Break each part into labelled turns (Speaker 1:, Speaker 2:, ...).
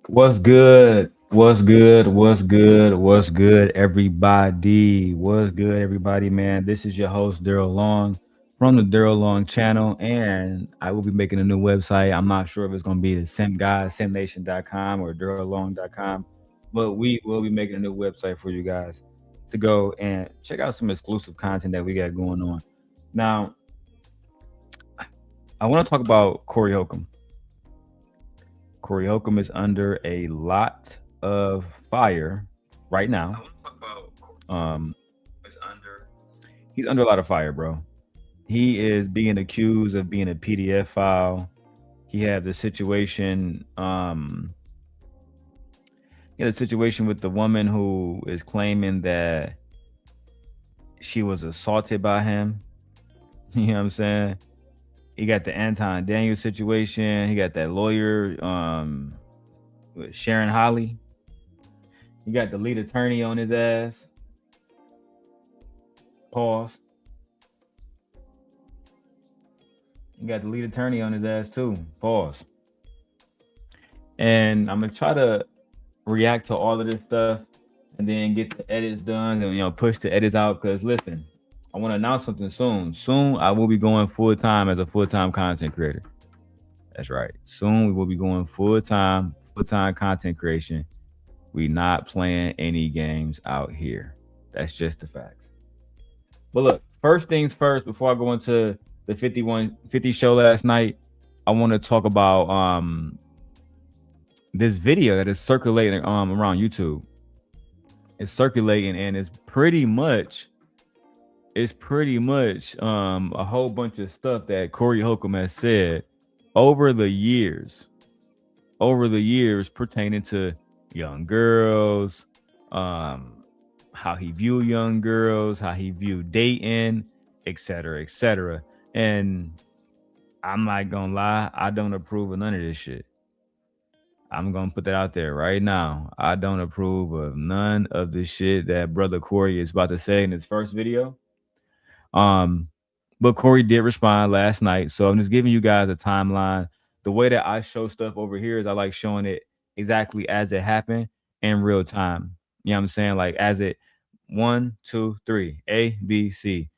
Speaker 1: What's good? What's good? What's good? What's good, everybody? What's good, everybody, man? This is your host, Darrel Long from the Darrel Long channel, and I will be making a new website. I'm not sure if it's going to be the Sim Guy, simnation.com or darrellong.com, but we will be making a new website for you guys to go and check out some exclusive content that we got going on. Now, I want to talk about Corey Holcomb. Corey Holcomb is under a lot of fire right now. Um, he's under a lot of fire, bro. He is being accused of being a PDF file. He had the situation. He had a situation with the woman who is claiming that she was assaulted by him. You know what I'm saying? He got the Anton Daniels situation. He got that lawyer, with Sharon Holly. He got the lead attorney on his ass. Pause. He got the lead attorney on his ass too. Pause. And I'm gonna try to react to all of this stuff and then get the edits done and push the edits out. Because listen, I want to announce something soon. Soon I will be going full time as a full time content creator. That's right. Soon we will be going full time content creation. We not playing any games out here. That's just the facts. But look, first things first, before I go into the 5150 show last night, I want to talk about this video that is circulating around YouTube. It's circulating and it's pretty much a whole bunch of stuff that Corey Holcomb has said over the years pertaining to young girls, how he viewed young girls, how he viewed dating, etc., etc. And I'm not gonna lie, I don't approve of none of this shit. I'm gonna put that out there right now. I don't approve of none of the shit that brother Corey is about to say in his first video. But Corey did respond last night, so I'm just giving you guys a timeline. The way that I show stuff over here is I like showing it exactly as it happened in real time. You know what I'm saying? Like as it 1, 2, 3, A, B, C.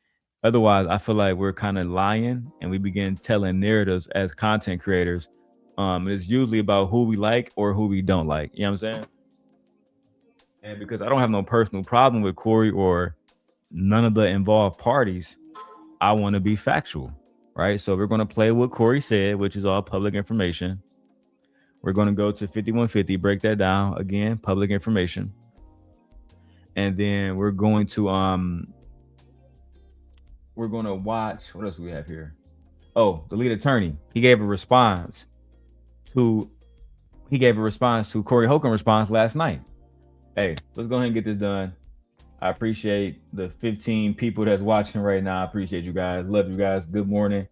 Speaker 1: Otherwise, I feel like we're kind of lying and we begin telling narratives as content creators. It's usually about who we like or who we don't like. You know what I'm saying? And because I don't have no personal problem with Corey or none of the involved parties, I want to be factual, right? So we're going to play what Corey said, which is all public information. We're going to go to 5150, break that down again, public information. And then we're going to watch, what else do we have here? Oh, the lead attorney. He gave a response to Corey Holcomb response last night. Hey, let's go ahead and get this done. I appreciate the 15 people that's watching right now. I appreciate you guys. Love you guys. Good morning.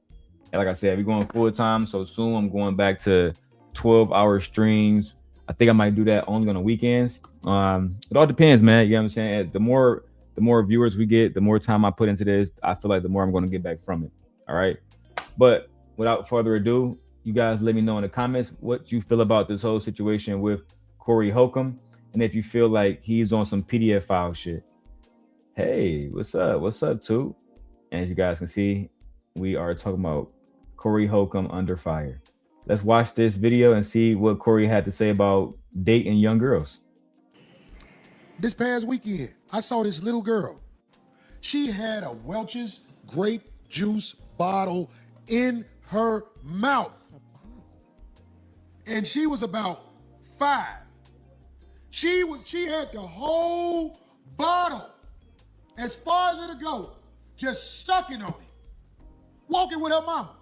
Speaker 1: And like I said, we're going full time. So soon I'm going back to 12-hour streams. I think I might do that only on the weekends. It all depends, man. You know what I'm saying? The more viewers we get, the more time I put into this, I feel like the more I'm going to get back from it. All right. But without further ado, you guys let me know in the comments what you feel about this whole situation with Corey Holcomb. And if you feel like he's on some PDF file shit. Hey, what's up? What's up, too? And as you guys can see, we are talking about Corey Holcomb under fire. Let's watch this video and see what Corey had to say about dating young girls.
Speaker 2: This past weekend, I saw this little girl. She had a Welch's grape juice bottle in her mouth. And she was about 5. She had the whole bottle, as far as it'll go, just sucking on it, walking with her mama.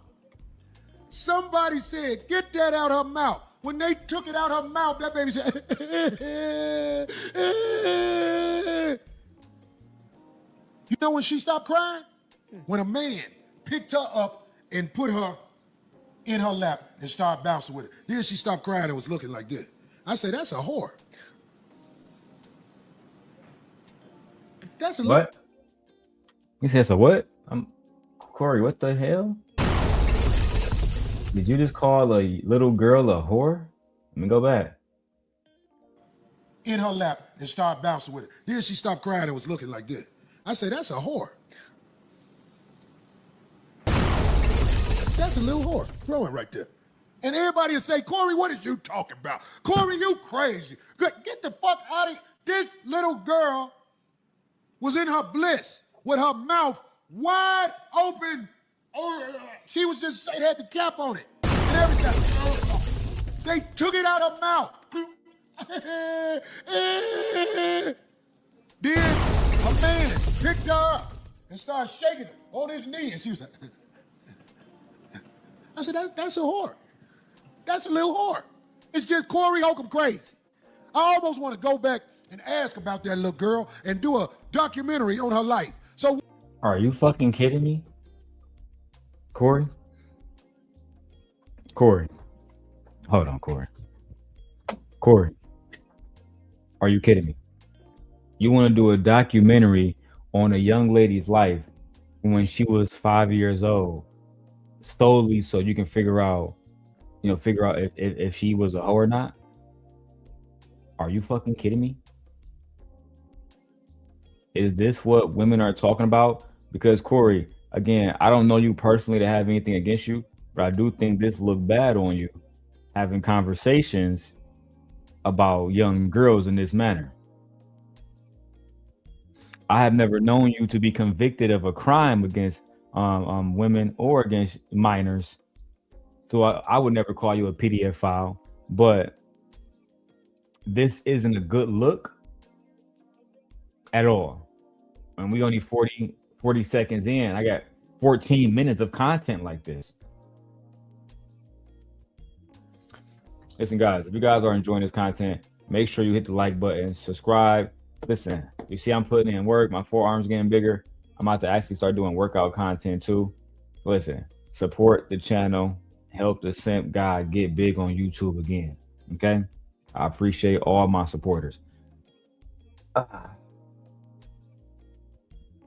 Speaker 2: Somebody said, get that out her mouth. When they took it out her mouth, that baby said, You know when she stopped crying? When a man picked her up and put her in her lap and started bouncing with her. Then she stopped crying and was looking like this. I said, that's a whore. That's a
Speaker 1: what? He says a what? Corey, what the hell? Did you just call a little girl a whore? Let me go back.
Speaker 2: in her lap and started bouncing with it. Then she stopped crying and was looking like this. I said, that's a whore. That's a little whore growing right there. And everybody will say, Corey, what is you talking about? Corey, you crazy. Get the fuck out of here. This little girl was in her bliss with her mouth wide open. She was just, it had the cap on it and everything. They took it out her mouth. Then a man picked her up and started shaking her on his knee. And she was like, I said, that's a whore. That's a little whore. It's just Corey Holcomb crazy. I almost want to go back and ask about that little girl and do a documentary on her life. So,
Speaker 1: are you fucking kidding me? Corey? Hold on, Corey. Are you kidding me? You want to do a documentary on a young lady's life when she was 5 years old, solely so you can figure out if she was a hoe or not? Are you fucking kidding me? Is this what women are talking about? Because Corey, again, I don't know you personally to have anything against you, but I do think this looked bad on you, having conversations about young girls in this manner. I have never known you to be convicted of a crime against women or against minors. So I would never call you a PDF file, but this isn't a good look at all. And we only 40 seconds in. I got 14 minutes of content like this. Listen, guys, if you guys are enjoying this content, make sure you hit the like button, subscribe. Listen, you see I'm putting in work. My forearms getting bigger. I'm about to actually start doing workout content too. Listen, support the channel. Help the simp guy get big on YouTube again. Okay? I appreciate all my supporters.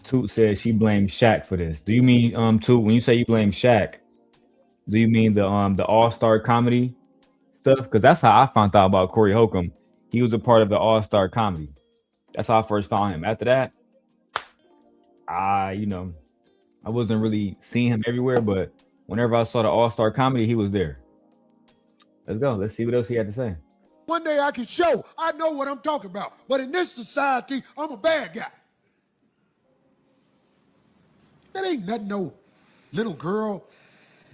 Speaker 1: Toot says she blamed Shaq for this. Do you mean Toot, when you say you blame Shaq, do you mean the All-Star comedy stuff? Because that's how I found out about Corey Holcomb. He was a part of the All-Star comedy. That's how I first found him. After that, I wasn't really seeing him everywhere, but whenever I saw the All-Star comedy, he was there. Let's go. Let's see what else he had to say.
Speaker 2: One day I can show I know what I'm talking about. But in this society, I'm a bad guy. That ain't nothing no little girl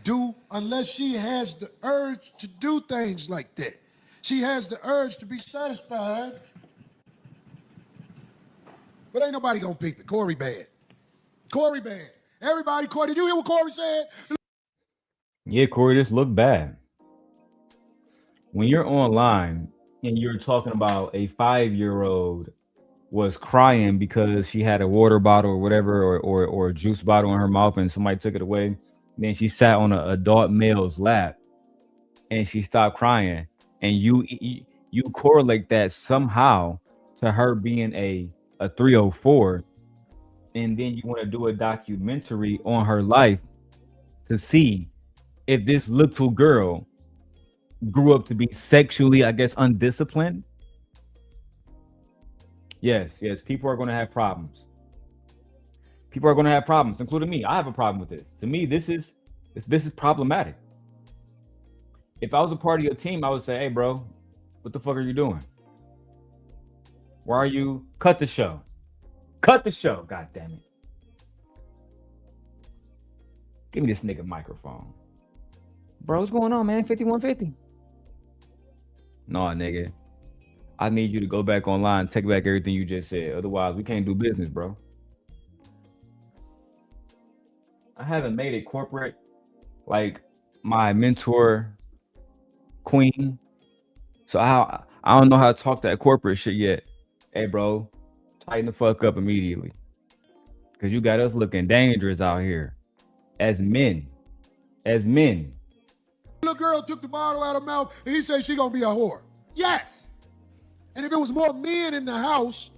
Speaker 2: do unless she has the urge to do things like that. She has the urge to be satisfied. But ain't nobody gonna pick me. Corey bad. Corey bad. Everybody, Corey, did you hear what Corey said?
Speaker 1: Yeah, Corey, this looked bad. When you're online and you're talking about a 5-year-old was crying because she had a water bottle or whatever, or a juice bottle in her mouth and somebody took it away. Then she sat on an adult male's lap and she stopped crying. And you correlate that somehow to her being a 304. And then you want to do a documentary on her life to see if this little girl grew up to be sexually, I guess, undisciplined. Yes, people are going to have problems. People are going to have problems, including me. I have a problem with this. To me, this is problematic. If I was a part of your team, I would say, hey, bro, what the fuck are you doing? Why are you? Cut the show. Cut the show, god damn it. Give me this nigga microphone. Bro, what's going on, man? 5150. No, nigga. I need you to go back online and take back everything you just said. Otherwise, we can't do business, bro. I haven't made it corporate like my mentor, Queen. So I don't know how to talk that corporate shit yet. Hey, bro, tighten the fuck up immediately. Because you got us looking dangerous out here. As men.
Speaker 2: Little girl took the bottle out of her mouth and he said she gonna be a whore. Yes. And if it was more men in the house,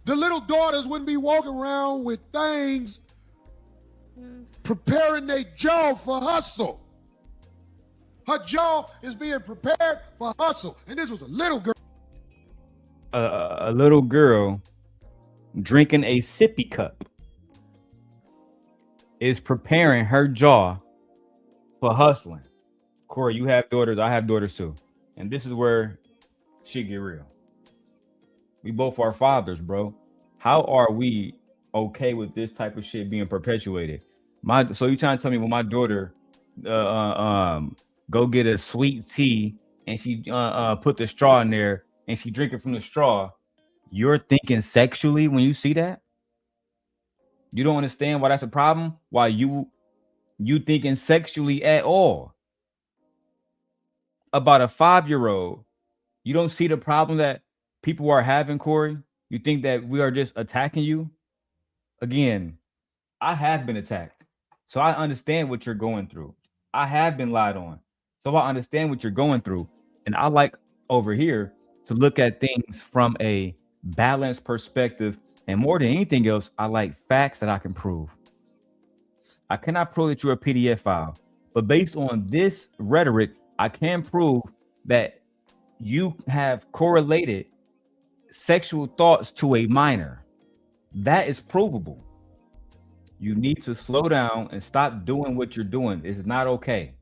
Speaker 2: the little daughters wouldn't be walking around with things preparing their jaw for hustle. Her jaw is being prepared for hustle. And this was a little girl.
Speaker 1: a little girl drinking a sippy cup is preparing her jaw for hustling. Corey, you have daughters. I have daughters too. And this is where shit get real. We both are fathers, bro. How are we okay with this type of shit being perpetuated? So you trying to tell me when my daughter go get a sweet tea and she put the straw in there and she drink it from the straw, you're thinking sexually when you see that? You don't understand why that's a problem? Why you thinking sexually at all about a 5-year-old? You don't see the problem that people are having, Corey? You think that we are just attacking you? Again, I have been attacked. So I understand what you're going through. I have been lied on. So I understand what you're going through. And I like over here to look at things from a balanced perspective. And more than anything else, I like facts that I can prove. I cannot prove that you're a PDF file, but based on this rhetoric, I can prove that you have correlated sexual thoughts to a minor. That is provable. You need to slow down and stop doing what you're doing. It's not okay.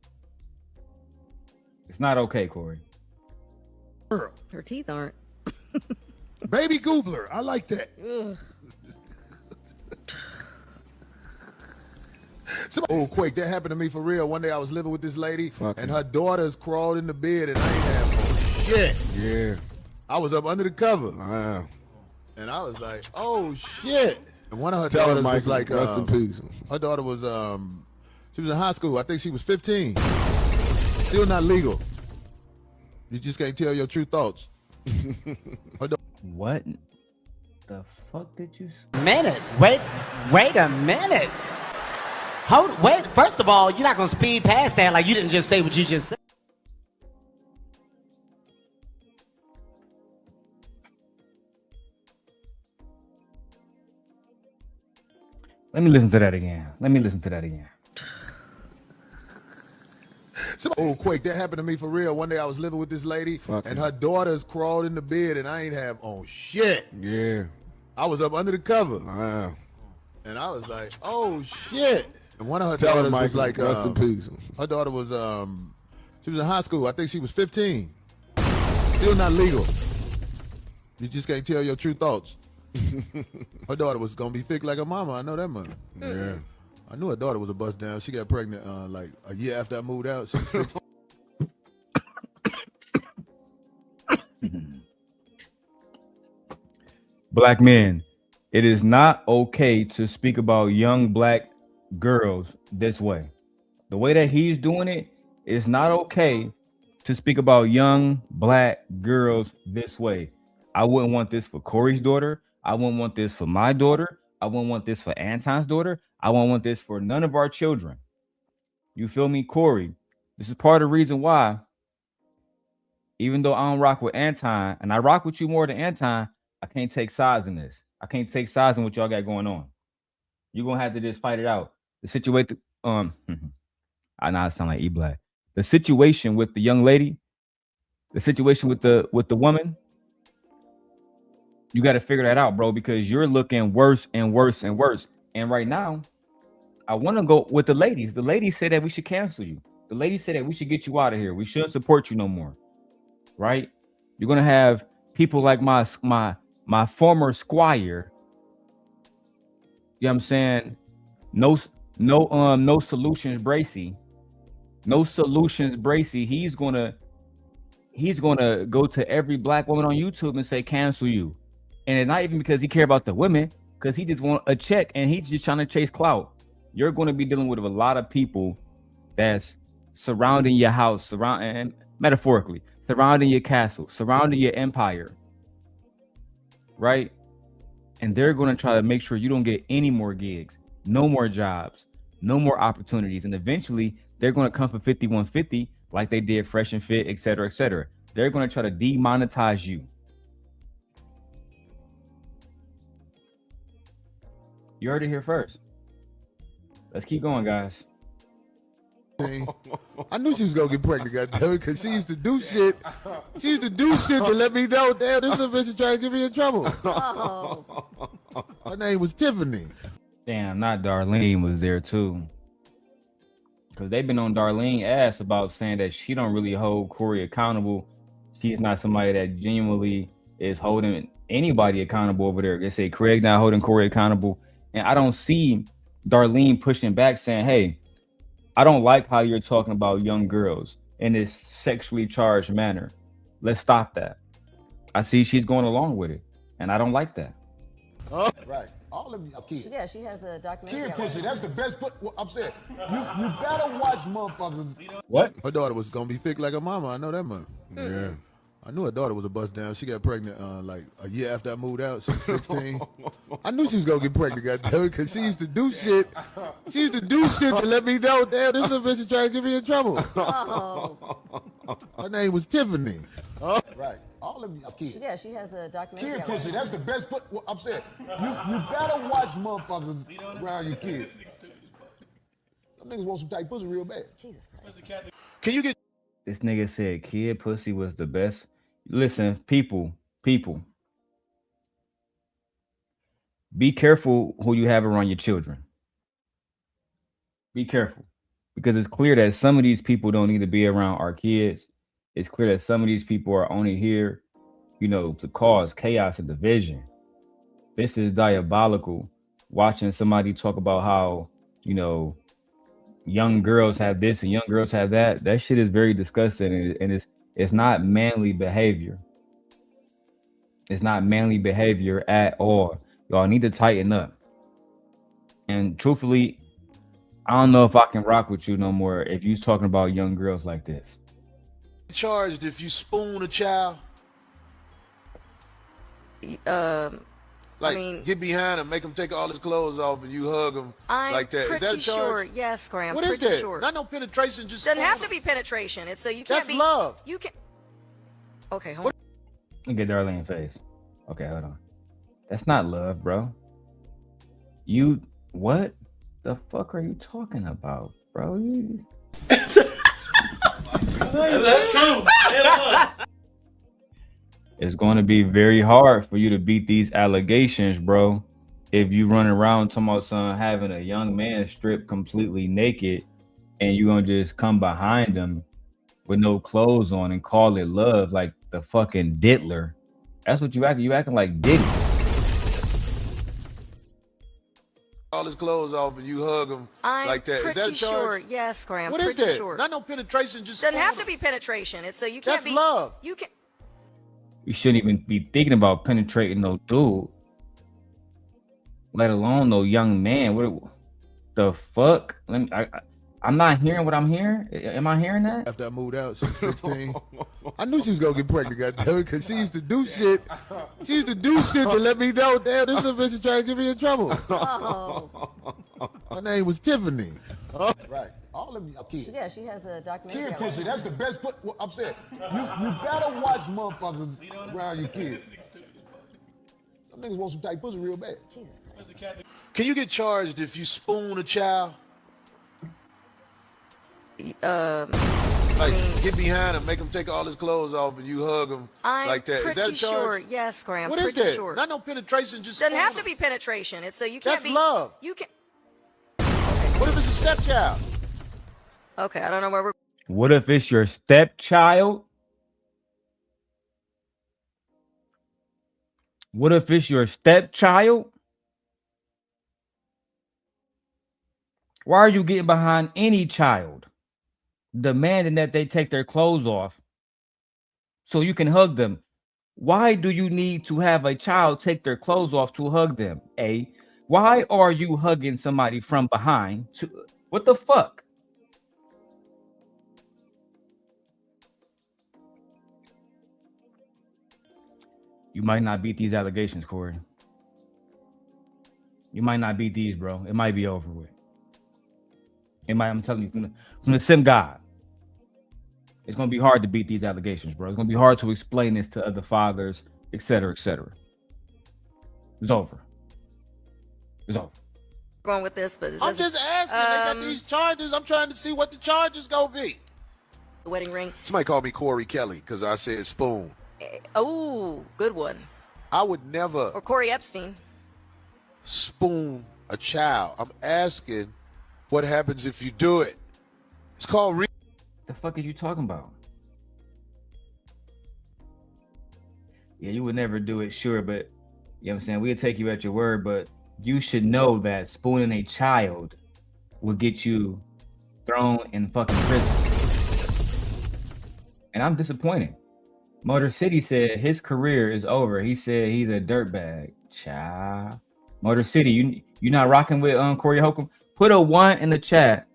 Speaker 1: It's not okay, Corey.
Speaker 3: Her teeth aren't.
Speaker 2: Baby Goobler. I like that. Oh, Quake, that happened to me for real. One day I was living with this lady, and her daughters crawled in the bed, and I ain't have no shit.
Speaker 4: Yeah.
Speaker 2: I was up under the cover.
Speaker 4: Wow.
Speaker 2: And I was like, oh, shit. And one of her
Speaker 4: Tell
Speaker 2: daughters
Speaker 4: him,
Speaker 2: was
Speaker 4: Michael,
Speaker 2: like,
Speaker 4: rest in peace.
Speaker 2: her daughter was, she was in high school. I think she was 15. Still not legal. You just can't tell your true thoughts.
Speaker 1: What the fuck did you say?
Speaker 5: Wait a minute. Wait, first of all, you're not gonna speed past that like you didn't just say what you just said.
Speaker 1: Let me listen to that again.
Speaker 2: Oh, Quake, that happened to me for real. One day I was living with this lady, and her daughters crawled in the bed, and I ain't have on shit.
Speaker 4: Yeah.
Speaker 2: I was up under the cover.
Speaker 4: Wow.
Speaker 2: And I was like, oh, shit. And one of her
Speaker 4: Tell
Speaker 2: daughters
Speaker 4: him,
Speaker 2: was
Speaker 4: Michael,
Speaker 2: like,
Speaker 4: rest in peace.
Speaker 2: her daughter was, she was in high school. I think she was 15. Still not legal. You just can't tell your true thoughts. Her daughter was going to be thick like her mama. I know that much.
Speaker 4: Yeah.
Speaker 2: I knew her daughter was a bust down. She got pregnant like a year after I moved out. She was 16.
Speaker 1: Black men, it is not okay to speak about young black girls this way. The way that he's doing it is not okay to speak about young black girls this way. I wouldn't want this for Corey's daughter. I wouldn't want this for my daughter. I wouldn't want this for Anton's daughter. I wouldn't want this for none of our children. You feel me, Corey? This is part of the reason why, even though I don't rock with Anton, and I rock with you more than Anton, I can't take sides in this. I can't take sides in what y'all got going on. You're gonna have to just fight it out. The situation, I know I sound like E-Black. The situation with the young lady, the situation with the woman, you got to figure that out, bro, because you're looking worse and worse and worse. And right now, I want to go with the ladies. The ladies said that we should cancel you. The ladies said that we should get you out of here. We shouldn't support you no more. Right? You're gonna have people like my former squire. You know what I'm saying? No solutions, Bracy. No solutions, Bracy. He's gonna go to every black woman on YouTube and say cancel you. And it's not even because he care about the women, because he just want a check and he's just trying to chase clout. You're going to be dealing with a lot of people that's surrounding your house, and metaphorically, surrounding your castle, surrounding your empire, right? And they're going to try to make sure you don't get any more gigs, no more jobs, no more opportunities. And eventually they're going to come for 5150 like they did Fresh and Fit, et cetera, et cetera. They're going to try to demonetize you. You heard it here first. Let's keep going, guys.
Speaker 4: I knew she was gonna get pregnant, goddamn it, because she used to do shit. She used to do shit to let me know, damn, this little bitch is trying to get me in trouble.
Speaker 3: Oh.
Speaker 4: Her name was Tiffany.
Speaker 1: Damn, not Darlene was there too. Because they've been on Darlene ass about saying that she don't really hold Corey accountable. She's not somebody that genuinely is holding anybody accountable over there. They say Craig not holding Corey accountable. And I don't see Darlene pushing back saying, hey, I don't like how you're talking about young girls in this sexually charged manner. Let's stop that. I see she's going along with it, and I don't like that.
Speaker 2: Right. All of you are kids.
Speaker 3: Yeah, she has a documentary.
Speaker 2: Kid pussy, that's the best. I'm saying, you better watch motherfuckers.
Speaker 1: What?
Speaker 4: Her daughter was gonna be thick like her mama. I know that much. Yeah. I knew her daughter was a bust down. She got pregnant like a year after I moved out. She was 16. I knew she was gonna get pregnant, goddamn it, because she used to do shit. She used to do shit to let me know, damn, this little bitch is trying to get me in trouble.
Speaker 3: Oh.
Speaker 4: Her name was Tiffany.
Speaker 2: Right. All of you are kids.
Speaker 3: Yeah, she has a documentary.
Speaker 2: Kid pussy, that's the best. I'm saying, you better watch motherfuckers around your kids. Some niggas want some tight pussy real bad.
Speaker 3: Jesus Christ.
Speaker 4: Can you get
Speaker 1: This nigga said kid pussy was the best. Listen, people, be careful who you have around your children. Be careful, because it's clear that some of these people don't need to be around our kids. It's clear that some of these people are only here, to cause chaos and division. This is diabolical. Watching somebody talk about how, young girls have this and young girls have that. That shit is very disgusting, and it's not manly behavior. It's not manly behavior at all. Y'all need to tighten up. And truthfully, I don't know if I can rock with you no more if you're talking about young girls like this.
Speaker 4: charged if you spoon a child?
Speaker 3: I mean,
Speaker 4: get behind him, make him take all his clothes off, and you hug him like that.
Speaker 3: I'm
Speaker 4: Is that a
Speaker 3: pretty
Speaker 4: charge?
Speaker 3: sure. Yes, Graham.
Speaker 4: What is
Speaker 3: pretty
Speaker 4: that?
Speaker 3: sure.
Speaker 4: Not no penetration. Just
Speaker 3: Doesn't have to be penetration. It's so you can't
Speaker 4: That's
Speaker 3: be.
Speaker 4: love.
Speaker 3: You can. Okay, hold on.
Speaker 1: Look at Darlene face. Okay, hold on. That's not love, bro. You what the fuck are you talking about, bro?
Speaker 6: That's true.
Speaker 1: It's going to be very hard for you to beat these allegations, bro. If you run around talking about son having a young man stripped completely naked, and you're gonna just come behind him with no clothes on and call it love, like the fucking diddler. That's what you acting. You acting like Diddy.
Speaker 4: all his clothes off, and you hug him like that. Is that a
Speaker 3: Pretty
Speaker 4: charge?
Speaker 3: sure. Yes, Graham.
Speaker 4: What is
Speaker 3: pretty
Speaker 4: that?
Speaker 3: sure.
Speaker 4: Not no penetration. Just
Speaker 3: Doesn't have
Speaker 4: spoon
Speaker 3: to be penetration. It's so you can't
Speaker 4: That's
Speaker 3: be.
Speaker 4: love.
Speaker 3: You can.
Speaker 1: You shouldn't even be thinking about penetrating no dude, let alone no young man. What the fuck? I'm not hearing what I'm hearing. Am I hearing that?
Speaker 4: After I moved out, she was 16. I knew she was gonna get pregnant, goddamn it, because she used to do shit. She used to do shit to let me know, damn, this little bitch is trying to get me in trouble.
Speaker 3: Oh.
Speaker 4: Her name was Tiffany.
Speaker 2: Right. All of you are kids.
Speaker 3: Yeah, she has a documentary.
Speaker 2: Kid pussy, that's the best. I'm saying, you better watch motherfuckers around your kids. Some niggas want some tight pussy real bad.
Speaker 3: Jesus Christ.
Speaker 4: Can you get charged if you spoon a child? Get behind him, make him take all his clothes off, and you hug him like that. Is
Speaker 3: Pretty
Speaker 4: that a charge?
Speaker 3: sure. Yes, Graham.
Speaker 4: What is
Speaker 3: pretty
Speaker 4: that?
Speaker 3: sure.
Speaker 4: Not no penetration. Just
Speaker 3: Doesn't have
Speaker 4: spoon
Speaker 3: to be penetration. It's so you
Speaker 4: That's
Speaker 3: can't be.
Speaker 4: love.
Speaker 3: You can.
Speaker 4: What if it's a stepchild?
Speaker 3: Okay, I don't know where we're.
Speaker 1: What if it's your stepchild? What if it's your stepchild? Why are you getting behind any child, demanding that they take their clothes off so you can hug them? Why do you need to have a child take their clothes off to hug them? A. Why are you hugging somebody from behind? What the fuck? You might not beat these allegations, Corey. You might not beat these, bro. It might be over with. It might, I'm telling you, from the sim god, it's gonna be hard to beat these allegations, bro. It's gonna be hard to explain this to other fathers, etc., etc. It's over. It's over.
Speaker 3: going with this, but
Speaker 4: I'm just asking. They got these charges. I'm trying to see what the charges gonna be.
Speaker 3: the wedding ring.
Speaker 4: Somebody called me Corey Kelly because I said spoon.
Speaker 3: Oh, good one.
Speaker 4: I would never
Speaker 3: Or Corey Epstein.
Speaker 4: spoon a child. I'm asking what happens if you do it. It's called
Speaker 1: The fuck are you talking about? Yeah, you would never do it, sure, but you know what I'm saying? We'll take you at your word, but you should know that spooning a child will get you thrown in fucking prison. And I'm disappointed. Motor City said his career is over. He said he's a dirtbag. Child. Motor City, you not rocking with Corey Holcomb? Put a 1 in the chat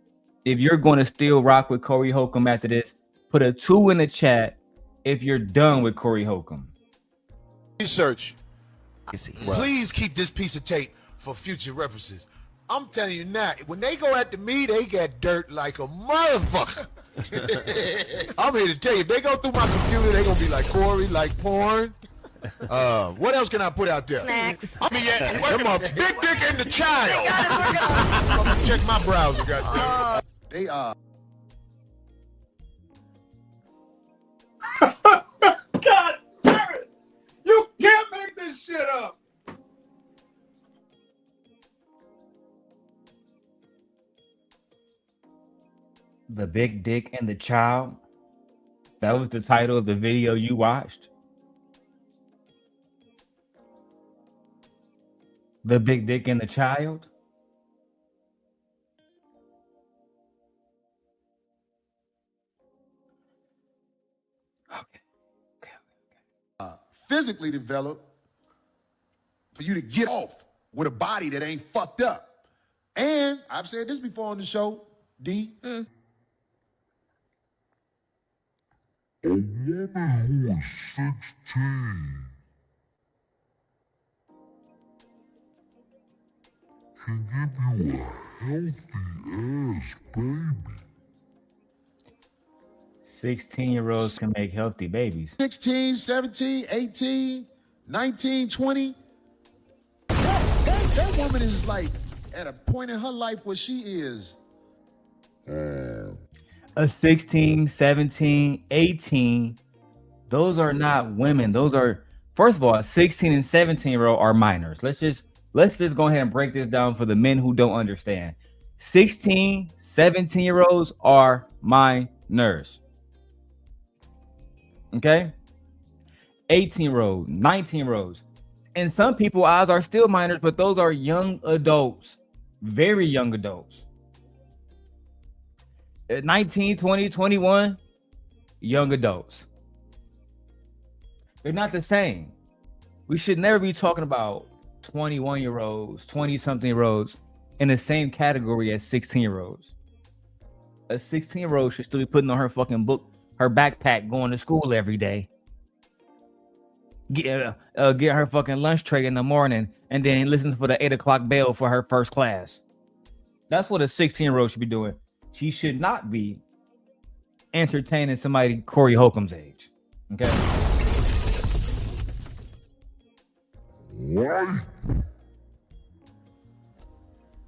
Speaker 1: if you're going to still rock with Corey Holcomb after this. Put a 2 in the chat if you're done with Corey Holcomb.
Speaker 4: research. Please keep this piece of tape for future references. I'm telling you now, when they go after me, they get dirt like a motherfucker. I'm here to tell you, if they go through my computer, they gonna be like, Corey, like porn. What else can I put out there?
Speaker 3: Snacks.
Speaker 4: I mean, yeah, them a big dick and the child. I'm gonna check my browser, goddamn. They are.
Speaker 6: God damn it! You can't make this shit up.
Speaker 1: The Big Dick and the Child. That was the title of the video you watched. The Big Dick and the Child.
Speaker 6: Physically developed for you to get off with a body that ain't fucked up. And I've said this before on the show, D.
Speaker 7: A woman who is 16 can give you a healthy ass baby.
Speaker 1: 16-year-olds can make healthy babies.
Speaker 6: 16, 17, 18, 19, 20. That woman is like at a point in her life where she is.
Speaker 1: A 16, 17, 18, those are not women. Those are, first of all, 16 and 17-year-old are minors. Let's just go ahead and break this down for the men who don't understand. 16, 17-year-olds are minors. Okay? 18-year-olds, 19-year-olds. And some people's eyes are still minors, but those are young adults. Very young adults. At 19, 20, 21, young adults. They're not the same. We should never be talking about 21-year-olds, 20-something-year-olds in the same category as 16-year-olds. A 16-year-old should still be putting on her fucking book, her backpack, going to school every day. Get her fucking lunch tray in the morning and then listen for the 8 o'clock bell for her first class. That's what a 16-year-old should be doing. She should not be entertaining somebody Corey Holcomb's age. Okay?
Speaker 7: Why?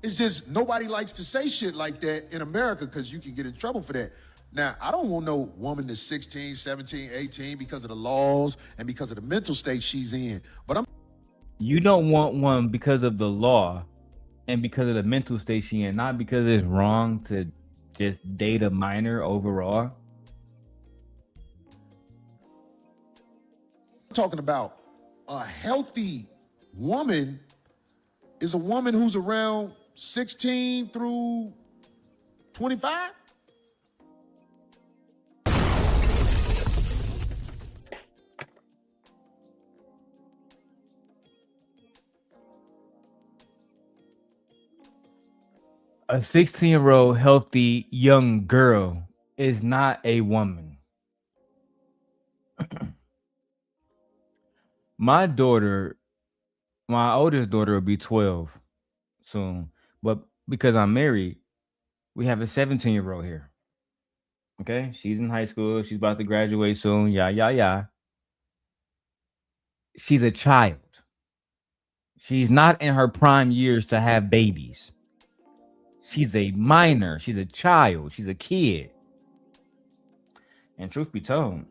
Speaker 6: It's just nobody likes to say shit like that in America because you can get in trouble for that. Now, I don't want no woman that's 16, 17, 18 because of the laws and because of the mental state she's in. But
Speaker 1: You don't want one because of the law and because of the mental state she's in, not because it's wrong to just date a minor overall.
Speaker 6: I'm talking about a healthy woman is a woman who's around 16 through 25.
Speaker 1: A 16-year-old healthy young girl is not a woman. My oldest daughter will be 12 soon, but because I'm married, we have a 17-year-old here. Okay, she's in high school. She's about to graduate soon. Yeah. She's a child. She's not in her prime years to have babies. She's a minor. She's a child. She's a kid. And truth be told,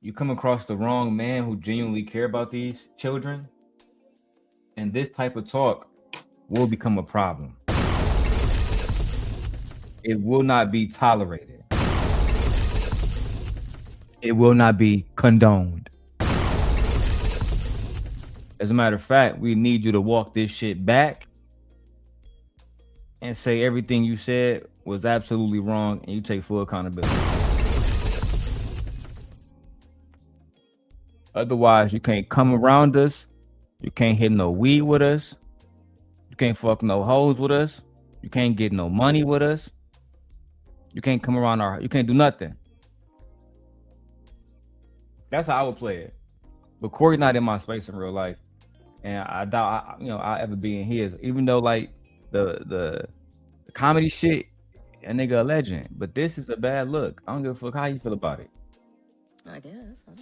Speaker 1: you come across the wrong man who genuinely care about these children, and this type of talk will become a problem. It will not be tolerated. It will not be condoned. As a matter of fact, we need you to walk this shit back and say everything you said was absolutely wrong, and you take full accountability. Otherwise, you can't come around us. You can't hit no weed with us. You can't fuck no hoes with us. You can't get no money with us. You can't come around you can't do nothing. That's how I would play it. But Corey's not in my space in real life. And I doubt I'll ever be in his. Even though like the comedy shit, a nigga a legend. But this is a bad look. I don't give a fuck how you feel about it.
Speaker 3: I guess.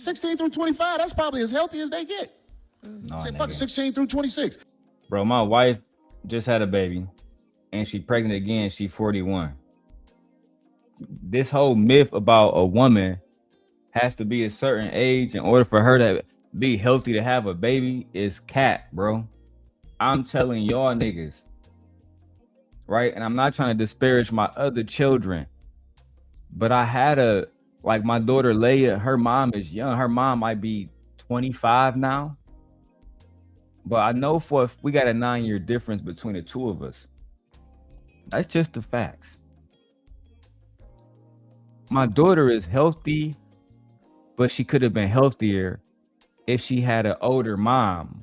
Speaker 6: 16 through 25, that's probably as healthy as they get.
Speaker 1: No,
Speaker 6: Say, fuck 16 through 26.
Speaker 1: Bro, my wife just had a baby and she pregnant again. She 41. This whole myth about a woman has to be a certain age in order for her to be healthy to have a baby is cap, bro. I'm telling y'all niggas, right? And I'm not trying to disparage my other children, but I had like my daughter Leia, her mom is young. Her mom might be 25 now. But I know we got a 9-year difference between the two of us. That's just the facts. My daughter is healthy, but she could have been healthier if she had an older mom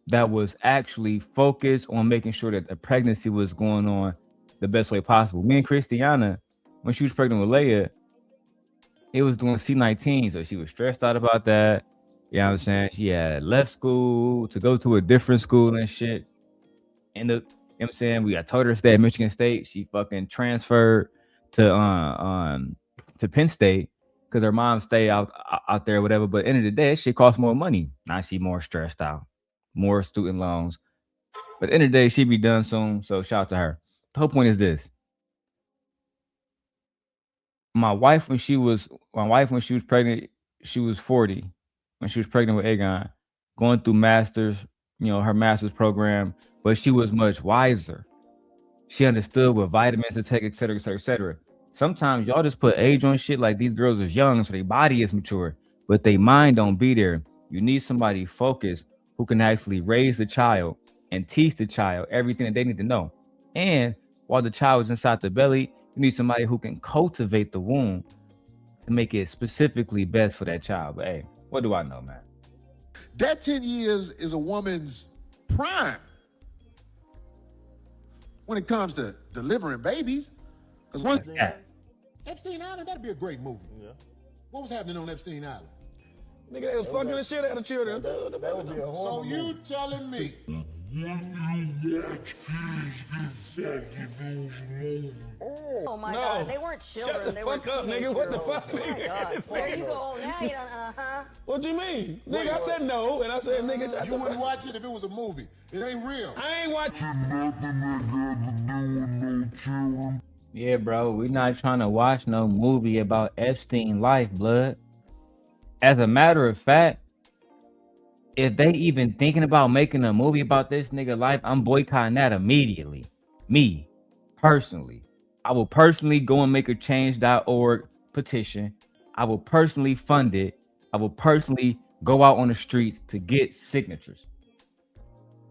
Speaker 1: that was actually focused on making sure that the pregnancy was going on the best way possible. Me and Christiana, when she was pregnant with Leia, it was doing C19, so she was stressed out about that. You know what I'm saying? She had left school to go to a different school and shit. And you know what I'm saying? I told her to stay at Michigan State. She fucking transferred to Penn State because her mom stayed out there or whatever. But at the end of the day, that shit costs more money. Now she more stressed out, more student loans. But at the end of the day, she be done soon. So shout out to her. The whole point is this. My wife when she was pregnant, she was 40 when she was pregnant with Aegon, going through her master's program, but she was much wiser. She understood what vitamins to take, et cetera, et cetera, et cetera. Sometimes y'all just put age on shit like these girls is young, so their body is mature, but their mind don't be there. You need somebody focused who can actually raise the child and teach the child everything that they need to know. And while the child is inside the belly, you need somebody who can cultivate the womb to make it specifically best for that child. But hey, what do I know, man?
Speaker 6: That 10 years is a woman's prime when it comes to delivering babies. Because once
Speaker 2: Epstein Island, that'd be a great movie. Yeah. What was happening on Epstein Island?
Speaker 8: Nigga, they was fucking the shit out of children.
Speaker 2: So you telling me?
Speaker 3: Oh my God, they weren't children.
Speaker 8: Shut the
Speaker 3: they
Speaker 8: fuck
Speaker 3: were
Speaker 8: up, nigga. What the fuck,
Speaker 3: Oh my
Speaker 8: nigga?
Speaker 3: God. There you go. Now you don't,
Speaker 8: What you mean? Nigga, I said no, and I said, nigga, shut
Speaker 2: You
Speaker 8: the
Speaker 2: wouldn't
Speaker 8: fuck.
Speaker 2: watch it if it was a movie. It ain't real.
Speaker 8: I ain't watching.
Speaker 1: Yeah, bro, we not trying to watch no movie about Epstein life, blood. As a matter of fact, if they even thinking about making a movie about this nigga life, I'm boycotting that immediately. Me, personally. I will personally go and make a change.org petition. I will personally fund it. I will personally go out on the streets to get signatures.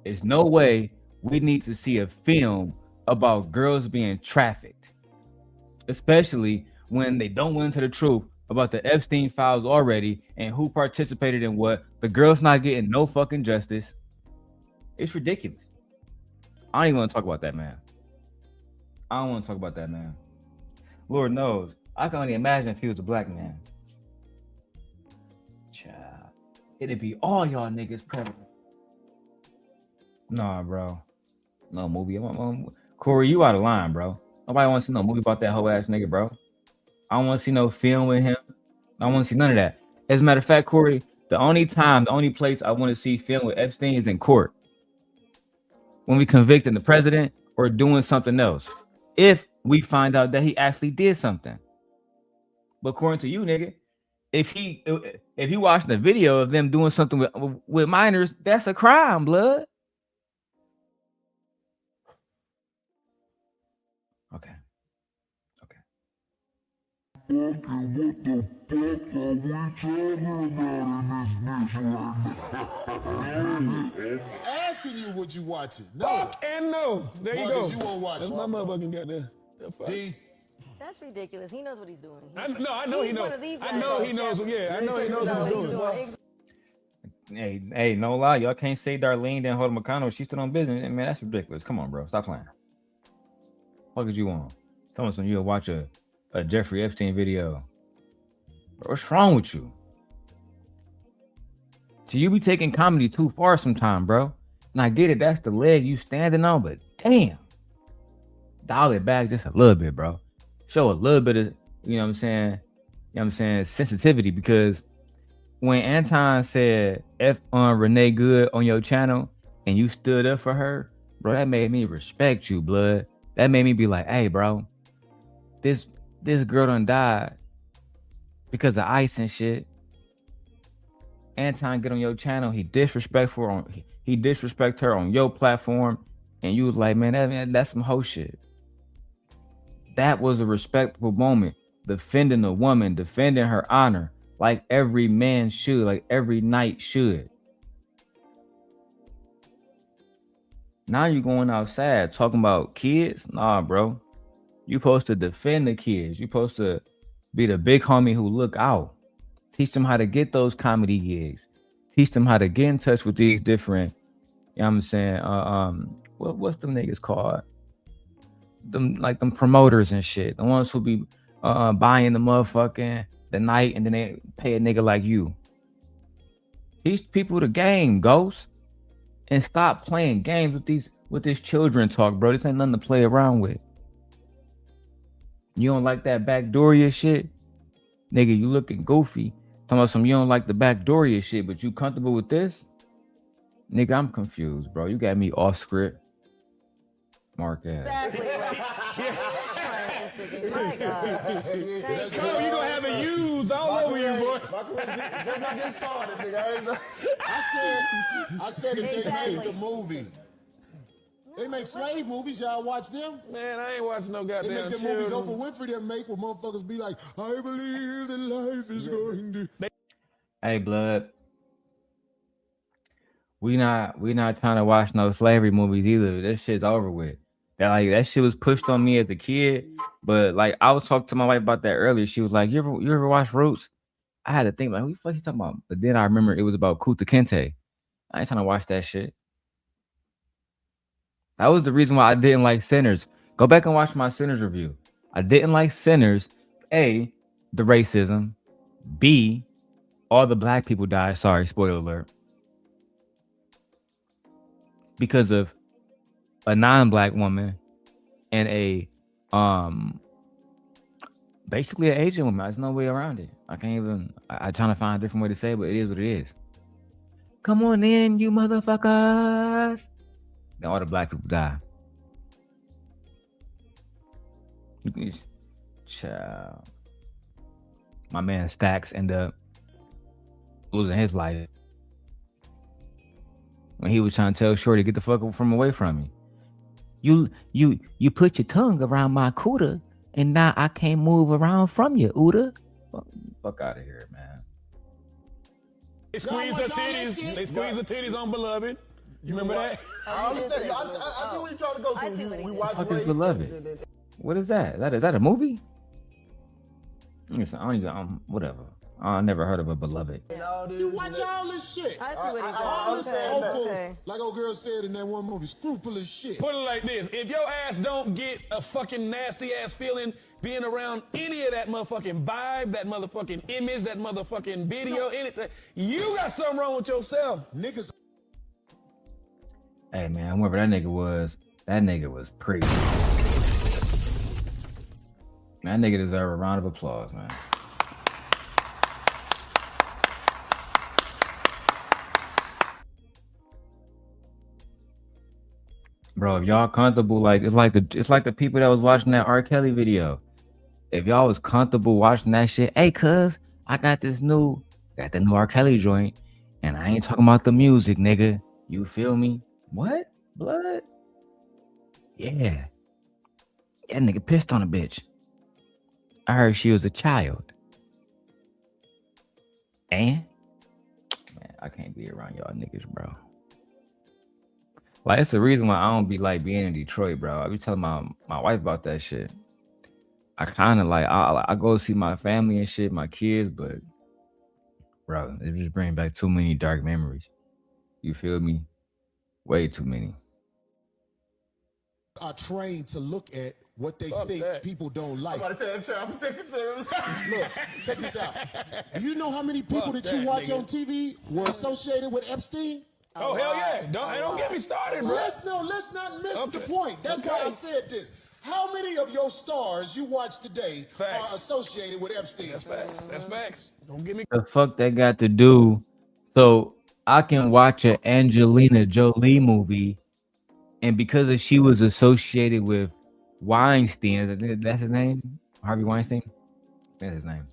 Speaker 1: There's no way we need to see a film about girls being trafficked, especially when they don't went into the truth about the Epstein files already and who participated in what. The girl's not getting no fucking justice. It's ridiculous. I don't even want to talk about that, man. I don't want to talk about that, man. Lord knows, I can only imagine if he was a black man. Child, it'd be all y'all niggas prevalent. Nah, bro. No movie. Corey, you out of line, bro. Nobody wants to see no movie about that whole ass nigga, bro. I don't want to see no film with him. I don't want to see none of that. As a matter of fact, Corey, the only place I want to see film with Epstein is in court. when we convicting the president or doing something else. If we find out that he actually did something. But according to you, nigga, if you watch the video of them doing something with minors, that's a crime, blood. Okay.
Speaker 7: What the fuck are we talking about in this bitch
Speaker 4: Asking you what you watching. No.
Speaker 8: Fuck and no. There you
Speaker 4: Marcus,
Speaker 8: go.
Speaker 4: you won't watch
Speaker 8: That's
Speaker 4: it.
Speaker 8: my motherfucking goddamn.
Speaker 4: D.
Speaker 3: That's ridiculous. He knows what he's doing.
Speaker 8: I know he
Speaker 3: He's
Speaker 8: knows.
Speaker 3: one of these
Speaker 8: I
Speaker 3: guys
Speaker 8: know
Speaker 3: on
Speaker 8: he knows.
Speaker 3: Jeopardy.
Speaker 8: Yeah, I know he knows what he's doing.
Speaker 1: Hey, no lie, y'all can't say Darlene didn't hold McConnell. She's still on business. Man, that's ridiculous. Come on, bro. Stop playing. What did you want? Tell me something. You'll watch a Jeffrey Epstein video. Bro, what's wrong with you? So you be taking comedy too far sometime, bro. And I get it. That's the leg you standing on, but damn. Dial it back just a little bit, bro. Show a little bit of, sensitivity, because when Anton said F on Renee Good on your channel and you stood up for her, bro, that made me respect you, blood. That made me be like, hey, bro, this girl done died because of ice and shit. Anton get on your channel, he disrespect her on your platform, and you was like, man, that's some hoe shit. That was a respectful moment, defending a woman, defending her honor, like every man should, like every knight should. Now you going outside talking about kids? Nah, bro. You supposed to defend the kids. You supposed to be the big homie who look out. Teach them how to get those comedy gigs. Teach them how to get in touch with these different, what's them niggas called? Them promoters and shit. The ones who be buying the motherfucking the night and then they pay a nigga like you. Teach people the game, Ghost. And stop playing games with this children talk, bro. This ain't nothing to play around with. You don't like that backdooria shit? Nigga, you looking goofy. Talking about you don't like the backdooria shit, but you comfortable with this? Nigga, I'm confused, bro. You got me off script. Mark ass.
Speaker 3: Exactly right. My God.
Speaker 8: Oh, you gonna have it used all over you, boy.
Speaker 4: Just not getting started, nigga. I said if they made the movie. They make slave movies. Y'all watch them?
Speaker 8: Man, I ain't watching no
Speaker 4: They
Speaker 8: goddamn
Speaker 4: make the movies Oprah Winfrey that make where motherfuckers be like, I believe that life is going to.
Speaker 1: Hey, blood. We not trying to watch no slavery movies either. That shit's over with. That shit was pushed on me as a kid. But like I was talking to my wife about that earlier. She was like, you ever watch Roots? I had to think like, who the fuck you talking about? But then I remember it was about Kunta Kinte. I ain't trying to watch that shit. That was the reason why I didn't like Sinners. Go back and watch my Sinners review. I didn't like Sinners. A, the racism. B, all the black people died. Sorry, spoiler alert. Because of a non-black woman and a basically an Asian woman. There's no way around it. I can't even. I'm trying to find a different way to say it, but it is what it is. Come on in, you motherfuckers. Then all the black people die. Child. My man Stacks ended up losing his life when he was trying to tell Shorty, get the fuck from away from me. You put your tongue around my cooter, and now I can't move around from you, Uda. Fuck out of here, man.
Speaker 8: They squeeze the titties. They squeeze the titties on Beloved. You remember that?
Speaker 4: I understand. I see what you're trying to go through. We watch
Speaker 1: Fuck is Beloved? What is that? Is that a movie? Listen, I don't even. Whatever. I never heard of a Beloved.
Speaker 4: You watch all this shit.
Speaker 3: I see what he's
Speaker 4: All this
Speaker 3: saying.
Speaker 4: awful,
Speaker 3: Okay.
Speaker 4: like old girl said in that one movie, scrupulous shit.
Speaker 8: Put it like this. If your ass don't get a fucking nasty ass feeling being around any of that motherfucking vibe, that motherfucking image, that motherfucking video, anything, you got something wrong with yourself.
Speaker 4: Niggas.
Speaker 1: Hey man, whoever that nigga was pretty. That nigga deserve a round of applause, man. Bro, if y'all comfortable, like it's like the people that was watching that R. Kelly video. If y'all was comfortable watching that shit, hey, cuz I got the new R. Kelly joint, and I ain't talking about the music, nigga. You feel me? What? Blood? Yeah. That nigga pissed on a bitch. I heard she was a child. And man, I can't be around y'all niggas, bro. Like, it's the reason why I don't be like being in Detroit, bro. I be telling my wife about that shit. I kind of like I go see my family and shit, my kids, but bro, it just brings back too many dark memories. You feel me? Way too many.
Speaker 9: Are trained to look at what they
Speaker 8: Fuck
Speaker 9: think
Speaker 8: that.
Speaker 9: people don't like.
Speaker 10: Somebody tell Child Protection Service.
Speaker 9: Look, check this out. Do you know how many people
Speaker 8: Fuck
Speaker 9: that you
Speaker 8: that,
Speaker 9: watch
Speaker 8: nigga.
Speaker 9: on TV were associated with Epstein?
Speaker 8: Oh, hell yeah. Don't get me started, bro.
Speaker 9: Let's not miss the
Speaker 8: Okay.
Speaker 9: point. That's why I
Speaker 8: Okay.
Speaker 9: said this. How many of your stars you watch today
Speaker 8: Facts.
Speaker 9: are associated with Epstein?
Speaker 8: That's facts. That's facts. Don't get me.
Speaker 1: The fuck that got to do? So I can watch an Angelina Jolie movie, and because she was associated with Weinstein, that's his name? Harvey Weinstein? That's his name.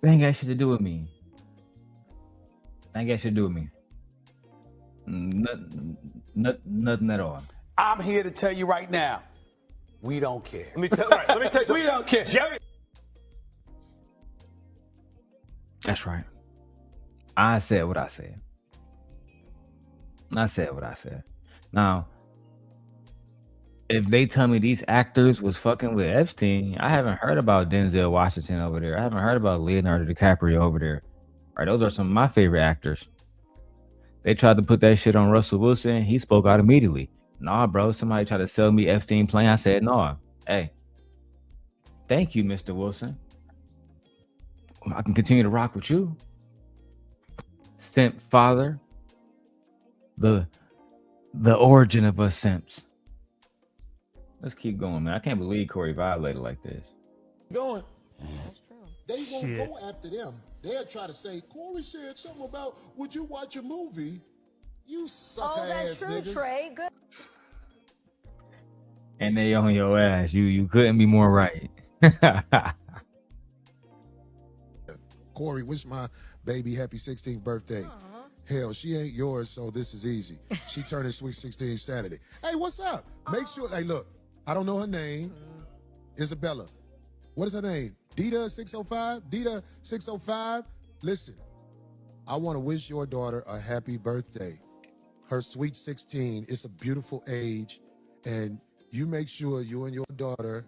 Speaker 1: That ain't got shit to do with me. That ain't got shit to do with me. Nothing at all.
Speaker 10: I'm here to tell you right now, we don't care.
Speaker 11: Let me tell you something.
Speaker 10: We don't care.
Speaker 11: Jerry.
Speaker 1: That's right. I said what I said. I said what I said. Now, if they tell me these actors was fucking with Epstein, I haven't heard about Denzel Washington over there. I haven't heard about Leonardo DiCaprio over there. All right, those are some of my favorite actors. They tried to put that shit on Russell Wilson. He spoke out immediately. Nah, bro, somebody tried to sell me Epstein plane. I said, no. Hey, thank you, Mr. Wilson. I can continue to rock with you. Simp father. The origin of us simps. Let's keep going, man. I can't believe Corey violated like this.
Speaker 8: Going.
Speaker 3: That's true.
Speaker 9: They won't go after them. They'll try to say, Corey said something about, would you watch a movie? You sucker
Speaker 3: Oh, that's
Speaker 9: ass
Speaker 3: true,
Speaker 9: niggas.
Speaker 3: Trey. Good.
Speaker 1: And they on your ass. You couldn't be more right.
Speaker 9: Corey, wish my baby happy 16th birthday. Hell, she ain't yours, so this is easy. She turning sweet 16 Saturday. Hey, what's up? Make sure, hey, look, I don't know her name. Isabella. What is her name? Dita 605? Dita 605? Listen, I want to wish your daughter a happy birthday. Her sweet 16. It's a beautiful age, and you make sure you and your daughter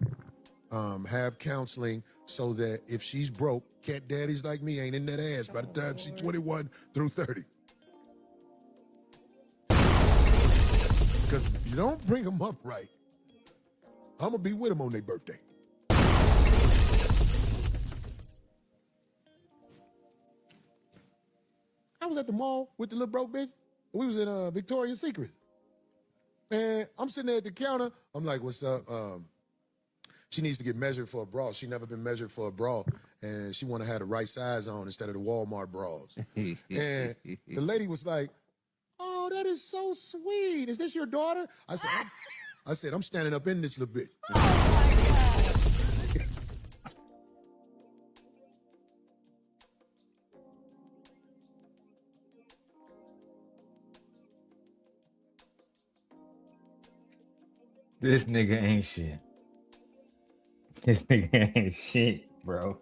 Speaker 9: have counseling so that if she's broke, cat daddies like me ain't in that ass by the time she's 21 through 30. Because if you don't bring them up right, I'm going to be with them on their birthday. I was at the mall with the little broke bitch. We was in Victoria's Secret. And I'm sitting there at the counter. I'm like, what's up? She needs to get measured for a bra. She never been measured for a bra. And she want to have the right size on instead of the Walmart bras. And the lady was like, oh, that is so sweet. Is this your daughter? I said, I'm standing up in this little bitch.
Speaker 1: This nigga ain't shit. This nigga ain't shit, bro.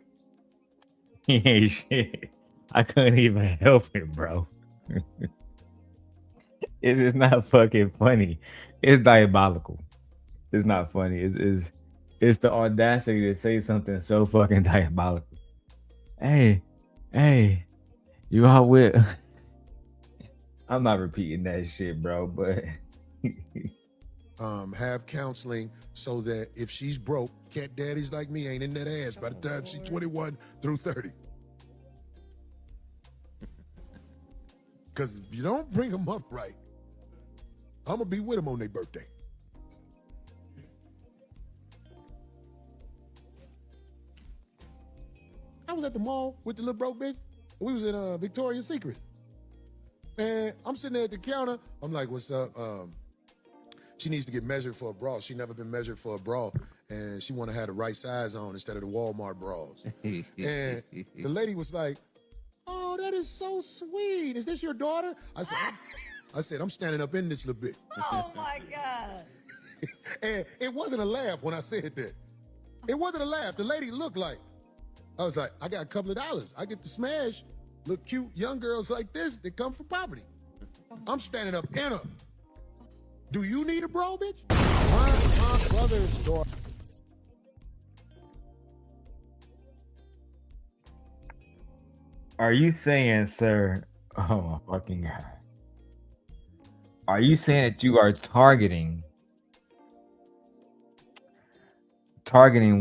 Speaker 1: He ain't shit. I couldn't even help it, bro. It is not fucking funny. It's diabolical. It's not funny. It's the audacity to say something so fucking diabolical. Hey, you out with? I'm not repeating that shit, bro, but
Speaker 9: have counseling so that if she's broke, cat daddies like me ain't in that ass by the time she's 21 through 30. Because if you don't bring them up right, I'm going to be with them on their birthday. I was at the mall with the little broke bitch. We was in Victoria's Secret. Man, I'm sitting there at the counter. I'm like, what's up? She needs to get measured for a bra. She never been measured for a bra, and she want to have the right size on instead of the Walmart bras. And the lady was like, "Oh, that is so sweet. Is this your daughter?" I said, I'm standing up in this little bit.
Speaker 3: Oh my God.
Speaker 9: And it wasn't a laugh when I said that. It wasn't a laugh. The lady looked like, I was like, I got a couple of dollars. I get to smash little cute young girls like this that come from poverty. I'm standing up in her. Do you need a bra, bitch? My brother's daughter.
Speaker 1: Are you saying, sir? Oh my fucking God. Are you saying that you are targeting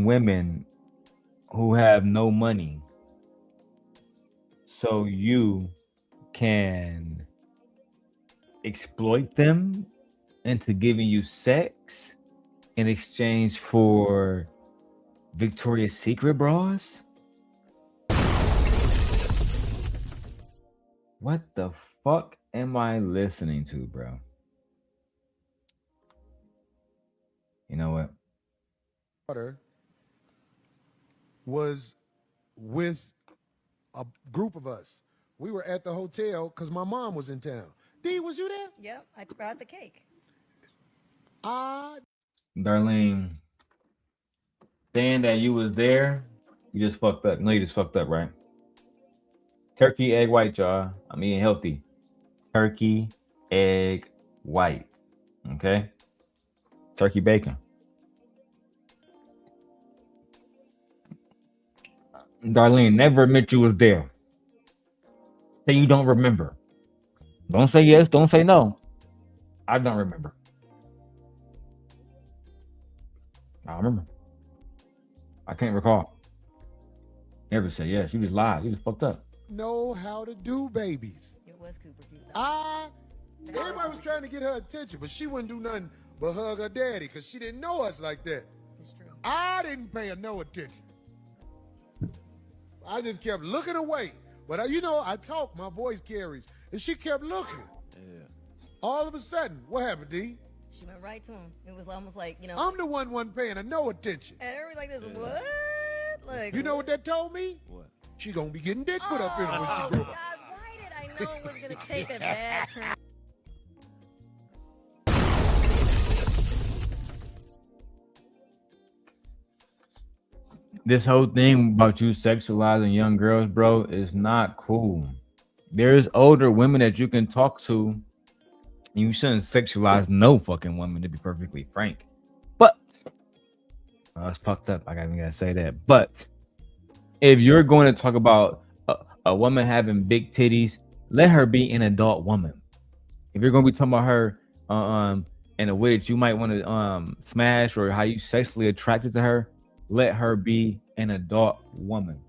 Speaker 1: women who have no money so you can exploit them into giving you sex in exchange for Victoria's Secret bras? What the fuck am I listening to, bro? You know what?
Speaker 9: Daughter was with a group of us. We were at the hotel because my mom was in town. D, was you there?
Speaker 3: Yep, I brought the cake.
Speaker 1: Darlene, saying that you was there, you just fucked up. No, you just fucked up, right? Turkey, egg white, y'all. I'm eating healthy. Turkey, egg white. Okay? Turkey bacon. Darlene, never admit you was there. Say you don't remember. Don't say yes, don't say no. I don't remember. I remember. I can't recall. Never say yes. You just lied. You just fucked up.
Speaker 9: Know how to do babies.
Speaker 3: It was super cute. Though.
Speaker 9: Everybody was trying to get her attention, but she wouldn't do nothing but hug her daddy because she didn't know us like that.
Speaker 3: It's true.
Speaker 9: I didn't pay her no attention. I just kept looking away. But I talk, my voice carries. And she kept looking.
Speaker 11: Yeah.
Speaker 9: All of a sudden, what happened, D?
Speaker 3: She went right to him. It was almost like,
Speaker 9: I'm the one wasn't paying her no attention.
Speaker 3: And everybody like this, what? Like,
Speaker 9: you know what that told me?
Speaker 11: What?
Speaker 9: She gonna be getting dick put up in her when she grow
Speaker 3: God,
Speaker 9: up.
Speaker 3: why did I know it was going to take a bad turn?
Speaker 1: This whole thing about you sexualizing young girls, bro, is not cool. There's older women that you can talk to. You shouldn't sexualize no fucking woman, to be perfectly frank. But it's fucked up. I gotta say that. But if you're going to talk about a woman having big titties, let her be an adult woman. If you're going to be talking about her in a way that you might want to smash or how you sexually attracted to her, let her be an adult woman.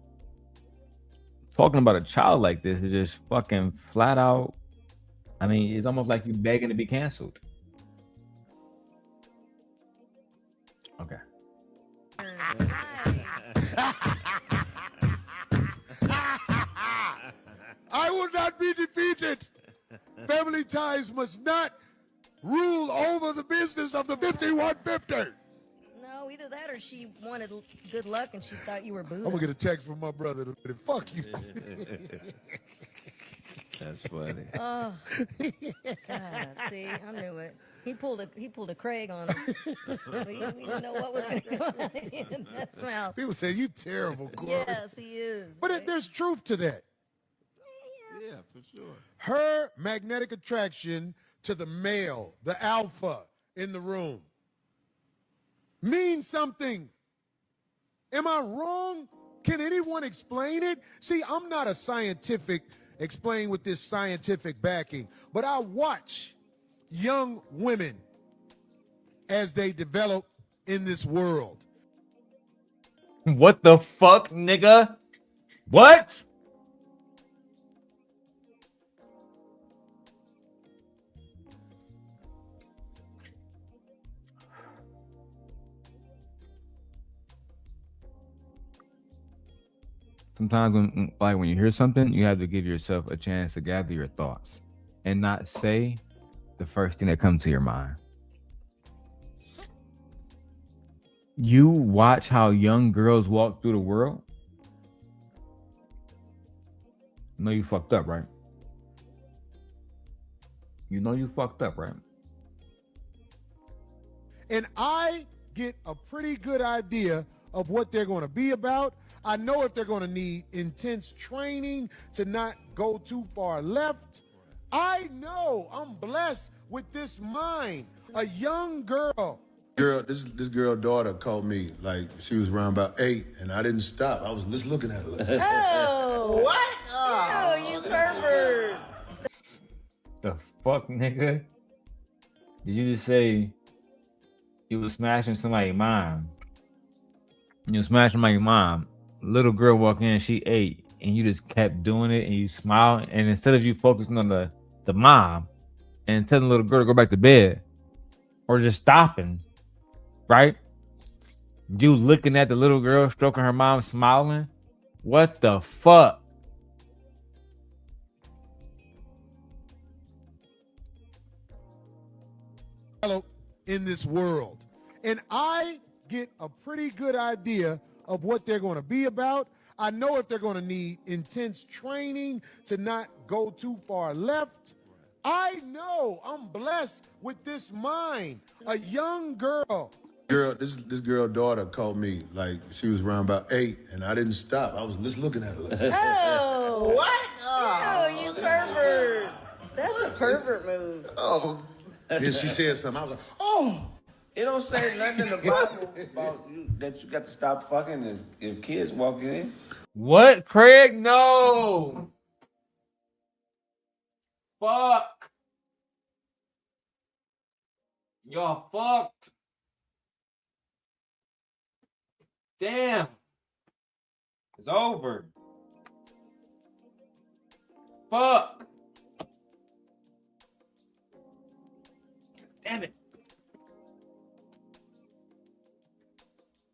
Speaker 1: Talking about a child like this is just fucking flat out. I mean, it's almost like you begging to be canceled. Okay.
Speaker 9: I will not be defeated. Family ties must not rule over the business of the 5150.
Speaker 3: No, either that or she wanted good luck and she thought you were booed.
Speaker 9: I'm gonna get a text from my brother to fuck you.
Speaker 11: That's funny.
Speaker 3: Oh, God, see, I knew it. He pulled a Craig on him. We didn't know what was going to come out in that mouth.
Speaker 9: People say you terrible, Corey.
Speaker 3: Yes, he is.
Speaker 9: But
Speaker 3: right?
Speaker 9: there's truth to that.
Speaker 11: Yeah, for sure.
Speaker 9: Her magnetic attraction to the male, the alpha in the room, means something. Am I wrong? Can anyone explain it? See, I'm not a scientific explain with this scientific backing, but I watch young women as they develop in this world.
Speaker 1: What the fuck, nigga? What? Sometimes when you hear something, you have to give yourself a chance to gather your thoughts. and not say the first thing that comes to your mind. You watch how young girls walk through the world. You know you fucked up, right? You know you fucked up, right?
Speaker 9: And I get a pretty good idea of what they're going to be about. I know if they're going to need intense training to not go too far left. I know I'm blessed with this mind. A young girl.
Speaker 6: This girl daughter called me like she was around about 8, and I didn't stop. I was just looking at her. Like,
Speaker 3: Oh, what? Oh, you pervert.
Speaker 1: The fuck, nigga? Did you just say you was smashing somebody's mom? You was smashing my mom. Little girl walk in, she 8, and you just kept doing it, and you smiled, and instead of you focusing on the mom and telling the little girl to go back to bed, or just stopping, right? You looking at the little girl stroking her mom, smiling. What the fuck?
Speaker 9: In this world. And I get a pretty good idea of what they're going to be about. I know if they're going to need intense training to not go too far left. I know I'm blessed with this mind. A young girl.
Speaker 6: this girl daughter called me like she was around about 8, and I didn't stop. I was just looking at her. Like,
Speaker 3: Oh, what? Oh, you pervert. That's a pervert move.
Speaker 10: Oh.
Speaker 6: then she said something. I was like,
Speaker 10: Oh. It don't say nothing in the Bible about you that you got to stop fucking if kids walk in.
Speaker 1: What, Craig? No. Fuck. Y'all fucked. Damn. It's over. Fuck. Damn it.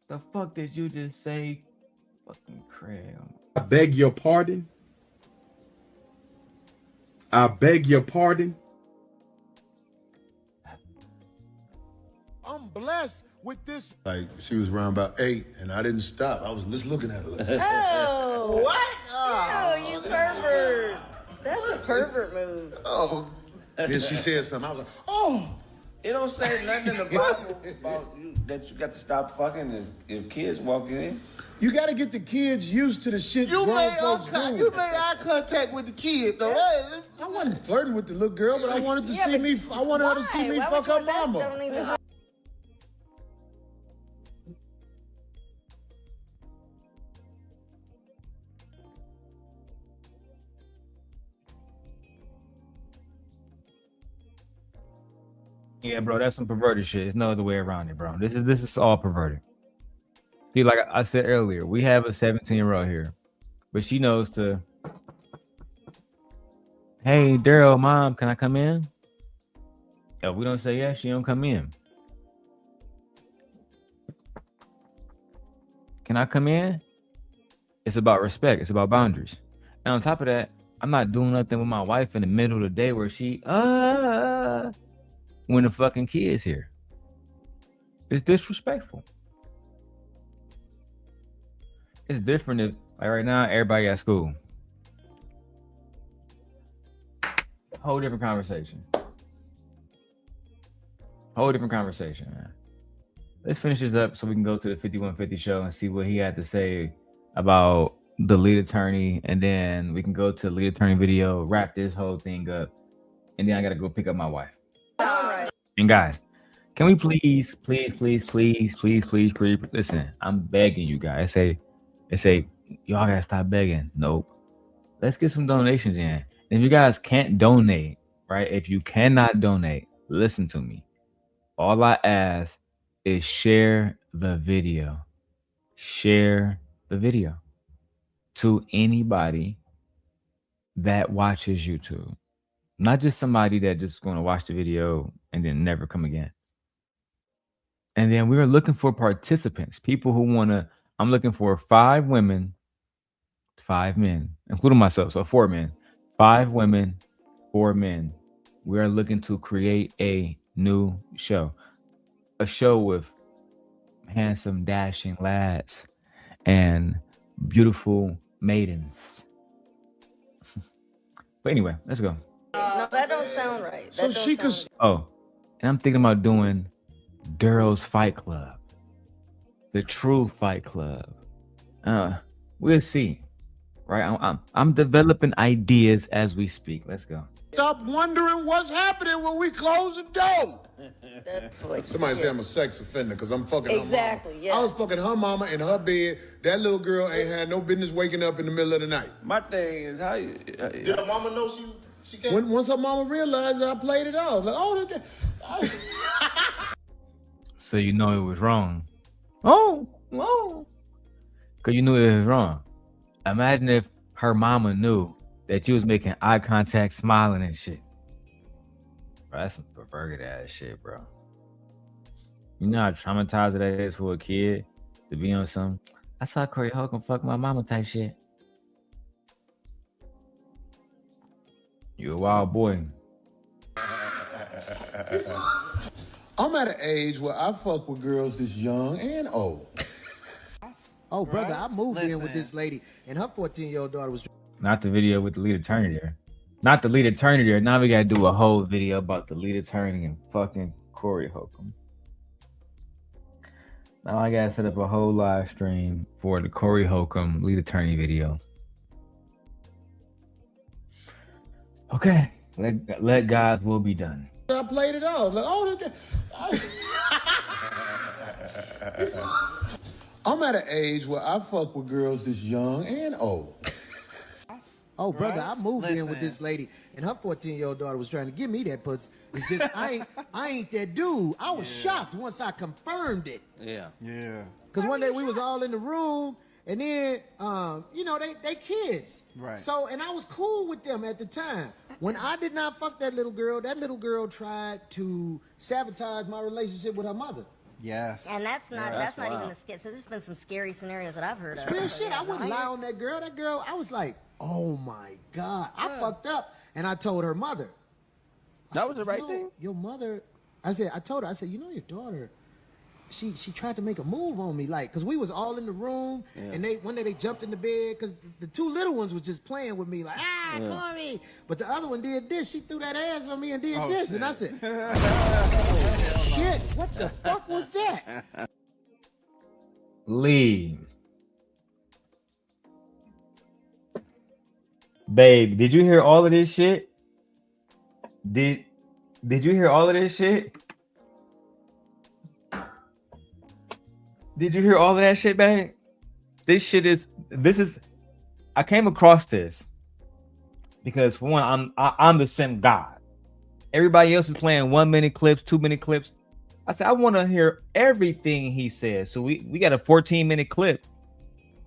Speaker 1: The fuck did you just say? Fucking Craig.
Speaker 12: I beg your pardon. I beg your pardon.
Speaker 9: I'm blessed with this.
Speaker 6: like she was around about 8, and I didn't stop. I was just looking at her. Like,
Speaker 3: Oh, what? Oh, you pervert. That's a pervert move.
Speaker 10: Oh.
Speaker 6: then she said something. I was like,
Speaker 10: Oh. It don't say nothing in the Bible about you that you got to stop fucking if kids walk in.
Speaker 6: you got to get the kids used to the shit
Speaker 10: You
Speaker 6: grown
Speaker 10: made
Speaker 6: folks do.
Speaker 10: you made eye contact with the kids, though. Hey,
Speaker 6: I wasn't flirting with the little girl, but I wanted to see me. I wanted her to see me fuck her mama.
Speaker 3: Don't even...
Speaker 1: Yeah, bro, that's some perverted shit. There's no other way around it, bro. This is all perverted. See, like I said earlier, we have a 17-year-old here, but she knows to. Hey, Darrel, mom, can I come in? If we don't say yes, she don't come in. Can I come in? It's about respect. It's about boundaries. And on top of that, I'm not doing nothing with my wife in the middle of the day where she when the fucking kid's here. It's disrespectful. It's different if, like right now, everybody at school. Whole different conversation. Whole different conversation, man. Let's finish this up so we can go to the 5150 show and see what he had to say about the lead attorney, and then we can go to the lead attorney video, wrap this whole thing up, and then I gotta go pick up my wife.
Speaker 3: All right.
Speaker 1: And guys, can we please, listen, I'm begging you guys. They say, y'all gotta stop begging. Nope. Let's get some donations in. And if you guys can't donate, right? If you cannot donate, listen to me. All I ask is share the video. Share the video to anybody that watches YouTube. Not just somebody that just going to watch the video and then never come again. And then we're looking for participants, people who want to. I'm looking for 5 women, 5 men, including myself. So 4 men, 5 women, 4 men we are looking to create a new show. A show with handsome, dashing lads and beautiful maidens. But anyway, let's go.
Speaker 3: No, that don't sound right. That
Speaker 6: So she could.
Speaker 1: Oh, and I'm thinking about doing Darrel's Fight Club. The true Fight Club. We'll see. Right? I'm developing ideas as we speak. Let's go.
Speaker 6: Stop wondering what's happening when we close the door.
Speaker 3: That's like
Speaker 6: Somebody say I'm a sex offender because I'm fucking
Speaker 3: Exactly,
Speaker 6: her mama.
Speaker 3: yeah.
Speaker 6: I was fucking her mama in her bed. That little girl ain't had no business waking up in the middle of the night.
Speaker 10: My thing is how you.
Speaker 6: Did her mama know she can't? Once her mama realized I played it off, like, oh, look at.
Speaker 1: So you know it was wrong. Oh. Because you knew it was wrong. Imagine if her mama knew that you was making eye contact, smiling and shit. Bro, that's some perverted ass shit, bro. You know how traumatized that is for a kid to be on some, I saw Corey Holcomb fuck my mama type shit. You a wild boy.
Speaker 6: I'm at an age where I fuck with girls this young and old.
Speaker 13: Oh, brother, I moved in with this lady, and her 14-year-old daughter was.
Speaker 1: Not the video with the lead attorney there. Not the lead attorney there. Now we gotta do a whole video about the lead attorney and fucking Corey Holcomb. Now I gotta set up a whole live stream for the Corey Holcomb lead attorney video. Okay, let God's will be done.
Speaker 6: I played it off, like, oh, look at. I'm at an age where I fuck with girls this young and old.
Speaker 13: Oh, brother, I moved in with this lady, and her 14-year-old daughter was trying to give me that pussy. It's just, I ain't that dude. I was shocked once I confirmed it.
Speaker 11: Yeah.
Speaker 13: Because one day we was all in the room, and then, you know, they kids.
Speaker 11: Right.
Speaker 13: So, and I was cool with them at the time. When I did not fuck that little girl tried to sabotage my relationship with her mother.
Speaker 11: Yes.
Speaker 3: And that's not
Speaker 11: Yeah,
Speaker 3: that's
Speaker 11: that's
Speaker 3: not
Speaker 11: wild.
Speaker 3: even a skit. So there's been some scary scenarios that I've heard of.
Speaker 13: Real shit, I wouldn't lie on that girl. That girl, I was like, oh my God. I fucked up, and I told her mother.
Speaker 11: That was the right thing?
Speaker 13: Your mother, I told her, you know your daughter, she tried to make a move on me, like, because we was all in the room, and one day they jumped in the bed, because the two little ones was just playing with me, like, Corey. But the other one did this. She threw that ass on me and did this. Shit. And I said, oh, shit, what the fuck was that?
Speaker 1: Lee. Babe, did you hear all of this shit? Did you hear all of this shit? Did you hear all of that shit, babe? This is I came across this because for one, I'm the same God. Everybody else is playing 1-minute clips, 2-minute clips. I said, I want to hear everything he says. So we got a 14-minute clip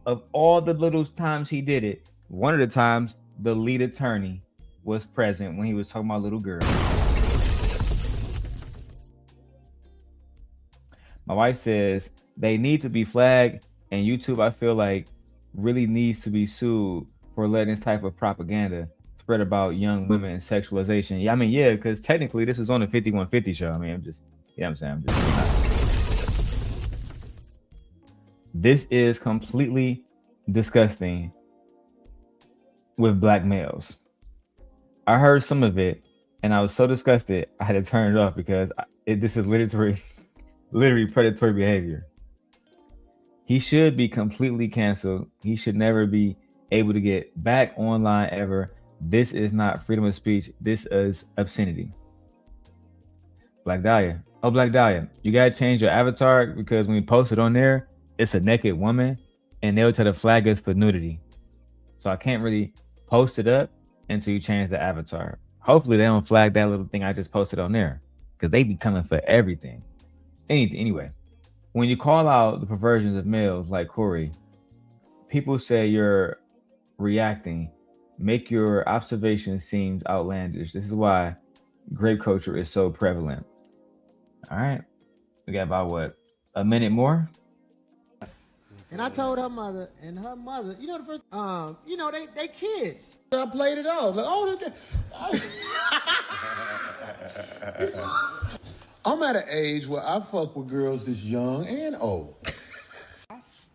Speaker 1: of all the little times he did it. One of the times the lead attorney was present when he was talking about little girls. My wife says they need to be flagged, and YouTube, I feel like, really needs to be sued for letting this type of propaganda spread about young women and sexualization. Yeah, I mean, yeah, because technically this was on the 5150 show. I mean, I'm just, you know what I'm saying? This is completely disgusting with black males. I heard some of it, and I was so disgusted, I had to turn it off because this is literally predatory behavior. He should be completely canceled. He should never be able to get back online ever. This is not freedom of speech. This is obscenity. Black Dahlia. Oh, Black Dahlia, you gotta change your avatar because when you post it on there, it's a naked woman, and they'll try to flag us for nudity. So I can't really post it up until you change the avatar. Hopefully they don't flag that little thing I just posted on there, because they be coming for everything. Anyway, when you call out the perversions of males like Corey, people say you're reacting, make your observations seem outlandish. This is why grape culture is so prevalent. All right, we got about a minute more.
Speaker 13: And I told her mother, and her mother, you know, the first, you know, they kids.
Speaker 6: I played it off, like, oh, look at. I'm at an age where I fuck with girls this young and old.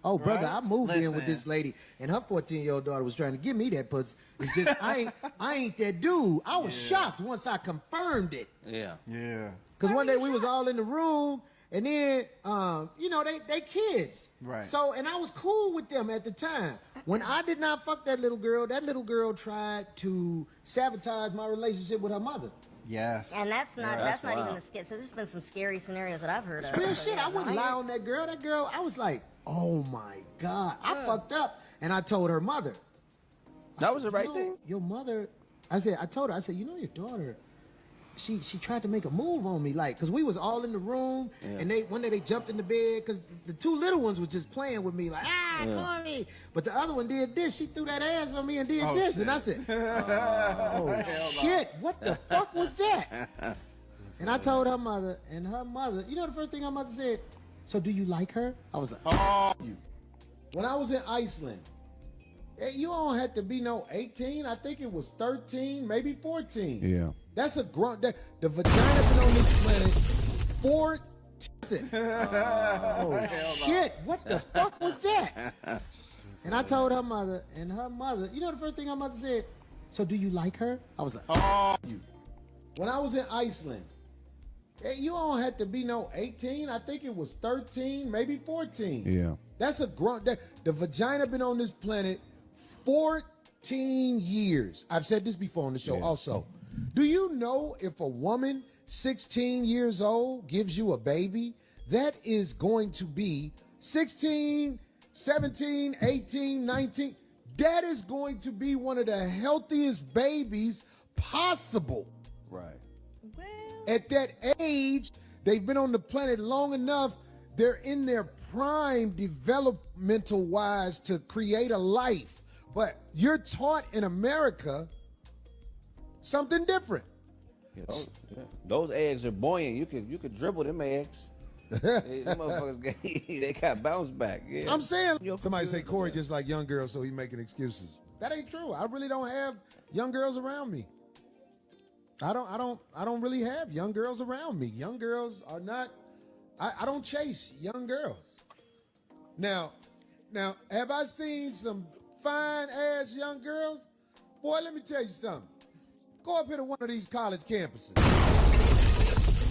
Speaker 13: Oh, brother, I moved in with this lady, and her 14-year-old daughter was trying to give me that pussy. It's just I ain't that dude. I was shocked once I confirmed it.
Speaker 11: Yeah.
Speaker 13: Because one day we was all in the room, and then they kids.
Speaker 11: Right.
Speaker 13: So, and I was cool with them at the time. When I did not fuck that little girl tried to sabotage my relationship with her mother.
Speaker 11: Yes.
Speaker 3: And that's not
Speaker 11: that's
Speaker 3: even
Speaker 11: wild.
Speaker 3: the scare. So there's been some scary scenarios that I've heard of.
Speaker 13: Real
Speaker 3: So,
Speaker 13: shit.
Speaker 3: yeah,
Speaker 13: I wouldn't lie on that girl. That girl, I was like, oh my God. I fucked up. And I told her mother.
Speaker 11: That was the right thing?
Speaker 13: Your mother, I told her, you know your daughter, she tried to make a move on me, like, because we was all in the room, and one day they jumped in the bed, because the two little ones was just playing with me, like, Corey. But the other one did this. She threw that ass on me and did this. Shit. And I said, oh, shit, what the fuck was that? And I told her mother, and her mother, you know the first thing her mother said? So do you like her? I was like, oh. When I was in Iceland, you don't have to be no 18. I think it was 13, maybe 14.
Speaker 12: Yeah.
Speaker 13: That's a grunt. The vagina been on this planet 14. Oh, shit. What the fuck was that? And I told her mother, and her mother, you know the first thing her mother said? So do you like her? I was like, oh. When I was in Iceland, you don't have to be no 18. I think it was 13, maybe 14.
Speaker 12: Yeah.
Speaker 13: That's a grunt. The vagina been on this planet 14 years. I've said this before on the show also. Do you know if a woman 16 years old gives you a baby, that is going to be 16, 17, 18, 19. That is going to be one of the healthiest babies possible.
Speaker 11: Right.
Speaker 13: At that age, they've been on the planet long enough. They're in their prime developmental wise to create a life. But you're taught in America something different.
Speaker 11: Those eggs are buoyant. You could dribble them eggs. Them motherfuckers they got bounce back. Yeah.
Speaker 13: I'm saying somebody say Corey just like young girls, so he making excuses. That ain't true. I really don't have young girls around me. I don't really have young girls around me. Young girls are not. I don't chase young girls. Now, have I seen some fine ass young girls? Boy, let me tell you something. Go up here to one of these college campuses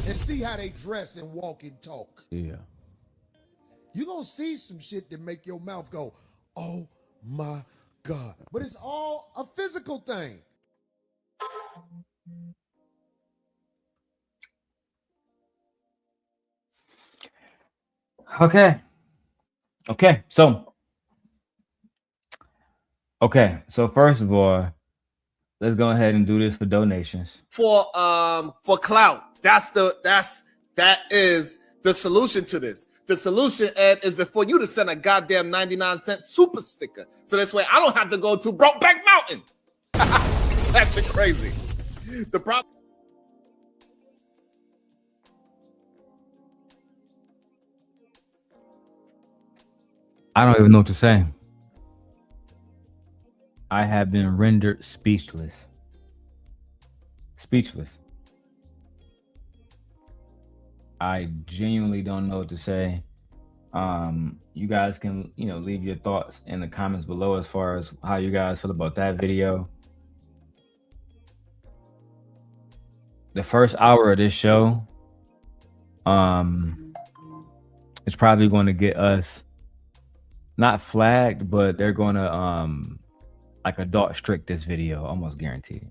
Speaker 13: and see how they dress and walk and talk.
Speaker 12: Yeah.
Speaker 13: You're going to see some shit that make your mouth go, oh my God. But it's all a physical thing.
Speaker 1: Okay. So first of all, let's go ahead and do this for donations.
Speaker 14: For clout. That is the solution to this. The solution, Ed, is for you to send a goddamn 99-cent super sticker. So this way I don't have to go to Brokeback Mountain. That shit crazy. The problem.
Speaker 1: I don't even know what to say. I have been rendered speechless. I genuinely don't know what to say. You guys can, leave your thoughts in the comments below as far as how you guys feel about that video. The first hour of this show, it's probably going to get us not flagged, but they're going to like adult strict this video, almost guaranteed,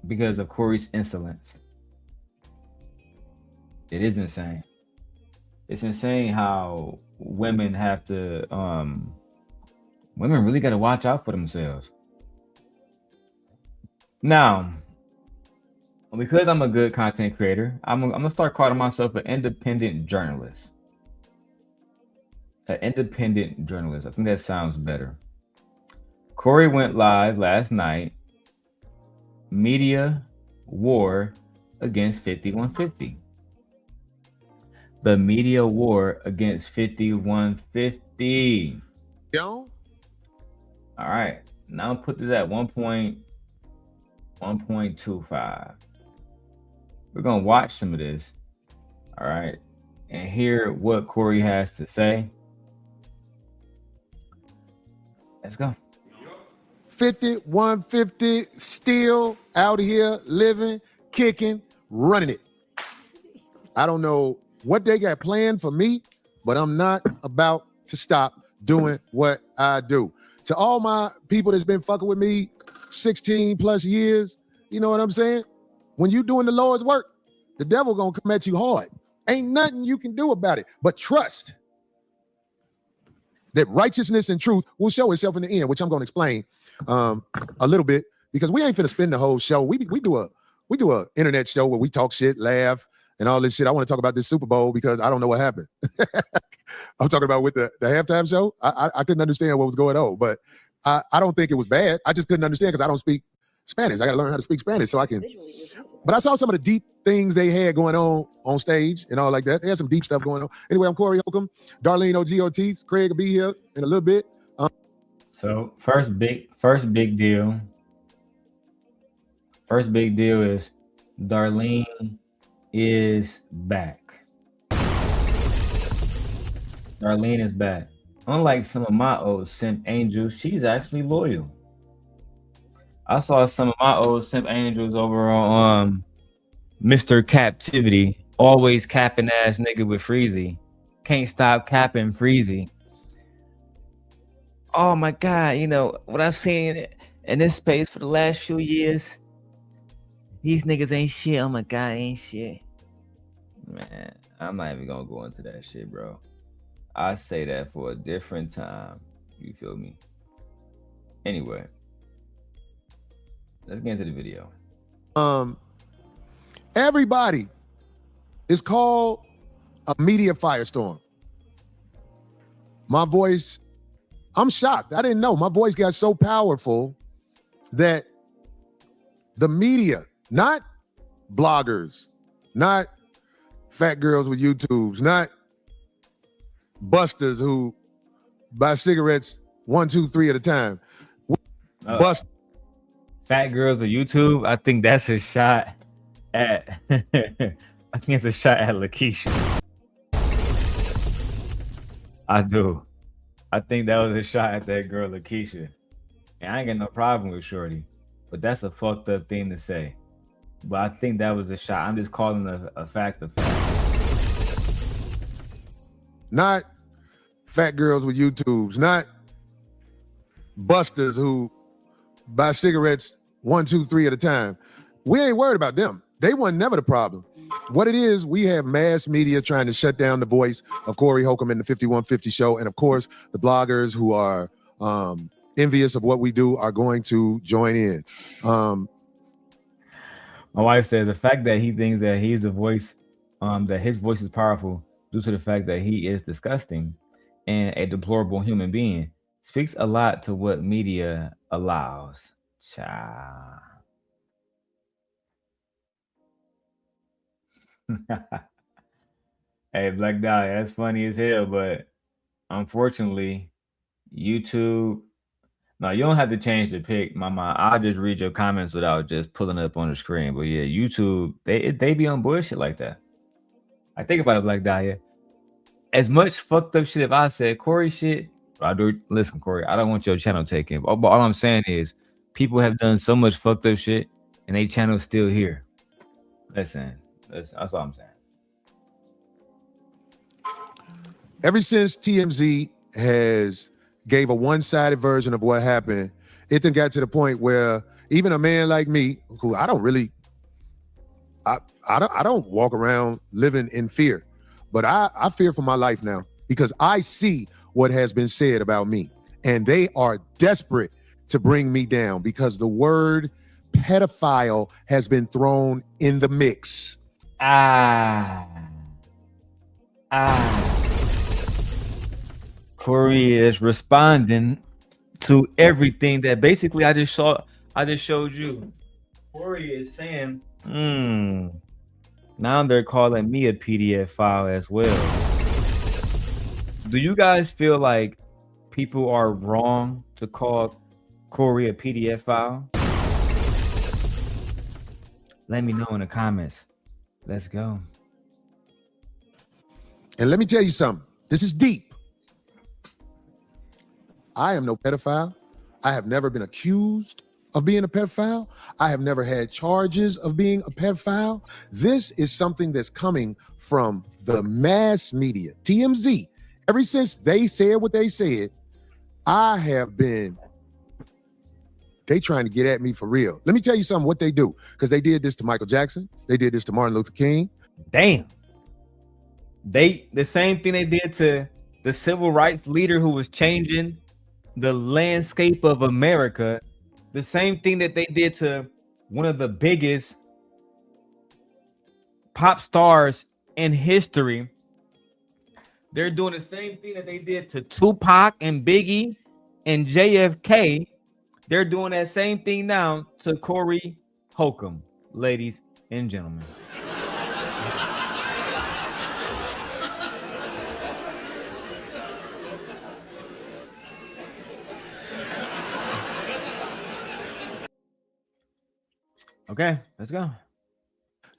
Speaker 1: because of Corey's insolence. It is insane. It's insane how women have to women really got to watch out for themselves. Now, because I'm a good content creator, I'm gonna start calling myself an independent journalist. An independent journalist. I think that sounds better. Corey went live last night. Media war against 5150. The media war against 5150.
Speaker 13: Yo.
Speaker 1: All right. Now put this at 1.5 1.25. We're gonna watch some of this, all right, and hear what Corey has to say. Let's go.
Speaker 9: 50, 150, still out here living, kicking, running it. I don't know what they got planned for me, but I'm not about to stop doing what I do. To all my people that's been fucking with me 16 plus years, you know what I'm saying? When you doing the Lord's work, the devil gonna come at you hard. Ain't nothing you can do about it, but trust that righteousness and truth will show itself in the end, which I'm gonna explain a little bit, because we ain't finna spend the whole show. We do a internet show where we talk shit, laugh, and all this shit. I want to talk about this Super Bowl because I don't know what happened. I'm talking about with the halftime show. I couldn't understand what was going on, but I don't think it was bad. I just couldn't understand because I don't speak Spanish. I got to learn how to speak Spanish so I can. But I saw some of the deep things they had going on stage and all like that. They had some deep stuff going on. Anyway, I'm Corey Holcomb. Darlene OG Ortiz. Craig will be here in a little bit.
Speaker 1: So first big deal. First big deal is Darlene is back. Darlene is back. Unlike some of my old simp angels, she's actually loyal. I saw some of my old simp angels over on Mr. Captivity, always capping ass nigga with Freezy. Can't stop capping Freezy. Oh my God, you know, what I've seen in this space for the last few years, these niggas ain't shit. Oh my God, ain't shit. Man, I'm not even gonna go into that shit, bro. I say that for a different time. You feel me? Anyway, let's get into the video.
Speaker 9: Everybody is called a media firestorm. My voice, I'm shocked. I didn't know. My voice got so powerful that the media, not bloggers, not fat girls with YouTubes, not busters who buy cigarettes 1, 2, 3 at a time. Bust.
Speaker 1: Fat girls with YouTube. I think that's a shot at. I think it's a shot at Lakeisha. I do. I think that was a shot at that girl Lakeisha. And I ain't got no problem with Shorty, but that's a fucked up thing to say. But I think that was a shot. I'm just calling a fact a fact.
Speaker 9: Not fat girls with YouTubes, not busters who buy cigarettes 1, 2, 3 at a time. We ain't worried about them. They weren't never the problem. What it is, we have mass media trying to shut down the voice of Corey Holcomb and the 5150 show. And of course, the bloggers who are envious of what we do are going to join in.
Speaker 1: My wife said the fact that he thinks that he's the voice, that his voice is powerful due to the fact that he is disgusting and a deplorable human being speaks a lot to what media allows. Child. Hey, Black Dahlia, that's funny as hell, but unfortunately, YouTube. No, you don't have to change the pic, Mama. I'll just read your comments without just pulling up on the screen. But yeah, YouTube, they be on bullshit like that. I think about it, Black Dahlia. As much fucked up shit if I said Corey shit, I do. Listen, Corey, I don't want your channel taken. But all I'm saying is, people have done so much fucked up shit, and they channel's still here. Listen, that's all I'm saying.
Speaker 9: Ever since TMZ has gave a one-sided version of what happened, it then got to the point where even a man like me, who I don't walk around living in fear, but I fear for my life now because I see what has been said about me, and they are desperate to bring me down because the word pedophile has been thrown in the mix.
Speaker 1: Corey is responding to everything that basically I just showed you. Corey is saying, now they're calling me a PDF file as well. Do you guys feel like people are wrong to call Corey a PDF file? Let me know in the comments. Let's go.
Speaker 9: And let me tell you something. This is deep. I am no pedophile. I have never been accused of being a pedophile. I have never had charges of being a pedophile. This is something that's coming from the mass media, TMZ. Ever since they said what they said, I have been, they trying to get at me for real. Let me tell you something, what they do, because they did this to Michael Jackson. They did this to Martin Luther King.
Speaker 1: Damn. The same thing they did to the civil rights leader who was changing the landscape of America. The same thing that they did to one of the biggest pop stars in history. They're doing the same thing that they did to Tupac and Biggie and JFK. They're doing that same thing now to Corey Holcomb, ladies and gentlemen. Okay, let's go.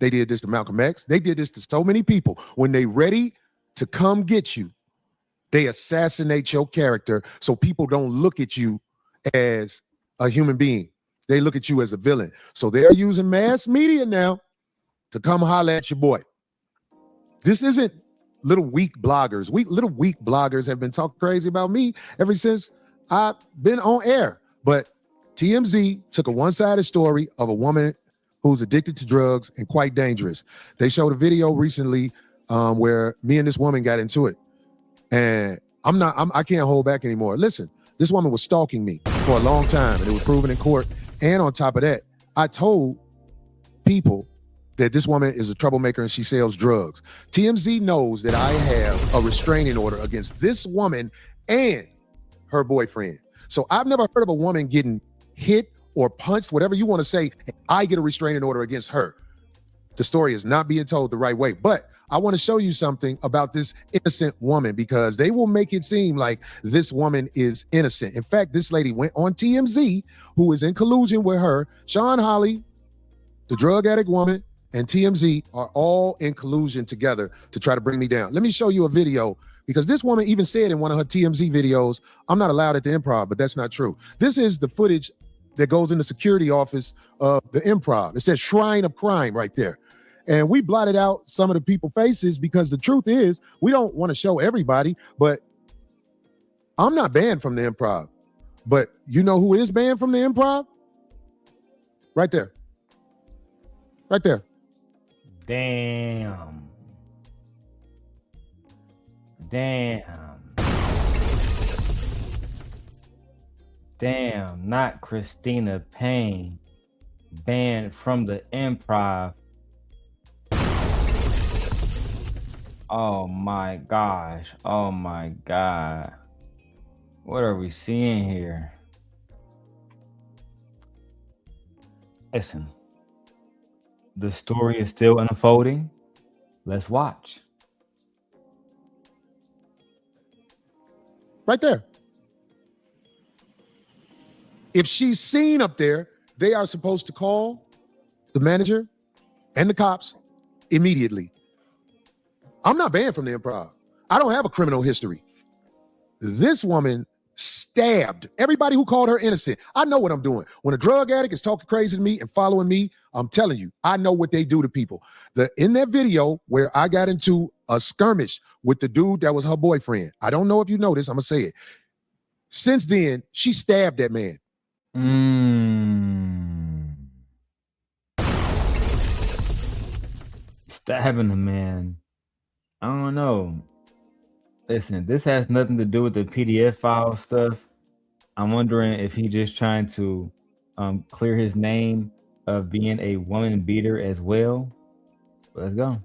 Speaker 9: They did this to Malcolm X. They did this to so many people. When they ready to come get you, they assassinate your character so people don't look at you as a human being. They look at you as a villain. So they're using mass media now to come holler at your boy. This isn't little weak bloggers. Little weak bloggers have been talking crazy about me ever since I've been on air. But TMZ took a one-sided story of a woman who's addicted to drugs and quite dangerous. They showed a video recently where me and this woman got into it. And I can't hold back anymore. Listen, this woman was stalking me for a long time, and it was proven in court. And on top of that, I told people that this woman is a troublemaker and she sells drugs. TMZ knows that I have a restraining order against this woman and her boyfriend. So I've never heard of a woman getting hit or punched, whatever you want to say, and I get a restraining order against her. The story is not being told the right way. But I want to show you something about this innocent woman, because they will make it seem like this woman is innocent. In fact, this lady went on TMZ, who is in collusion with her. Sean Holly, the drug addict woman, and TMZ are all in collusion together to try to bring me down. Let me show you a video, because this woman even said in one of her TMZ videos, I'm not allowed at the Improv, but that's not true. This is the footage that goes in the security office of the Improv. It says Shrine of Crime right there. And we blotted out some of the people's faces because the truth is we don't want to show everybody, but I'm not banned from the Improv. But you know who is banned from the Improv? Right there. Right there.
Speaker 1: Damn. Damn, not Christina Payne. Banned from the Improv. Oh my gosh. Oh my God. What are we seeing here? Listen. The story is still unfolding. Let's watch.
Speaker 9: Right there. If she's seen up there, they are supposed to call the manager and the cops immediately. I'm not banned from the Improv. I don't have a criminal history. This woman stabbed everybody who called her innocent. I know what I'm doing. When a drug addict is talking crazy to me and following me, I'm telling you, I know what they do to people. In that video where I got into a skirmish with the dude that was her boyfriend, I don't know if you know this, I'm gonna say it. Since then, she stabbed that man.
Speaker 1: Stabbing the man. I don't know. Listen, this has nothing to do with the PDF file stuff. I'm wondering if he's just trying to clear his name of being a woman beater as well. Let's go.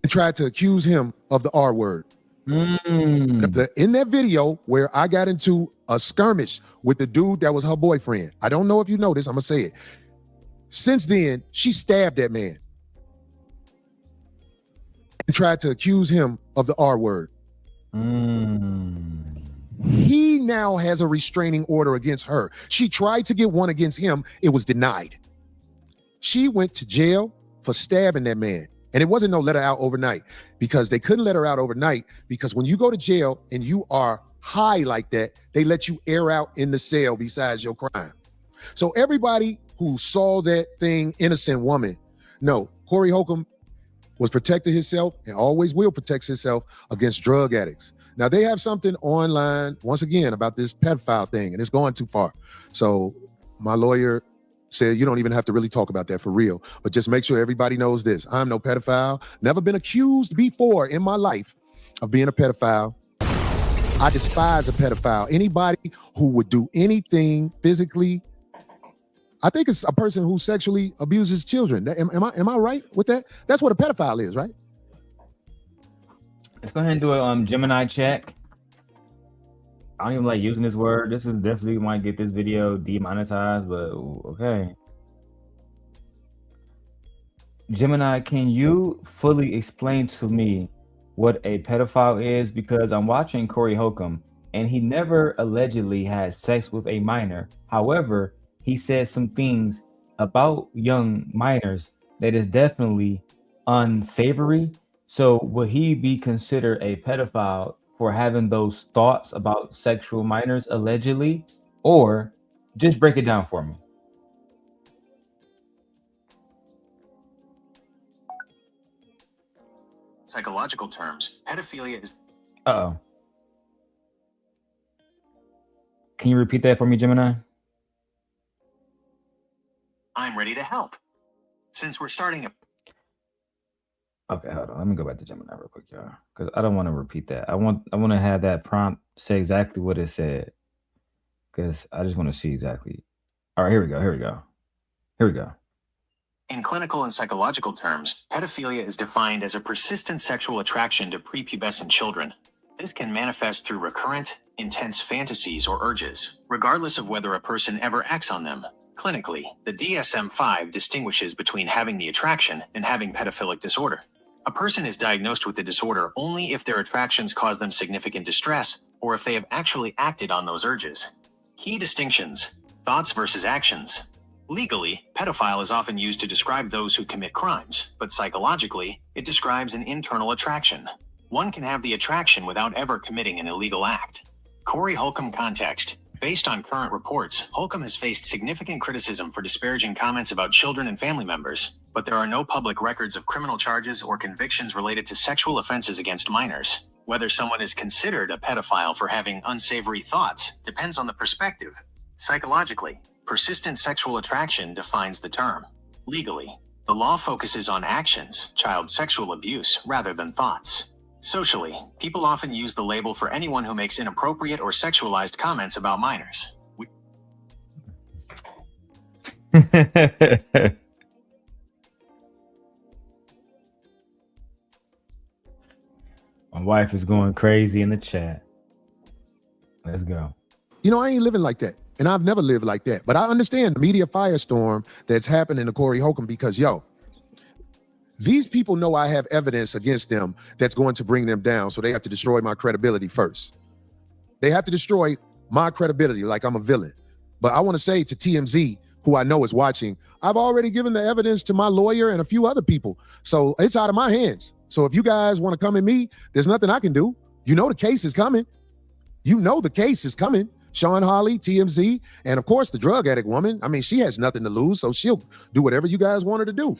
Speaker 9: And tried to accuse him of the R word. In that video where I got into a skirmish with the dude that was her boyfriend, I don't know if you know this, I'm gonna say it. Since then, she stabbed that man and tried to accuse him of the R word. He now has a restraining order against her. She tried to get one against him. It was denied. She went to jail for stabbing that man. And it wasn't no let her out overnight, because they couldn't let her out overnight, because when you go to jail and you are high like that, they let you air out in the cell besides your crime. So everybody who saw that thing, innocent woman, no, Corey Holcomb was protecting himself and always will protect himself against drug addicts. Now they have something online, once again, about this pedophile thing, and it's going too far. So my lawyer said, you don't even have to really talk about that for real, but just make sure everybody knows this. I'm no pedophile, never been accused before in my life of being a pedophile. I despise a pedophile. Anybody who would do anything physically, I think it's a person who sexually abuses children. Am I right with that? That's what a pedophile is, right?
Speaker 1: Let's go ahead and do a Gemini check. I don't even like using this word. This is definitely might get this video demonetized, but okay. Gemini, can you fully explain to me what a pedophile is? Because I'm watching Corey Holcomb and he never allegedly had sex with a minor. However, he said some things about young minors that is definitely unsavory. So would he be considered a pedophile for having those thoughts about sexual minors allegedly? Or just break it down for me.
Speaker 15: Psychological terms, pedophilia is...
Speaker 1: Uh-oh. Can you repeat that for me, Gemini?
Speaker 15: I'm ready to help. Since we're starting a...
Speaker 1: Okay, hold on. Let me go back to Gemini real quick, y'all, because I don't want to repeat that. I want to have that prompt say exactly what it said, because I just want to see exactly. All right, here we go.
Speaker 15: In clinical and psychological terms, pedophilia is defined as a persistent sexual attraction to prepubescent children. This can manifest through recurrent, intense fantasies or urges, regardless of whether a person ever acts on them. Clinically, the DSM-5 distinguishes between having the attraction and having pedophilic disorder. A person is diagnosed with the disorder only if their attractions cause them significant distress or if they have actually acted on those urges. Key distinctions: thoughts versus actions. Legally, pedophile is often used to describe those who commit crimes, but psychologically, it describes an internal attraction. One can have the attraction without ever committing an illegal act. Corey Holcomb context. Based on current reports, Holcomb has faced significant criticism for disparaging comments about children and family members, but there are no public records of criminal charges or convictions related to sexual offenses against minors. Whether someone is considered a pedophile for having unsavory thoughts depends on the perspective. Psychologically, persistent sexual attraction defines the term. Legally, the law focuses on actions, child sexual abuse, rather than thoughts. Socially, people often use the label for anyone who makes inappropriate or sexualized comments about minors.
Speaker 1: My wife is going crazy in the chat. Let's go.
Speaker 9: You know, I ain't living like that. And I've never lived like that. But I understand the media firestorm that's happening to Corey Holcomb because, these people know I have evidence against them that's going to bring them down. So they have to destroy my credibility first. They have to destroy my credibility like I'm a villain. But I want to say to TMZ, who I know is watching, I've already given the evidence to my lawyer and a few other people. So it's out of my hands. So if you guys want to come at me, there's nothing I can do. You know the case is coming. Sean Hawley, TMZ, and of course the drug addict woman. I mean, she has nothing to lose, so she'll do whatever you guys want her to do.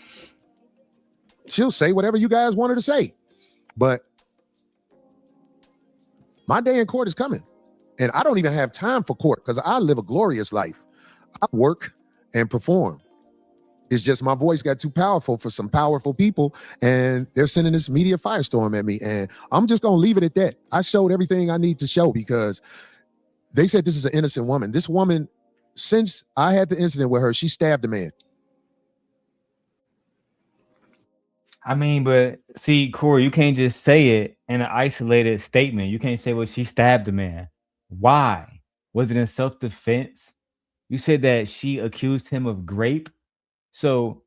Speaker 9: She'll say whatever you guys want her to say. But my day in court is coming. And I don't even have time for court because I live a glorious life. I work and perform. It's just my voice got too powerful for some powerful people, and they're sending this media firestorm at me. And I'm just going to leave it at that. I showed everything I need to show because they said this is an innocent woman. This woman, since I had the incident with her, she stabbed a man.
Speaker 1: I mean, but see, Corey, you can't just say it in an isolated statement. You can't say, well, she stabbed a man. Why? Was it in self-defense? You said that she accused him of rape. So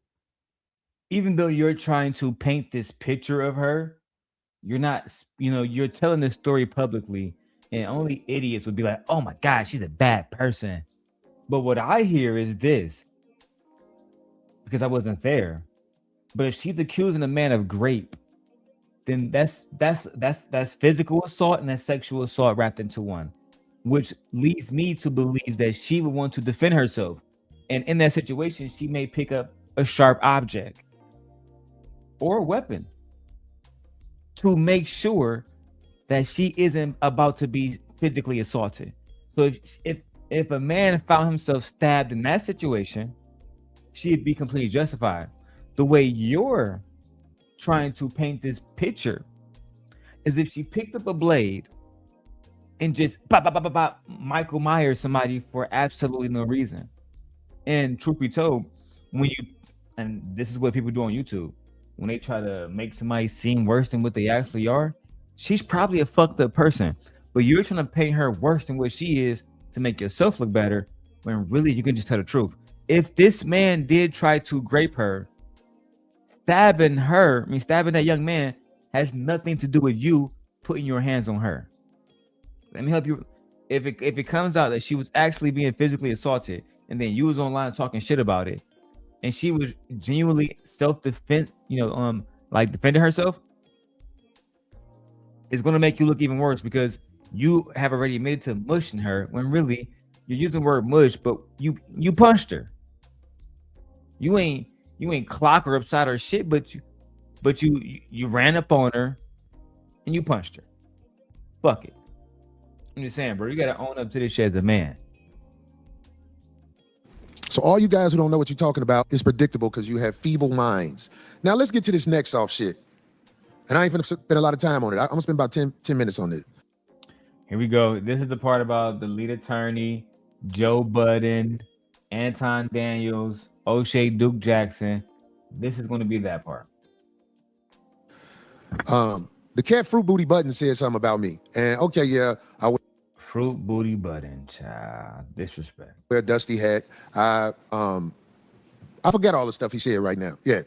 Speaker 1: even though you're trying to paint this picture of her, you're not, you're telling this story publicly And only idiots would be like, oh my God, she's a bad person. But what I hear is this, because I wasn't there. But if she's accusing a man of rape, then that's physical assault and that's sexual assault wrapped into one, which leads me to believe that she would want to defend herself. And in that situation, she may pick up a sharp object or a weapon to make sure that she isn't about to be physically assaulted. So if a man found himself stabbed in that situation, she'd be completely justified. The way you're trying to paint this picture is if she picked up a blade and just Michael Myers somebody for absolutely no reason. And truth be told, and this is what people do on YouTube, when they try to make somebody seem worse than what they actually are, she's probably a fucked up person, but you're trying to paint her worse than what she is to make yourself look better, when really you can just tell the truth. If this man did try to rape her, stabbing that young man has nothing to do with you putting your hands on her. Let me help you. If it comes out that she was actually being physically assaulted, and then you was online talking shit about it, and she was genuinely self-defense, like defending herself, it's going to make you look even worse, because you have already admitted to mushing her when really you're using the word mush, but you punched her. You ain't clock her upside her shit, but you ran up on her and you punched her. Fuck it. I'm just saying, bro, you gotta own up to this shit as a man.
Speaker 9: So all you guys who don't know what you're talking about is predictable because you have feeble minds. Now let's get to this next soft shit. And I ain't gonna spend a lot of time on it. I'm gonna spend about 10 minutes on it.
Speaker 1: Here we go. This is the part about the lead attorney, Joe Budden, Anton Daniels, O'Shea Duke Jackson. This is going to be that part.
Speaker 9: The cat Fruit Booty Budden said something about me. And okay, yeah, I would.
Speaker 1: Fruit Booty Budden, child. Disrespect.
Speaker 9: Wear a dusty hat. I forget all the stuff he said right now. Yeah.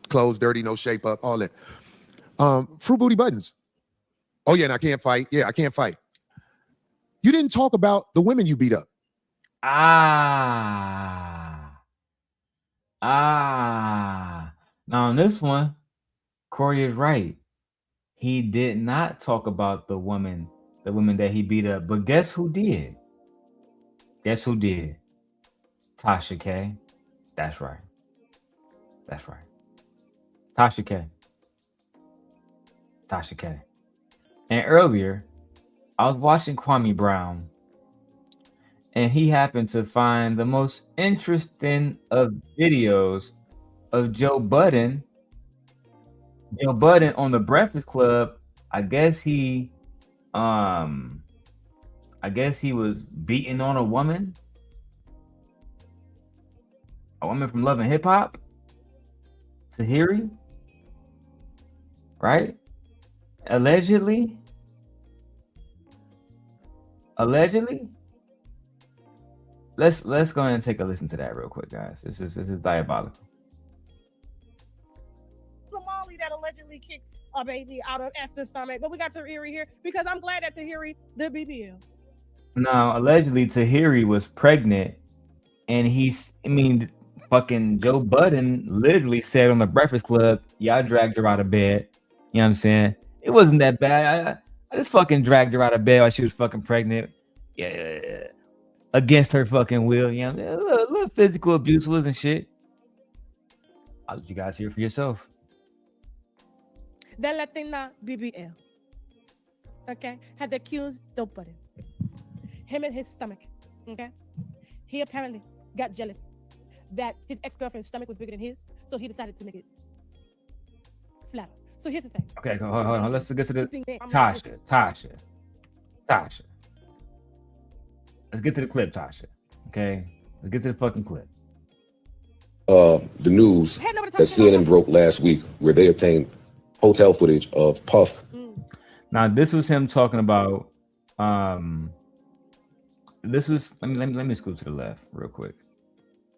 Speaker 9: Clothes dirty, no shape up, all that. Fruit Booty Buttons. Oh yeah, and I can't fight. Yeah, I can't fight. You didn't talk about the women you beat up.
Speaker 1: Now on this one, Corey is right. He did not talk about the women that he beat up. But guess who did? Guess who did? Tasha K. That's right. That's right. Tasha K. Tasha K. And earlier, I was watching Kwame Brown, and he happened to find the most interesting of videos of Joe Budden. Joe Budden on the Breakfast Club. I guess he was beating on a woman from Love and Hip Hop, Tahiri, right? Allegedly. Let's go ahead and take a listen to that real quick, guys. This is diabolical.
Speaker 16: Somali that allegedly kicked a baby out of Esther's stomach, but we got Tahiri here because I'm glad that Tahiri the BBL.
Speaker 1: Now, allegedly Tahiri was pregnant, and fucking Joe Budden literally said on the Breakfast Club, "Yeah, I dragged her out of bed." You know what I'm saying? It wasn't that bad. I just fucking dragged her out of bed while she was fucking pregnant. Yeah, against her fucking will. You know, a little physical abuse wasn't shit. I'll let you guys hear for yourself.
Speaker 16: The Latina BBL, okay, had accused Joe Budden. Him and his stomach, okay? He apparently got jealous that his ex-girlfriend's stomach was bigger than his, so he decided to make it flatter. So here's the thing.
Speaker 1: Okay, hold on. Let's get to the Tasha. Let's get to the clip, Tasha. Okay? Let's get to the fucking clip.
Speaker 17: The news that CNN broke last week where they obtained hotel footage of Puff.
Speaker 1: Now, this was him talking about let me scoot to the left real quick.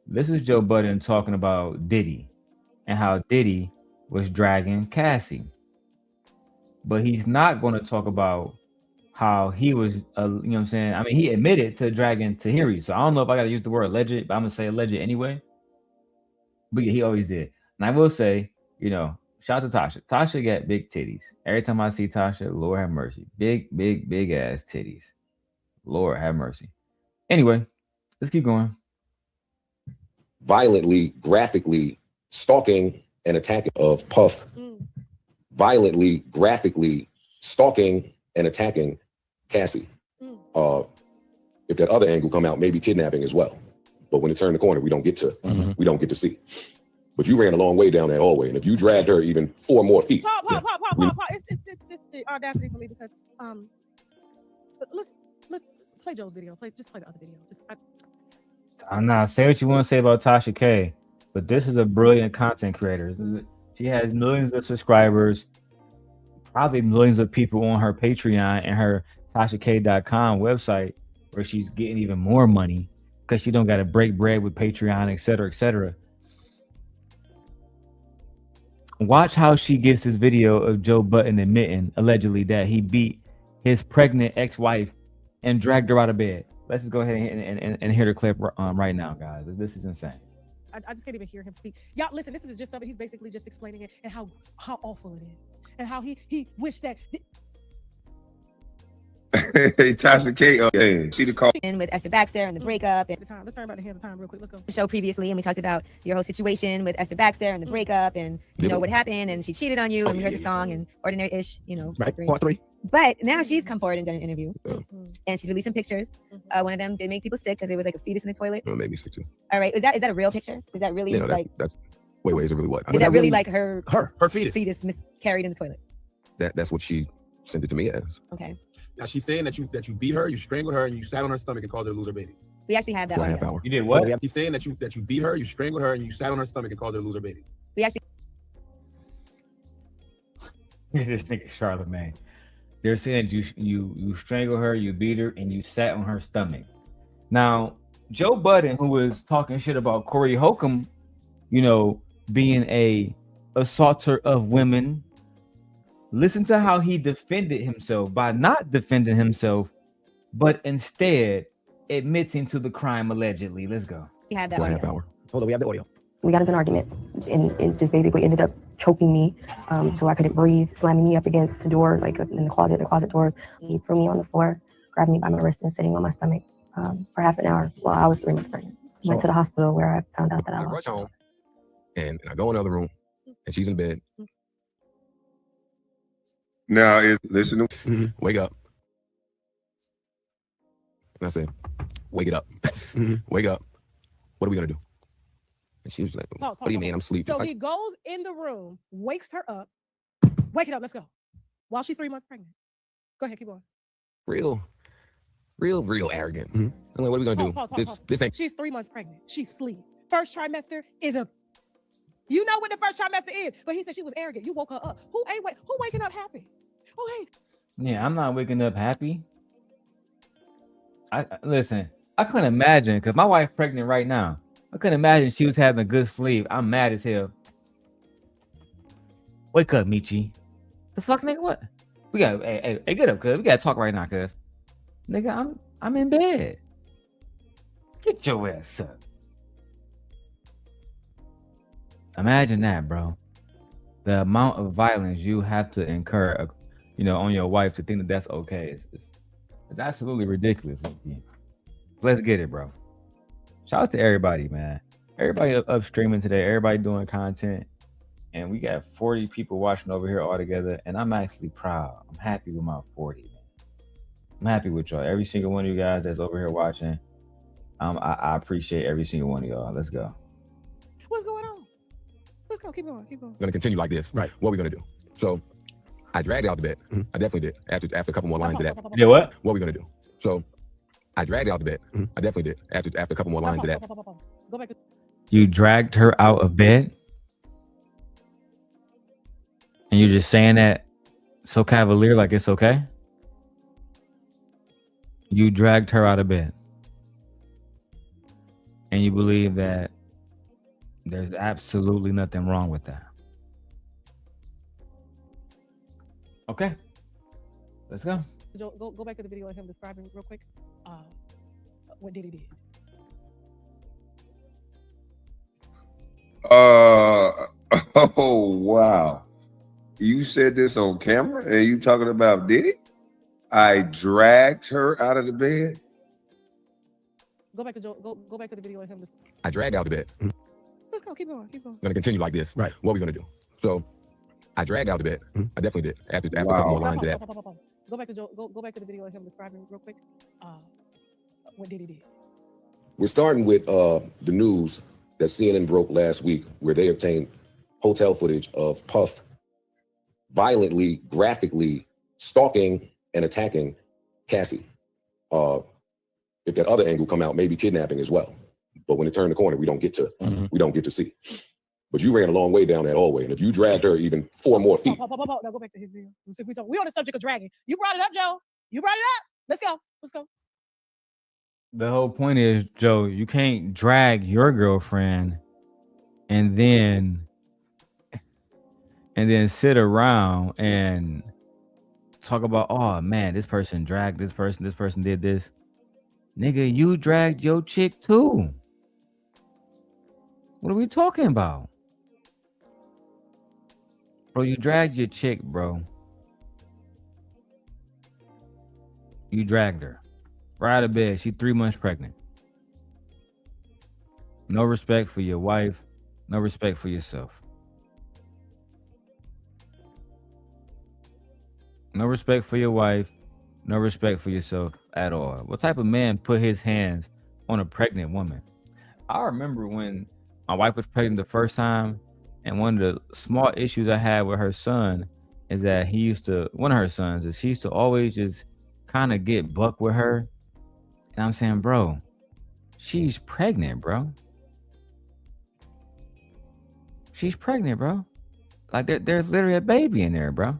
Speaker 1: This is Joe Budden talking about Diddy and how Diddy was dragging Cassie. But he's not going to talk about how he was, you know what I'm saying? I mean, he admitted to dragging Tahiri. So I don't know if I got to use the word alleged, but I'm going to say alleged anyway. But yeah, he always did. And I will say, you know, shout out to Tasha. Tasha got big titties. Every time I see Tasha, Lord have mercy. Big ass titties. Lord have mercy. Anyway, let's keep going.
Speaker 17: Violently, graphically stalking and attacking of Puff. Violently, graphically stalking and attacking Cassie. If that other angle come out, maybe kidnapping as well. But when it turned the corner, we don't get to see. But you ran a long way down that hallway, and if you dragged her even 4 more feet,
Speaker 16: Paul. It's the audacity for me because let's play Joe's video. Just play the other video.
Speaker 1: I'm not say what you want to say about Tasha K, but this is a brilliant content creator. She has millions of subscribers, probably millions of people on her Patreon and her TashaK.com website, where she's getting even more money because she don't got to break bread with Patreon, etc., etc. Watch how she gets this video of Joe Budden admitting allegedly that he beat his pregnant ex-wife and dragged her out of bed. Let's just go ahead and hear the clip right now, guys. This is insane.
Speaker 16: I just can't even hear him speak. Y'all, listen, this is the gist of it. He's basically just explaining it and how awful it is and how he wished that.
Speaker 18: Hey, Tasha K. See the call.
Speaker 19: With Esther Baxter and the breakup. And
Speaker 16: Let's turn about the hands of time real quick. Let's go.
Speaker 19: the show previously, and we talked about your whole situation with Esther Baxter and the breakup, and you know what happened, and she cheated on you, and we heard the song and Ordinary-ish, you know.
Speaker 18: Right, part 3.
Speaker 19: But now she's come forward and done an interview, and she's released some pictures. One of them did make people sick because it was like a fetus in the toilet.
Speaker 18: It made me sick too.
Speaker 19: All right, is that a real picture? Is that really
Speaker 18: That's wait, is it really what?
Speaker 19: Is that really like her
Speaker 18: fetus?
Speaker 19: Fetus miscarried in the toilet.
Speaker 18: That's what she sent it to me as.
Speaker 19: Okay.
Speaker 20: Now she's saying that you beat her, you strangled her, and you sat on her stomach and called her a loser baby.
Speaker 19: We actually have that.
Speaker 18: 4.5 hours.
Speaker 1: You did what?
Speaker 20: She's saying that you beat her, you strangled her, and you sat on her stomach and called her a loser baby.
Speaker 19: We actually.
Speaker 1: This nigga Charlamagne. They're saying that you strangled her, you beat her, and you sat on her stomach. Now, Joe Budden, who was talking shit about Corey Holcomb, you know, being a assaulter of women, listen to how he defended himself by not defending himself, but instead admitting to the crime allegedly. Let's go.
Speaker 19: We have that.
Speaker 18: 4.5 hour.
Speaker 20: Hold on, we have the audio.
Speaker 21: We got into an argument, and it just basically ended up choking me, so I couldn't breathe, slamming me up against the door, like in the closet doors. He threw me on the floor, grabbed me by my wrist, and sitting on my stomach for half an hour while I was 3 months pregnant. Went to the hospital where I found out that I lost.
Speaker 18: Home, and I go in the other room, and she's in bed.
Speaker 12: Now, listen
Speaker 18: Wake up. And I said, wake it up. Wake up. What are we going to do? And she was like, what do you mean? I'm sleeping.
Speaker 16: So he goes in the room, wakes her up. Wake it up, let's go. While she's 3 months pregnant. Go ahead, keep going.
Speaker 18: Real arrogant. I'm like, what are we going to do?
Speaker 16: Pause.
Speaker 18: This ain't.
Speaker 16: She's 3 months pregnant. She's asleep. First trimester is you know what the first trimester is, but he said she was arrogant. You woke her up. Who waking up happy? Who ain't?
Speaker 1: Yeah, I'm not waking up happy. Listen, I couldn't imagine, because my wife pregnant right now. I couldn't imagine she was having a good sleep. I'm mad as hell. Wake up, Michi. The fuck, nigga, what? We got, hey, get up, cuz. We gotta talk right now, cuz. Nigga, I'm in bed. Get your ass up. Imagine that, bro. The amount of violence you have to incur, on your wife to think that that's okay. It's absolutely ridiculous. Let's get it, bro. Shout out to everybody, man. Everybody up streaming today. Everybody doing content. And we got 40 people watching over here all together. And I'm actually proud. I'm happy with my 40, man. I'm happy with y'all. Every single one of you guys that's over here watching. I appreciate every single one of y'all. Let's go.
Speaker 16: What's going on? Let's go. Keep going.
Speaker 18: We're going to continue like this. Right. What are we going to do? So I dragged out the bed. I definitely did. After a couple more lines of that.
Speaker 1: You did what?
Speaker 18: What are we going to do? So I dragged out the bed. I definitely did. After a couple more lines of that.
Speaker 16: Go back.
Speaker 1: You dragged her out of bed? And you're just saying that so cavalier, like it's okay? You dragged her out of bed. And you believe that there's absolutely nothing wrong with that. Okay. Let's go.
Speaker 16: Joe, go back to the video of him describing real quick what Diddy did.
Speaker 12: Oh wow. You said this on camera and you talking about Diddy? I dragged her out of the bed.
Speaker 16: Go back to Joe. Go back to the video of him.
Speaker 18: I dragged out the bed.
Speaker 16: Let's go. Keep going. Keep going.
Speaker 18: I'm gonna continue like this. Right. What are we gonna do? So I dragged out the bed. I definitely did. After a couple more lines of that.
Speaker 16: Go back to Joe. Go back to the video of him describing real quick what Diddy did.
Speaker 17: We're starting with the news that CNN broke last week, where they obtained hotel footage of Puff violently, graphically stalking and attacking Cassie. If that other angle come out, maybe kidnapping as well. But when it turned the corner, we don't get to see. But you ran a long way down that hallway, and if you dragged her even 4 more feet.
Speaker 16: Now go back to his video. We on the subject of dragging. You brought it up, Joe. You brought it up. Let's go. Let's go.
Speaker 1: The whole point is, Joe, you can't drag your girlfriend and then sit around and talk about, oh man, this person dragged this person did this. Nigga, you dragged your chick too. What are we talking about? Bro, you dragged your chick, bro. You dragged her. Right out of bed. She 3 months pregnant. No respect for your wife. No respect for yourself. No respect for your wife. No respect for yourself at all. What type of man put his hands on a pregnant woman? I remember when my wife was pregnant the first time, and one of the small issues I had with her son is that one of her sons is he used to always just kind of get buck with her. And I'm saying, bro, she's pregnant, bro. She's pregnant, bro. Like there's literally a baby in there, bro.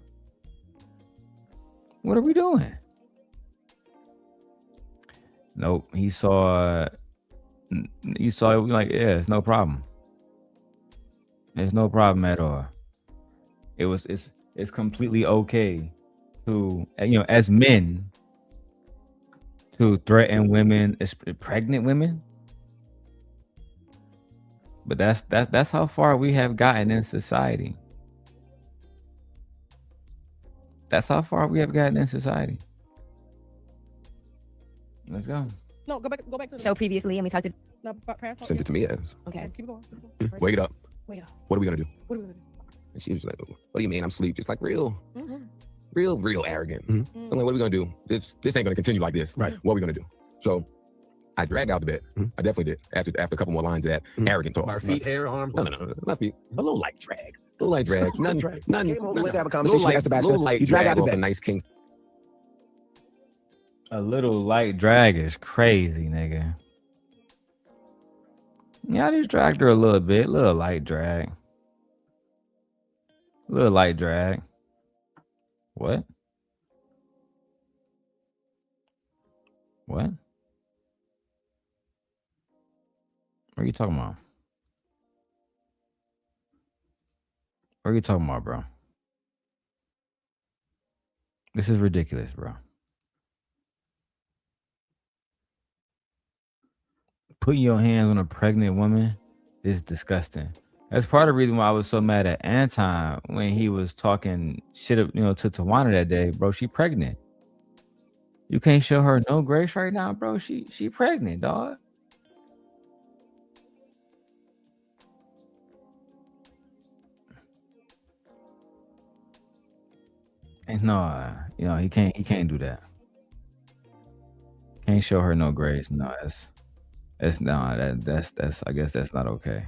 Speaker 1: What are we doing? Nope. He saw it like, yeah, it's no problem. It's no problem at all. It's completely okay to, as men, to threaten women, pregnant women. But that's how far we have gotten in society. That's how far we have gotten in society. Let's go.
Speaker 16: No, go back to the
Speaker 19: show previously, and we talked to.
Speaker 16: No,
Speaker 18: sent it to me as.
Speaker 19: Okay.
Speaker 16: Keep going.
Speaker 18: Wake it up.
Speaker 16: Wake up.
Speaker 18: What are we gonna do?
Speaker 16: What are we gonna do?
Speaker 18: And she was like, "What do you mean? I'm asleep." Just like real arrogant. I'm like, "What are we gonna do? This ain't gonna continue like this. Right? What are we gonna do?" So I dragged out the bed. I definitely did. After a couple more lines of that arrogant talk.
Speaker 20: Our feet, hair, arms.
Speaker 18: No, not feet. A little light drag. Nothing.
Speaker 20: Came over, went to have a conversation. Asked about stuff. You drag out the bed.
Speaker 18: A nice king.
Speaker 1: A little light drag is crazy, nigga. Yeah, I just dragged her a little bit. Little light drag. What? What are you talking about? What are you talking about, bro? This is ridiculous, bro. Putting your hands on a pregnant woman is disgusting. That's part of the reason why I was so mad at Anton when he was talking shit, to Tawana that day, bro. She pregnant. You can't show her no grace right now, bro. She pregnant, dog. And no, he can't do that. Can't show her no grace. No, that's I guess that's not okay.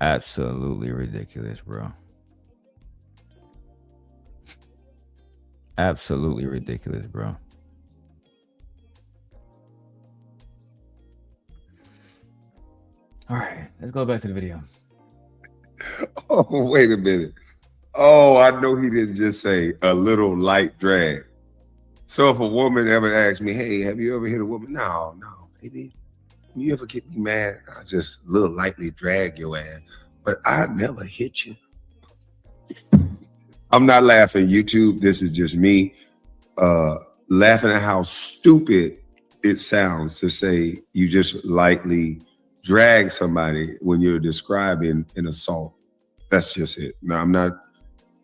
Speaker 1: Absolutely ridiculous, bro. Absolutely ridiculous, bro. All right, let's go back to the video.
Speaker 12: Oh, wait a minute. Oh, I know he didn't just say a little light drag. So if a woman ever asks me, hey, have you ever hit a woman? No, baby. You ever get me mad? I just a little lightly drag your ass. But I never hit you. I'm not laughing. YouTube, this is just me laughing at how stupid it sounds to say you just lightly drag somebody when you're describing an assault. That's just it. No, I'm not.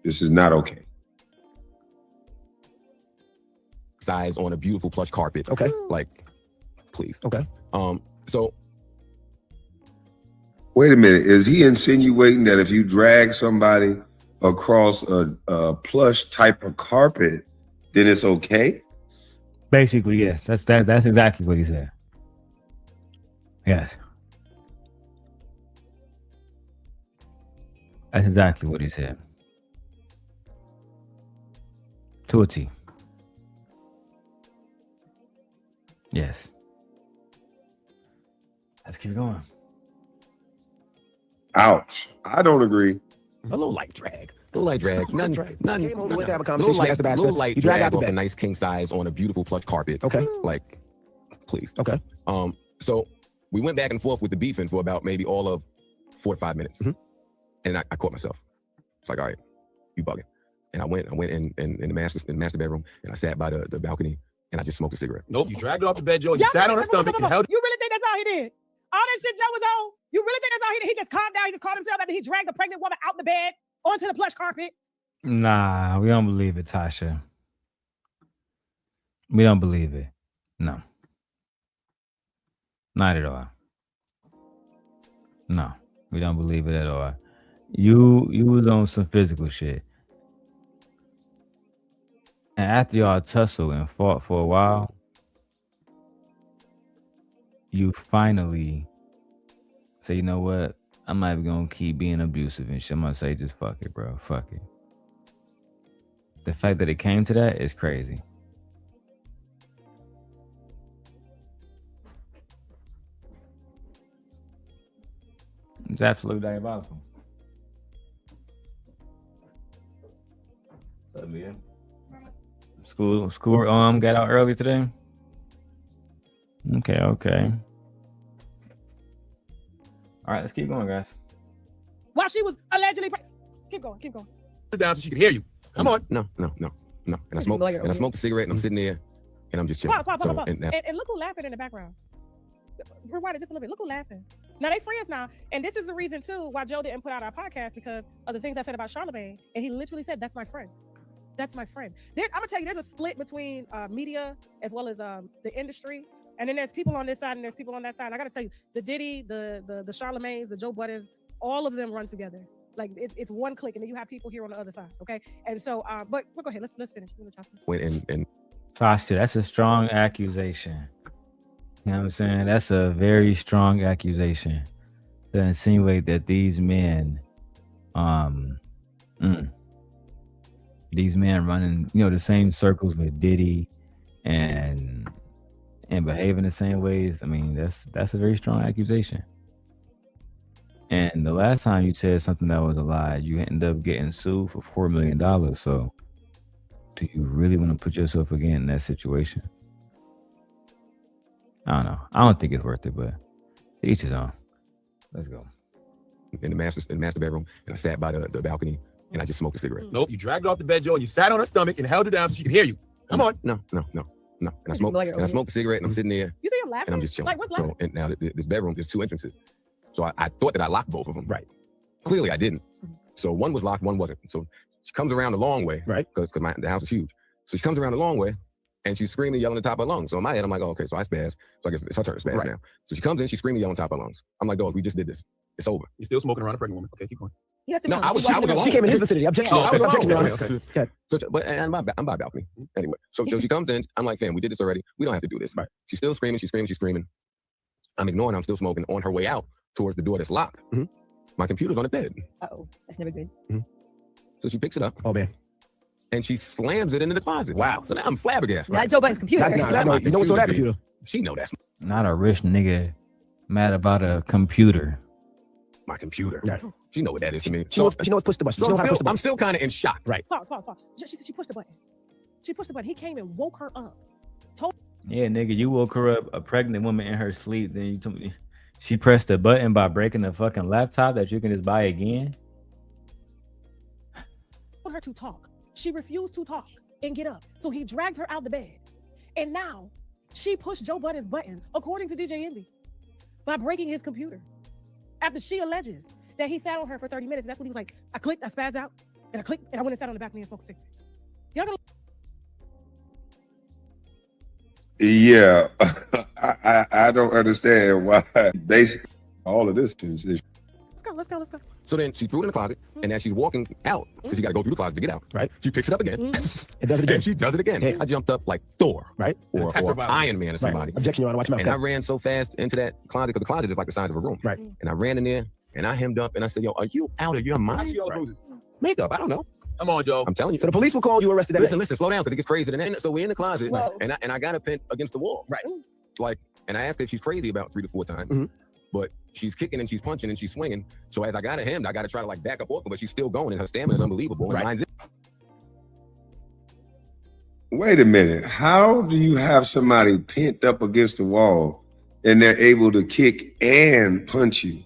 Speaker 12: This is not okay.
Speaker 18: Size on a beautiful plush carpet.
Speaker 5: Okay.
Speaker 18: Like, please.
Speaker 5: Okay.
Speaker 18: So
Speaker 12: wait a minute. Is he insinuating that if you drag somebody across a plush type of carpet, then it's okay?
Speaker 1: Basically, yes. That's exactly what he said. Yes. That's exactly what he said. To a T. Yes. Let's keep going.
Speaker 12: Ouch. I don't agree.
Speaker 18: A little light drag. A little light drag. None.
Speaker 5: Came home, went to have a
Speaker 18: Little
Speaker 5: conversation.
Speaker 18: light,
Speaker 5: Asked the
Speaker 18: little light
Speaker 5: You drag
Speaker 18: drag
Speaker 5: out the
Speaker 18: off a
Speaker 5: bed.
Speaker 18: nice king size on a beautiful plush carpet.
Speaker 5: Okay.
Speaker 18: Like, please.
Speaker 5: Okay.
Speaker 18: So we went back and forth with the beefing for about maybe all of 4 to 5 minutes. And I caught myself. It's like, all right, you bugging. And I went in the master bedroom and I sat by the balcony and I just smoked a cigarette.
Speaker 20: Nope, you dragged her off the bed, Joe, and you sat on her stomach and held.
Speaker 16: You really think that's all he did? All that shit Joe was on? You really think that's all he did? He just calmed down. He just caught himself after he dragged a pregnant woman out the bed onto the plush carpet.
Speaker 1: Nah, we don't believe it, Tasha. We don't believe it. No. Not at all. No, we don't believe it at all. You was on some physical shit. And after y'all tussled and fought for a while, you finally say, you know what? I'm not even gonna keep being abusive and shit. I'm gonna say, just fuck it, bro. Fuck it. The fact that it came to that is crazy. It's absolutely diabolical. What's up, man? School got out early today? Okay. All right, let's keep going, guys.
Speaker 16: While she was allegedly keep going.
Speaker 20: Down so she could hear you. Come on.
Speaker 18: No. And I smoked a cigarette and I'm sitting there and I'm just chilling.
Speaker 16: Pause.
Speaker 18: And
Speaker 16: And look who laughing in the background. Rewind it just a little bit. Look who laughing. Now they friends now. And this is the reason too why Joe didn't put out our podcast, because of the things I said about Charlamagne. And he literally said, that's my friend. That's my friend. I'm gonna tell you, there's a split between media as well as the industry. And then there's people on this side and there's people on that side. And I gotta tell you, the Diddy, the Charlamagnes, the Joe Buddens, all of them run together. Like it's one click, and then you have people here on the other side. Okay. And so but go ahead, let's finish.
Speaker 18: and
Speaker 1: Tasha, that's a strong accusation. You know what I'm saying? That's a very strong accusation to insinuate that these men running, the same circles with Diddy and behaving the same ways. I mean, that's a very strong accusation. And the last time you said something that was a lie, you ended up getting sued for $4 million. So do you really want to put yourself again in that situation? I don't know. I don't think it's worth it, but to each his own. Let's go.
Speaker 18: In the master bedroom and I sat by the balcony and I just smoked a cigarette.
Speaker 20: Nope, you dragged her off the bed, Joe, and you sat on her stomach and held her down so she could hear you. Come on.
Speaker 18: No. And I smoked a cigarette and I'm sitting there.
Speaker 16: You think I'm laughing?
Speaker 18: And I'm just chilling.
Speaker 16: Like, what's laughing?
Speaker 18: So and now this bedroom, there's 2 entrances. So I thought that I locked both of them. Right. Clearly I didn't. So one was locked, one wasn't. So she comes around the long way. Right. Because the house is huge. So she comes around the long way and she's screaming, yelling at the top of her lungs. So in my head, I'm like, oh, okay, so I spaz. So I guess it's her turn to spaz now. So she comes in, she's screaming, yelling at the top of her lungs. I'm like, dog, we just did this. It's over.
Speaker 20: You're still smoking around a pregnant woman. Okay, keep going.
Speaker 19: You have to
Speaker 18: No, I was alone.
Speaker 5: She came in his vicinity. Objection.
Speaker 18: Oh, okay.
Speaker 5: Objection.
Speaker 18: Okay. So, but and I'm by balcony. Anyway, so she comes in. I'm like, fam, we did this already. We don't have to do this. Right. She's still screaming. She's screaming. I'm ignoring her. I'm still smoking. On her way out towards the door that's locked. My computer's on the bed.
Speaker 19: Uh-oh. That's never good.
Speaker 18: So she picks it up.
Speaker 5: Oh, man.
Speaker 18: And she slams it into the closet. Wow. So now I'm flabbergasted.
Speaker 19: Not Joe Budden's computer.
Speaker 5: You know what's on that computer?
Speaker 18: She know that's
Speaker 1: Not a rich nigga mad about a computer.
Speaker 18: my computer. Yeah. She know what that is to me.
Speaker 5: She knows push the button.
Speaker 18: So I'm still kind of in shock.
Speaker 5: Right.
Speaker 16: Pause. She pushed the button. She pushed the button. He came and woke her up.
Speaker 1: Yeah, nigga, you woke her up, a pregnant woman in her sleep. Then you told me she pressed the button by breaking the fucking laptop that you can just buy again.
Speaker 16: Told her to talk. She refused to talk and get up. So he dragged her out the bed. And now she pushed Joe Budden's buttons, according to DJ Envy, by breaking his computer. After she alleges that he sat on her for 30 minutes. That's when he was like, I clicked, I spazzed out, and I clicked, and I went and sat on the balcony and smoked a cigarette. Y'all gonna...
Speaker 12: Yeah, I don't understand why basically all of this is.
Speaker 16: Let's go.
Speaker 18: So then she threw it in the closet, and as she's walking out, because you got to go through the closet to get out, right? She picks it up again.
Speaker 5: It does it again.
Speaker 18: And she does it again.
Speaker 5: Yeah.
Speaker 18: I jumped up like Thor,
Speaker 5: right?
Speaker 18: Or Iron Man or somebody.
Speaker 5: Right. Objection, Your Honor. Watch your mouth.
Speaker 18: And I ran so fast into that closet, because the closet is like the size of a room.
Speaker 5: Right.
Speaker 18: And I ran in there, and I hemmed up, and I said, yo, are you out of your mind? Right. Makeup, I don't know.
Speaker 20: Come on, Joe.
Speaker 18: I'm telling you.
Speaker 5: So the police will call you arrested.
Speaker 18: Listen, slow down, because it gets crazy. And so we're in the closet, and I got her pinned against the wall.
Speaker 5: Right.
Speaker 18: Like, and I asked her if she's crazy about 3 to 4 times. But she's kicking and she's punching and she's swinging. So as I got her hemmed, I got to try to like back up off her, but she's still going, and her stamina is unbelievable.
Speaker 5: Right.
Speaker 18: And
Speaker 12: Wait a minute. How do you have somebody pinned up against the wall and they're able to kick and punch you?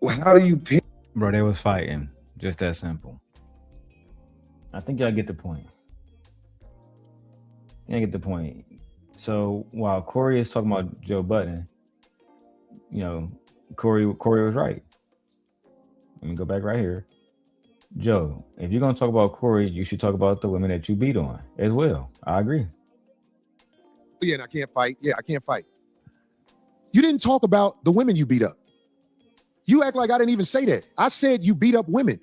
Speaker 12: Well, how do you pin?
Speaker 1: Bro, they was fighting. Just that simple. I think y'all get the point. Y'all get the point. So while Corey is talking about Joe Budden, you know, Corey was right. Let me go back right here. Joe, if you're gonna talk about Corey, you should talk about the women that you beat on as well. I agree.
Speaker 9: Yeah, and I can't fight. Yeah, I can't fight. You didn't talk about the women you beat up. You act like I didn't even say that. I said you beat up women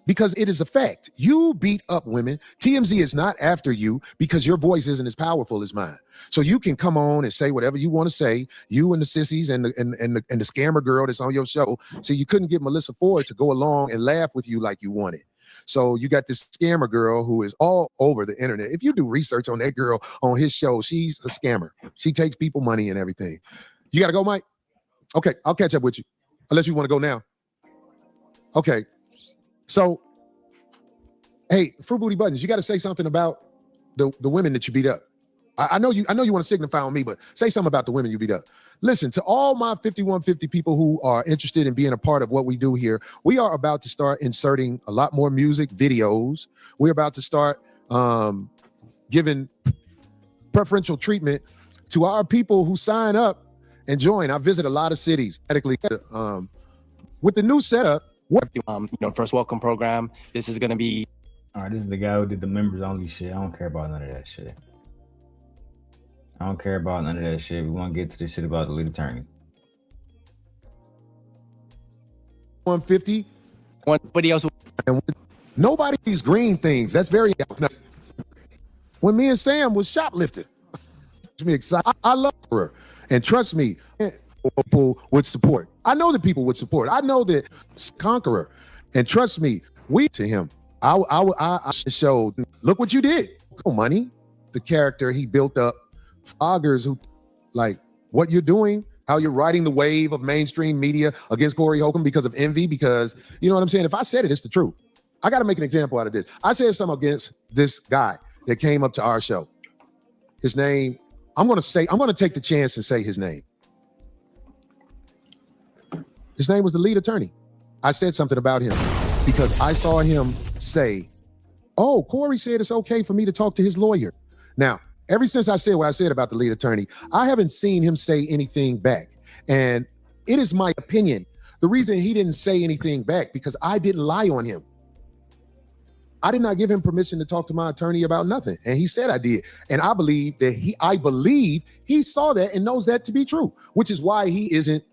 Speaker 9: because it is a fact. You beat up women. TMZ is not after you because your voice isn't as powerful as mine. So you can come on and say whatever you want to say. You and the sissies and the scammer girl that's on your show. So you couldn't get Melissa Ford to go along and laugh with you like you wanted. So you got this scammer girl who is all over the internet. If you do research on that girl on his show, she's a scammer. She takes people money and everything. You got to go, Mike? Okay, I'll catch up with you. Unless you want to go now. Okay. So, hey, Fruit Booty Buttons, you got to say something about the women that you beat up. I know you want to signify on me, but say something about the women you beat up. Listen, to all my 5150 people who are interested in being a part of what we do here, we are about to start inserting a lot more music videos. We're about to start giving preferential treatment to our people who sign up and join. I visit a lot of cities. With the new setup,
Speaker 2: first welcome program. This is gonna be.
Speaker 1: All right, this is the guy who did the members only shit. I don't care about none of that shit. I don't care about none of that shit. We want to get to this shit about the lead attorney.
Speaker 9: 150.
Speaker 2: Nobody else.
Speaker 9: Nobody these green things. That's very. When me and Sam was shoplifting, it's me excited. I love her, and trust me, people would support. I know that people would support. I know that Conqueror, and trust me, we to him. I showed. Look what you did. Money, the character he built up. Foggers who, like, what you're doing, how you're riding the wave of mainstream media against Corey Holcomb because of envy. Because you know what I'm saying. If I said it, it's the truth. I got to make an example out of this. I said something against this guy that came up to our show. His name. I'm going to take the chance and say his name. His name was the lead attorney. I said something about him because I saw him say, oh, Corey said it's okay for me to talk to his lawyer. Now, ever since I said what I said about the lead attorney, I haven't seen him say anything back. And it is my opinion. The reason he didn't say anything back because I didn't lie on him. I did not give him permission to talk to my attorney about nothing. And he said I did. And I believe he saw that and knows that to be true, which is why he isn't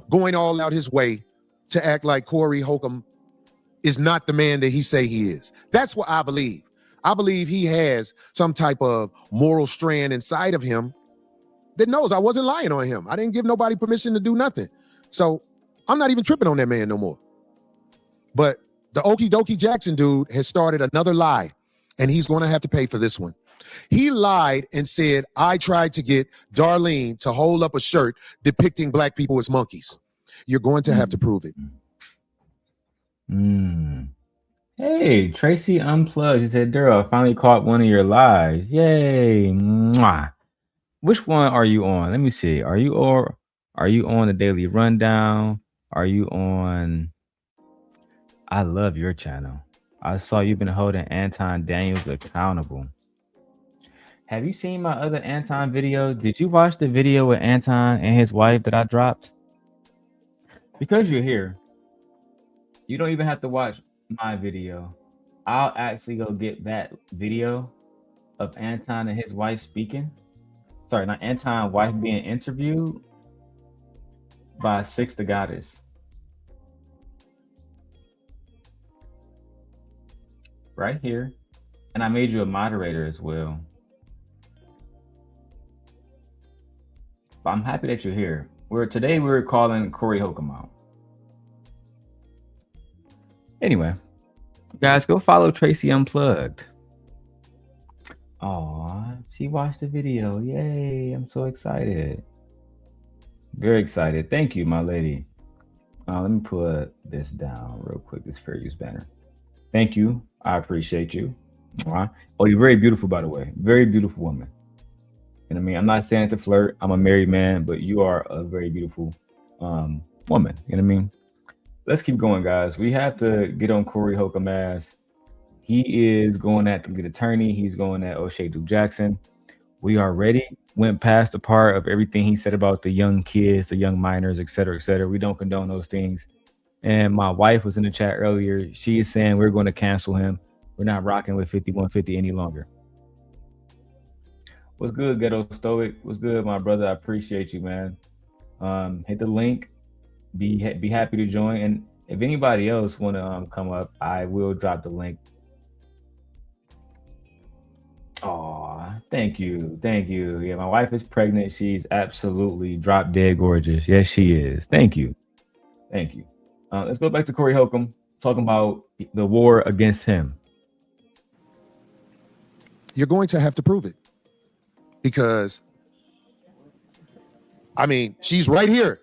Speaker 9: going all out his way to act like Corey Holcomb is not the man that he say he is. That's what I believe. I believe he has some type of moral strand inside of him that knows I wasn't lying on him. I didn't give nobody permission to do nothing. So I'm not even tripping on that man no more. But the Okie Dokie Jackson dude has started another lie, and he's going to have to pay for this one. He lied and said, I tried to get Darlene to hold up a shirt depicting black people as monkeys. You're going to have to prove it.
Speaker 1: Hey, Tracy Unplugged. She said, Darrel, I finally caught one of your lives. Yay. Mwah. Which one are you on? Let me see. Are you on the Daily Rundown? Are you on I love your channel. I saw you've been holding Anton Daniels accountable. Have you seen my other Anton video? Did you watch the video with Anton and his wife that I dropped? Because you're here, you don't even have to watch my video. I'll actually go get that video of Anton and his wife speaking. Sorry, not Anton's wife being interviewed by Six the Goddess. Right here. And I made you a moderator as well. But I'm happy that you're here. Today we're calling Corey Holcomb out. Anyway, guys, go follow Tracy Unplugged. Aw, she watched the video. Yay, I'm so excited. Very excited. Thank you, my lady. Let me put this down real quick, this fair use banner. Thank you. I appreciate you. All right. Oh, you're very beautiful, by the way. Very beautiful woman. You know what I mean? I'm not saying it to flirt. I'm a married man, but you are a very beautiful woman. You know what I mean? Let's keep going, guys. We have to get on Corey Holcomb ass. He is going at the lead attorney. He's going at O'Shea Duke Jackson. We already went past the part of everything he said about the young kids, the young minors, et cetera, et cetera. We don't condone those things. And my wife was in the chat earlier. She is saying we're going to cancel him. We're not rocking with 5150 any longer. What's good, Ghetto Stoic? What's good, my brother? I appreciate you, man. Hit the link. Be happy to join. And if anybody else want to come up, I will drop the link. Aw, thank you. Thank you. Yeah, my wife is pregnant. She's absolutely drop dead gorgeous. Yes, she is. Thank you. Thank you. Let's go back to Corey Holcomb, talking about the war against him.
Speaker 9: You're going to have to prove it. Because, I mean, she's right here.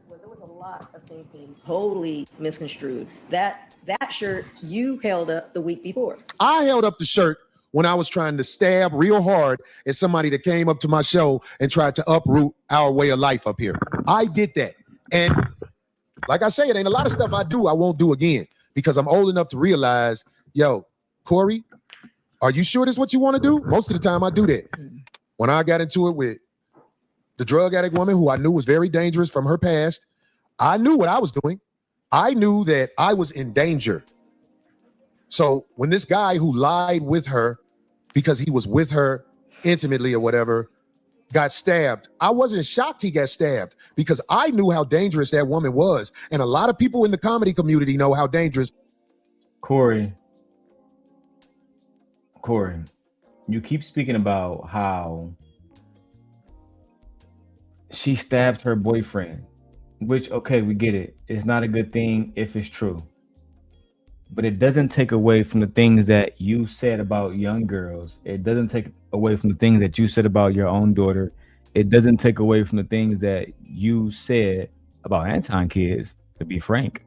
Speaker 3: There was a lot of things being totally misconstrued. That shirt you held up the week before.
Speaker 9: I held up the shirt when I was trying to stab real hard at somebody that came up to my show and tried to uproot our way of life up here. I did that. And like I say, it ain't a lot of stuff I do I won't do again because I'm old enough to realize, yo, Corey, are you sure this is what you want to do? Most of the time I do that. When I got into it with the drug addict woman who I knew was very dangerous from her past, I knew what I was doing. I knew that I was in danger. So when this guy who lied with her because he was with her intimately or whatever got stabbed, I wasn't shocked he got stabbed because I knew how dangerous that woman was. And a lot of people in the comedy community know how dangerous.
Speaker 1: Corey, you keep speaking about how she stabbed her boyfriend, which, okay, we get it. It's not a good thing if it's true. But it doesn't take away from the things that you said about young girls. It doesn't take away from the things that you said about your own daughter. It doesn't take away from the things that you said about Anton kids, to be frank.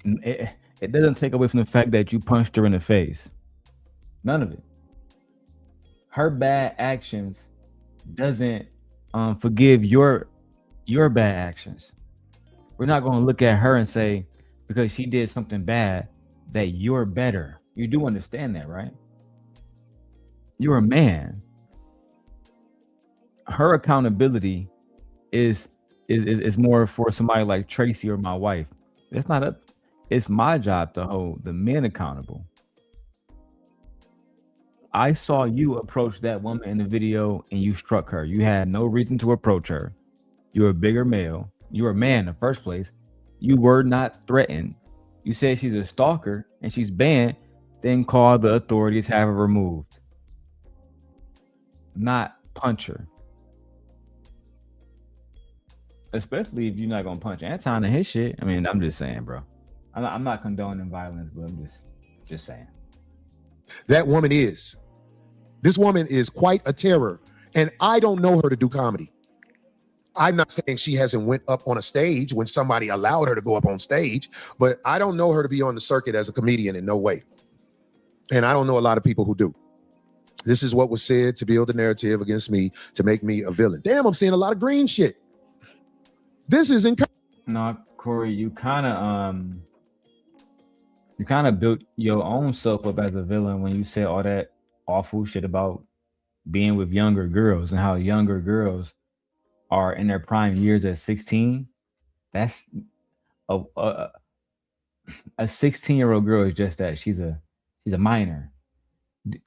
Speaker 1: It doesn't take away from the fact that you punched her in the face. None of it. Her bad actions doesn't forgive your bad actions. We're not going to look at her and say, because she did something bad, that you're better. You do understand that, right? You're a man. Her accountability is more for somebody like Tracy or my wife. It's not up. It's my job to hold the men accountable. I saw you approach that woman in the video and you struck her. You had no reason to approach her. You're a bigger male. You're a man in the first place. You were not threatened. You said she's a stalker and she's banned, then call the authorities, have her removed. Not punch her. Especially if you're not going to punch Anton and his shit. I mean, I'm just saying, bro. I'm not condoning violence, but I'm just saying.
Speaker 9: That woman is. This woman is quite a terror. And I don't know her to do comedy. I'm not saying she hasn't went up on a stage when somebody allowed her to go up on stage, but I don't know her to be on the circuit as a comedian in no way. And I don't know a lot of people who do. This is what was said to build a narrative against me to make me a villain. Damn, I'm seeing a lot of green shit. This is encouraging.
Speaker 1: No, Corey, you kind of built your own self up as a villain when you said all that awful shit about being with younger girls and how younger girls are in their prime years at 16. That's a 16-year-old girl is just that. She's a minor.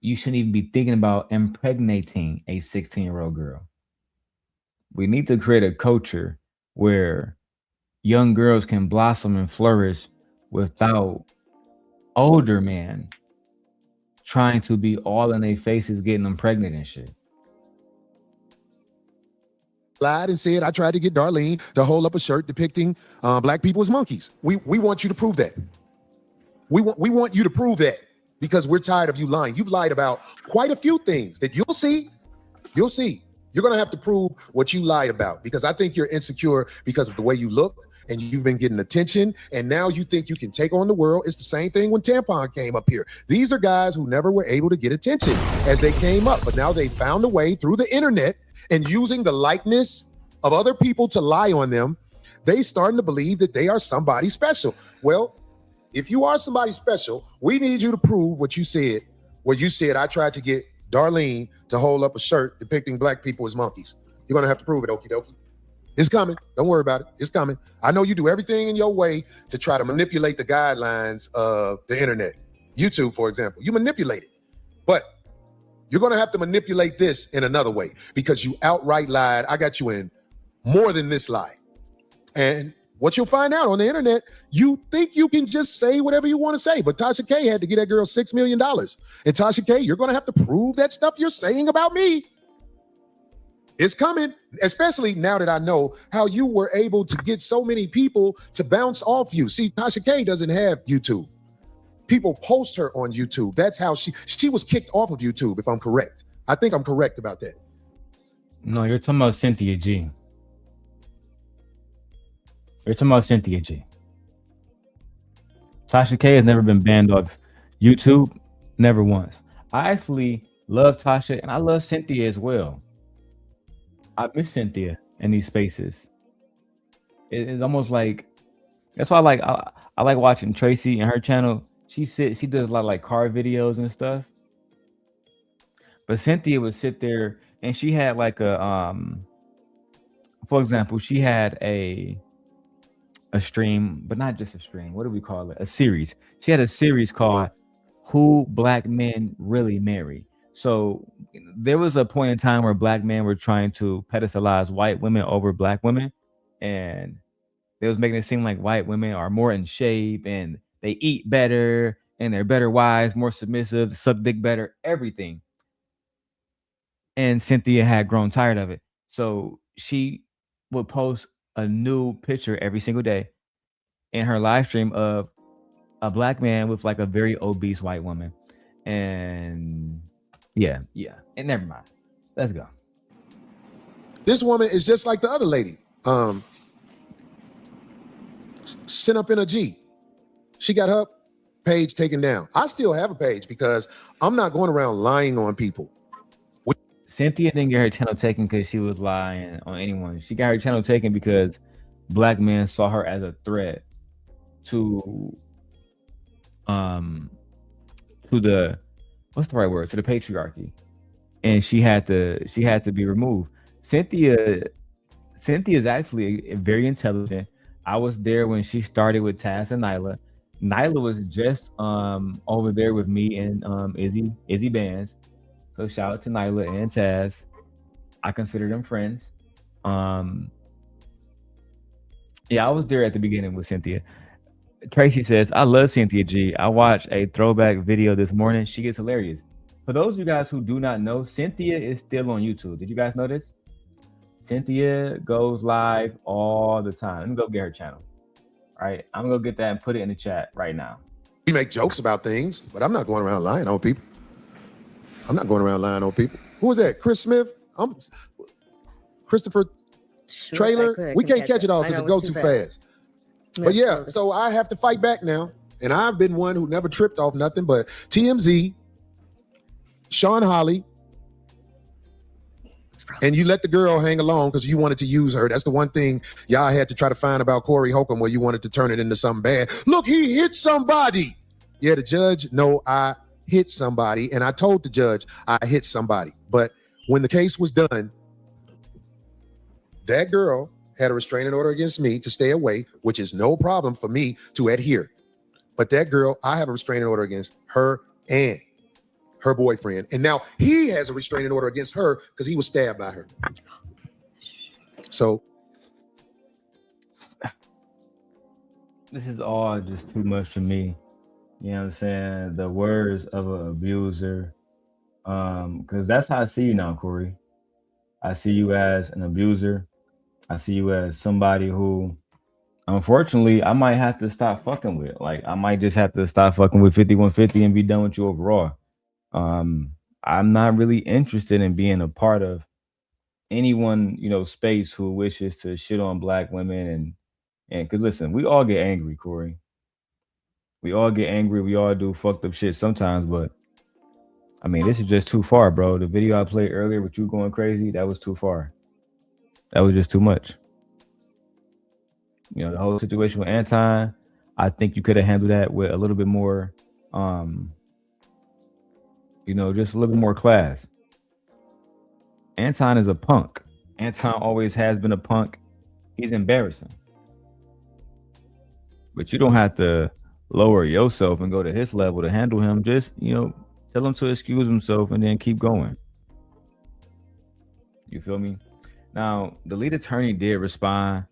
Speaker 1: You shouldn't even be thinking about impregnating a 16-year-old girl. We need to create a culture where young girls can blossom and flourish without older men trying to be all in their faces, getting them pregnant and shit.
Speaker 9: Lied and said I tried to get Darlene to hold up a shirt depicting black people as monkeys. We want you to prove that. We want you to prove that because we're tired of you lying. You've lied about quite a few things that you'll see. You'll see. You're gonna have to prove what you lied about because I think you're insecure because of the way you look and you've been getting attention and now you think you can take on the world. It's the same thing when Tampon came up here. These are guys who never were able to get attention as they came up, but now they found a way through the internet and using the likeness of other people to lie on them. They starting to believe that they are somebody special. Well, if you are somebody special, we need you to prove what you said, where you said I tried to get Darlene to hold up a shirt depicting black people as monkeys. You're gonna have to prove it, okie dokie. It's coming. Don't worry about it. It's coming. I know you do everything in your way to try to manipulate the guidelines of the internet. YouTube, for example, you manipulate it. But you're gonna have to manipulate this in another way because you outright lied. I got you in more than this lie. And what you'll find out on the internet, you think you can just say whatever you want to say, but Tasha K had to get that girl $6 million. And Tasha K, you're going to have to prove that stuff you're saying about me. It's coming, especially now that I know how you were able to get so many people to bounce off you. See, Tasha K doesn't have YouTube. People post her on YouTube. That's how she was kicked off of YouTube, if I'm correct. I think I'm correct about that.
Speaker 1: No, you're talking about Cynthia G. You're talking about Cynthia G. Tasha K has never been banned off YouTube, never once. I actually love Tasha and I love Cynthia as well. I miss Cynthia in these spaces. It's almost like that's why I like watching Tracy and her channel. She does a lot of like car videos and stuff. But Cynthia would sit there and she had like a for example, she had a stream, but not just a stream. What do we call it? A series. She had a series called Who Black Men Really Marry. So there was a point in time where black men were trying to pedestalize white women over black women. And they was making it seem like white women are more in shape and they eat better and they're better wives, more submissive, suck dick better, everything. And Cynthia had grown tired of it. So she would post a new picture every single day in her live stream of a black man with like a very obese white woman. And yeah. And never mind. Let's go.
Speaker 9: This woman is just like the other lady. Sent up in a G. She got her page taken down. I still have a page because I'm not going around lying on people.
Speaker 1: Cynthia didn't get her channel taken because she was lying on anyone. She got her channel taken because black men saw her as a threat to the what's the right word? To the patriarchy. And she had to be removed. Cynthia is actually very intelligent. I was there when she started with Taz and Nyla. Nyla was just over there with me and Izzy Bands. So shout out to Nyla and Taz. I consider them friends. Yeah, I was there at the beginning with Cynthia. Tracy says, I love Cynthia G. I watched a throwback video this morning. She gets hilarious. For those of you guys who do not know, Cynthia is still on YouTube. Did you guys know this? Cynthia goes live all the time. Let me go get her channel. All right, I'm gonna go get that and put it in the chat right now.
Speaker 9: We make jokes about things, but I'm not going around lying on people. Who was that? Chris Smith? Christopher Trailer? We can't catch it all because it goes too fast. But yeah, so I have to fight back now. And I've been one who never tripped off nothing but TMZ, Sean Holly, And you let the girl hang along because you wanted to use her. That's the one thing y'all had to try to find about Corey Holcomb, where you wanted to turn it into something bad. Look, he hit somebody. Yeah, the judge, no, I hit somebody. And I told the judge I hit somebody. But when the case was done, that girl had a restraining order against me to stay away, which is no problem for me to adhere. But that girl, I have a restraining order against her and her boyfriend. And now he has a restraining order against her because he was stabbed by her. So
Speaker 1: this is all just too much for me. You know what I'm saying? The words of an abuser. Because that's how I see you now, Corey. I see you as an abuser. I see you as somebody who, unfortunately, I might have to stop fucking with. Like, I might just have to stop fucking with 5150 and be done with you overall. I'm not really interested in being a part of anyone, space who wishes to shit on black women and because listen, we all get angry, Corey. We all get angry. We all do fucked up shit sometimes, but I mean, this is just too far, bro. The video I played earlier with you going crazy, that was too far. That was just too much. The whole situation with Anton, I think you could have handled that with a little bit more, just a little bit more class. Anton is a punk. Anton always has been a punk. He's embarrassing. But you don't have to lower yourself and go to his level to handle him. Just, tell him to excuse himself and then keep going. You feel me? Now, the lead attorney did respond.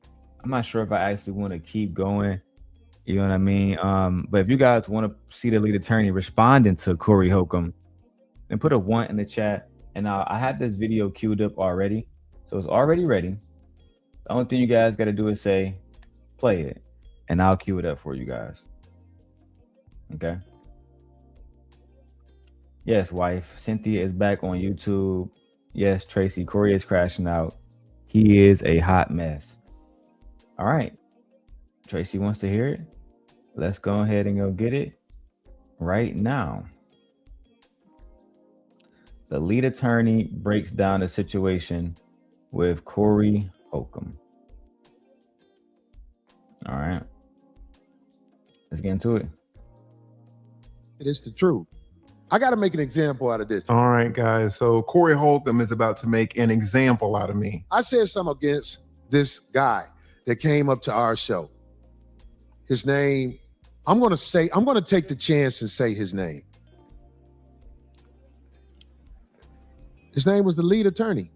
Speaker 1: I'm not sure if I actually want to keep going. You know what I mean? But if you guys want to see the lead attorney responding to Corey Holcomb, then put a 1 in the chat. And now I had this video queued up already. So it's already ready. The only thing you guys got to do is say, play it. And I'll queue it up for you guys. Okay? Yes, wife. Cynthia is back on YouTube. Yes, Tracy. Corey is crashing out. He is a hot mess. All right. Tracy wants to hear it. Let's go ahead and go get it right now. The lead attorney breaks down the situation with Corey Holcomb. All right. Let's get into it.
Speaker 9: it is the truth. I got to make an example out of this.
Speaker 7: All right, guys. So Corey Holcomb is about to make an example out of me.
Speaker 9: I said something against this guy that came up to our show. His name, I'm going to take the chance and say his name. His name was the lead attorney.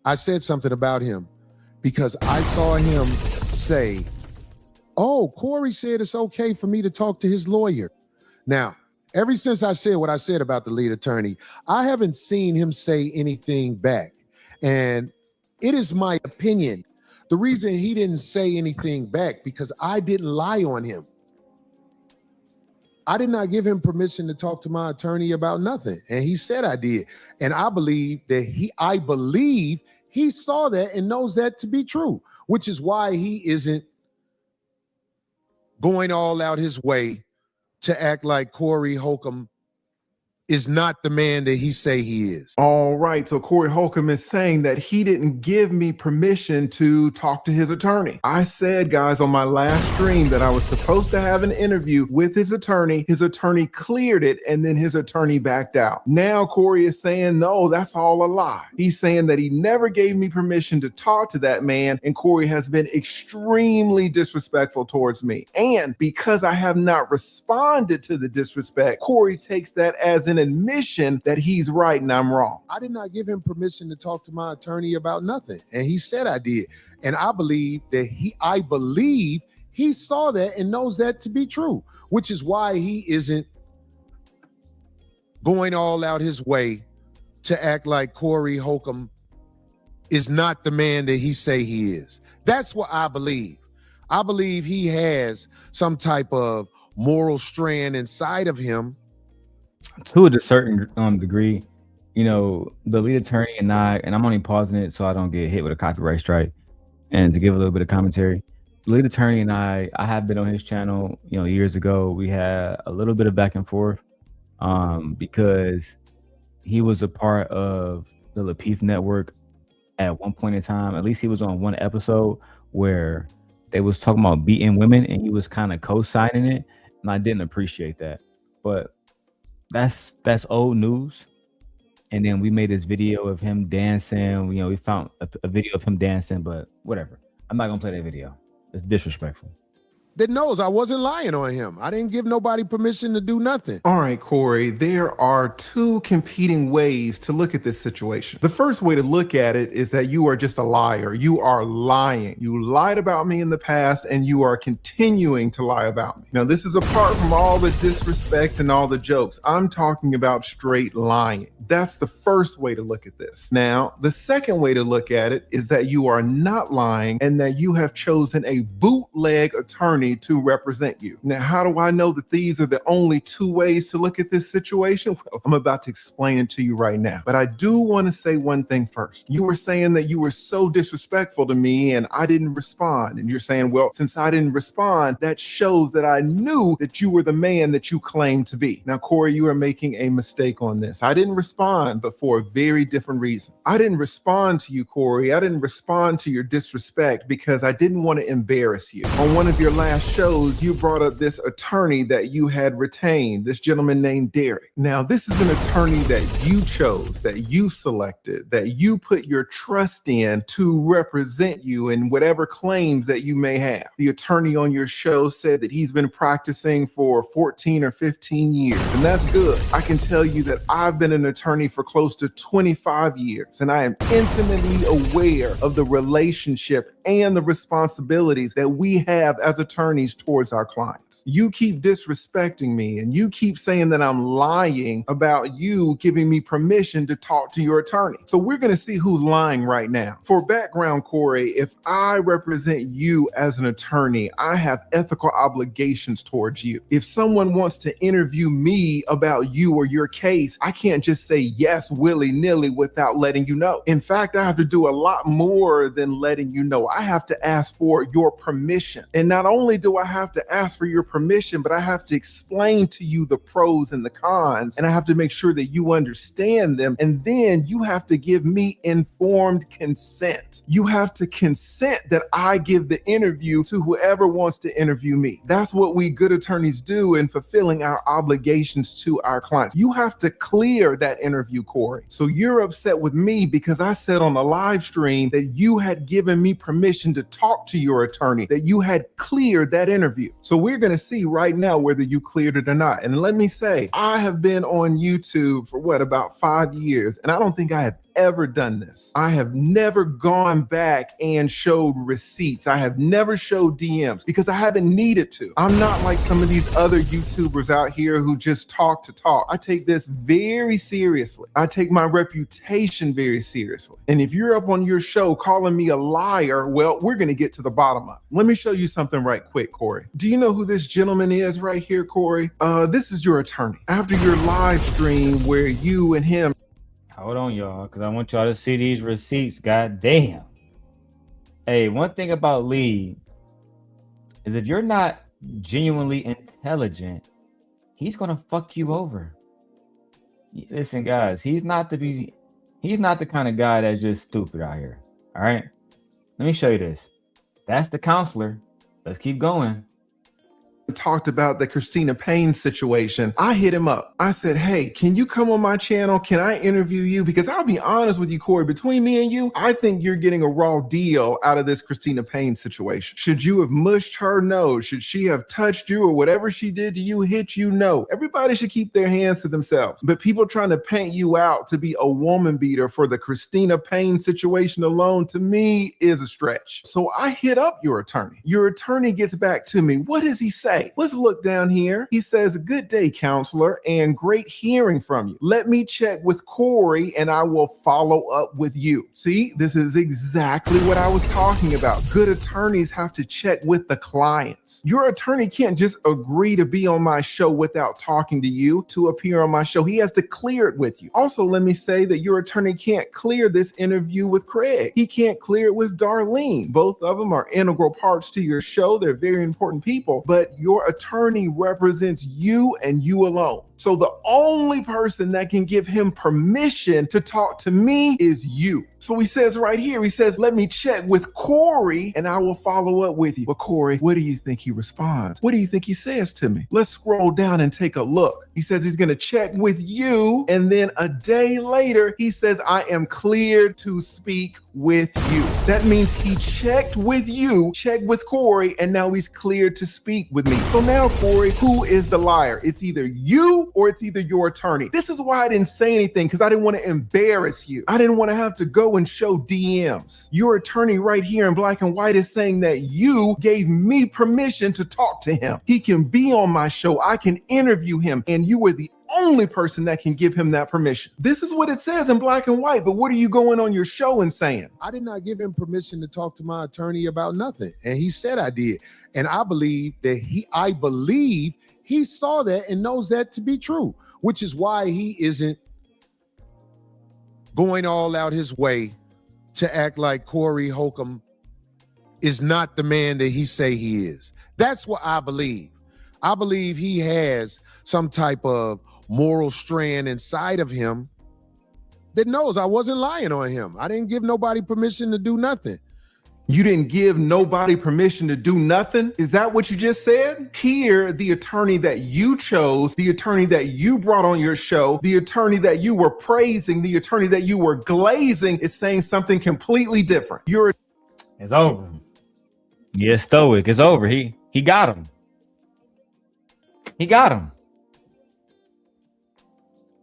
Speaker 9: I said something about him because I saw him say, oh, Corey said it's okay for me to talk to his lawyer. Now, ever since I said what I said about the lead attorney, I haven't seen him say anything back. And it is my opinion. The reason he didn't say anything back because I didn't lie on him. I did not give him permission to talk to my attorney about nothing. And he said I did. And I believe he saw that and knows that to be true, which is why he isn't going all out his way to act like Corey Holcomb is not the man that he say he is.
Speaker 7: All right, so Corey Holcomb is saying that he didn't give me permission to talk to his attorney. I said, guys, on my last stream that I was supposed to have an interview with his attorney. His attorney cleared it, and then his attorney backed out. Now Corey is saying, no, that's all a lie. He's saying that he never gave me permission to talk to that man, and Corey has been extremely disrespectful towards me. And because I have not responded to the disrespect, Corey takes that as an admission that he's right and I'm wrong.
Speaker 9: I did not give him permission to talk to my attorney about nothing. And he said I did. And I believe he saw that and knows that to be true, which is why he isn't going all out his way to act like Corey Holcomb is not the man that he say he is. That's what I believe. I believe he has some type of moral strand inside of him.
Speaker 1: To a certain degree, you know, the lead attorney and I'm only pausing it so I don't get hit with a copyright strike. And to give a little bit of commentary, the lead attorney and I have been on his channel, you know, years ago. We had a little bit of back and forth because he was a part of the Lapeef network at one point in time. At least he was on one episode where they was talking about beating women, and he was kind of co-signing it, and I didn't appreciate that. But that's old news. And then we made this video of him dancing. You know, we found a video of him dancing, but whatever. I'm not gonna play that video. It's disrespectful.
Speaker 9: That knows I wasn't lying on him. I didn't give nobody permission to do nothing.
Speaker 7: All right, Corey, there are two competing ways to look at this situation. The first way to look at it is that you are just a liar. You are lying. You lied about me in the past, and you are continuing to lie about me. Now, this is apart from all the disrespect and all the jokes. I'm talking about straight lying. That's the first way to look at this. Now, the second way to look at it is that you are not lying and that you have chosen a bootleg attorney to represent you. Now, how do I know that these are the only two ways to look at this situation? Well, I'm about to explain it to you right now. But I do want to say one thing first. You were saying that you were so disrespectful to me and I didn't respond. And you're saying, well, since I didn't respond, that shows that I knew that you were the man that you claimed to be. Now, Corey, you are making a mistake on this. I didn't respond, but for a very different reason. I didn't respond to you, Corey. I didn't respond to your disrespect because I didn't want to embarrass you. On one of your last shows, you brought up this attorney that you had retained, this gentleman named Derek. Now, this is an attorney that you chose, that you selected, that you put your trust in to represent you in whatever claims that you may have. The attorney on your show said that he's been practicing for 14 or 15 years, and that's good. I can tell you that I've been an attorney for close to 25 years, and I am intimately aware of the relationship and the responsibilities that we have as attorneys towards our clients. You keep disrespecting me, and you keep saying that I'm lying about you giving me permission to talk to your attorney. So we're going to see who's lying right now. For background, Corey, if I represent you as an attorney, I have ethical obligations towards you. If someone wants to interview me about you or your case, I can't just say yes willy-nilly without letting you know. In fact, I have to do a lot more than letting you know. I have to ask for your permission. And not only do I have to ask for your permission, but I have to explain to you the pros and the cons, and I have to make sure that you understand them. And then you have to give me informed consent. You have to consent that I give the interview to whoever wants to interview me. That's what we good attorneys do in fulfilling our obligations to our clients. You have to clear that interview, Corey. So you're upset with me because I said on a live stream that you had given me permission to talk to your attorney, that you had cleared that interview. So we're going to see right now whether you cleared it or not. And let me say, I have been on YouTube for about 5 years, and I don't think I have ever done this. I have never gone back and showed receipts. I have never showed DMs because I haven't needed to. I'm not like some of these other YouTubers out here who just talk to talk. I take this very seriously. I take my reputation very seriously. And if you're up on your show calling me a liar, well, we're going to get to the bottom of it. Let me show you something right quick, Corey. Do you know who this gentleman is right here, Corey? This is your attorney. After your live stream where you and him.
Speaker 1: Hold on, y'all, because I want y'all to see these receipts. God damn. Hey, one thing about Lee is if you're not genuinely intelligent, he's gonna fuck you over. Listen, guys, he's not the kind of guy that's just stupid out here. All right. Let me show you this. That's the counselor. Let's keep going.
Speaker 7: Talked about the Christina Payne situation. I hit him up. I said, hey, can you come on my channel? Can I interview you? Because I'll be honest with you, Corey, between me and you, I think you're getting a raw deal out of this Christina Payne situation. Should you have mushed her? No. Should she have touched you or whatever she did to you, hit you? No. Everybody should keep their hands to themselves. But people trying to paint you out to be a woman beater for the Christina Payne situation alone, to me, is a stretch. So I hit up your attorney. Your attorney gets back to me. What does he say? Let's look down here. He says, good day, counselor, and great hearing from you. Let me check with Corey and I will follow up with you. See, this is exactly what I was talking about. Good attorneys have to check with the clients. Your attorney can't just agree to be on my show without talking to you to appear on my show. He has to clear it with you. Also, let me say that your attorney can't clear this interview with Craig. He can't clear it with Darlene. Both of them are integral parts to your show. They're very important people, but your attorney represents you and you alone. So the only person that can give him permission to talk to me is you. So he says right here, he says, let me check with Corey and I will follow up with you. But Corey, what do you think he responds? What do you think he says to me? Let's scroll down and take a look. He says he's going to check with you. And then a day later, he says, I am cleared to speak with you. That means he checked with you, checked with Corey, and now he's cleared to speak with me. So now, Corey, who is the liar? It's either you or it's either your attorney. This is why I didn't say anything, because I didn't want to embarrass you. I didn't want to have to go and show DMs. Your attorney right here in black and white is saying that you gave me permission to talk to him. He can be on my show. I can interview him, and you were the only person that can give him that permission. This is what it says in black and white, but what are you going on your show and saying?
Speaker 9: I did not give him permission to talk to my attorney about nothing. And he said I did. And I believe he saw that and knows that to be true, which is why he isn't going all out his way to act like Corey Holcomb is not the man that he say he is. That's what I believe. I believe he has some type of moral strand inside of him that knows I wasn't lying on him. I didn't give nobody permission to do nothing.
Speaker 7: You didn't give nobody permission to do nothing? Is that what you just said? Here, the attorney that you chose, the attorney that you brought on your show, the attorney that you were praising, the attorney that you were glazing is saying something completely different.
Speaker 1: It's over. Yeah, stoic. It's over. He got him. He got him.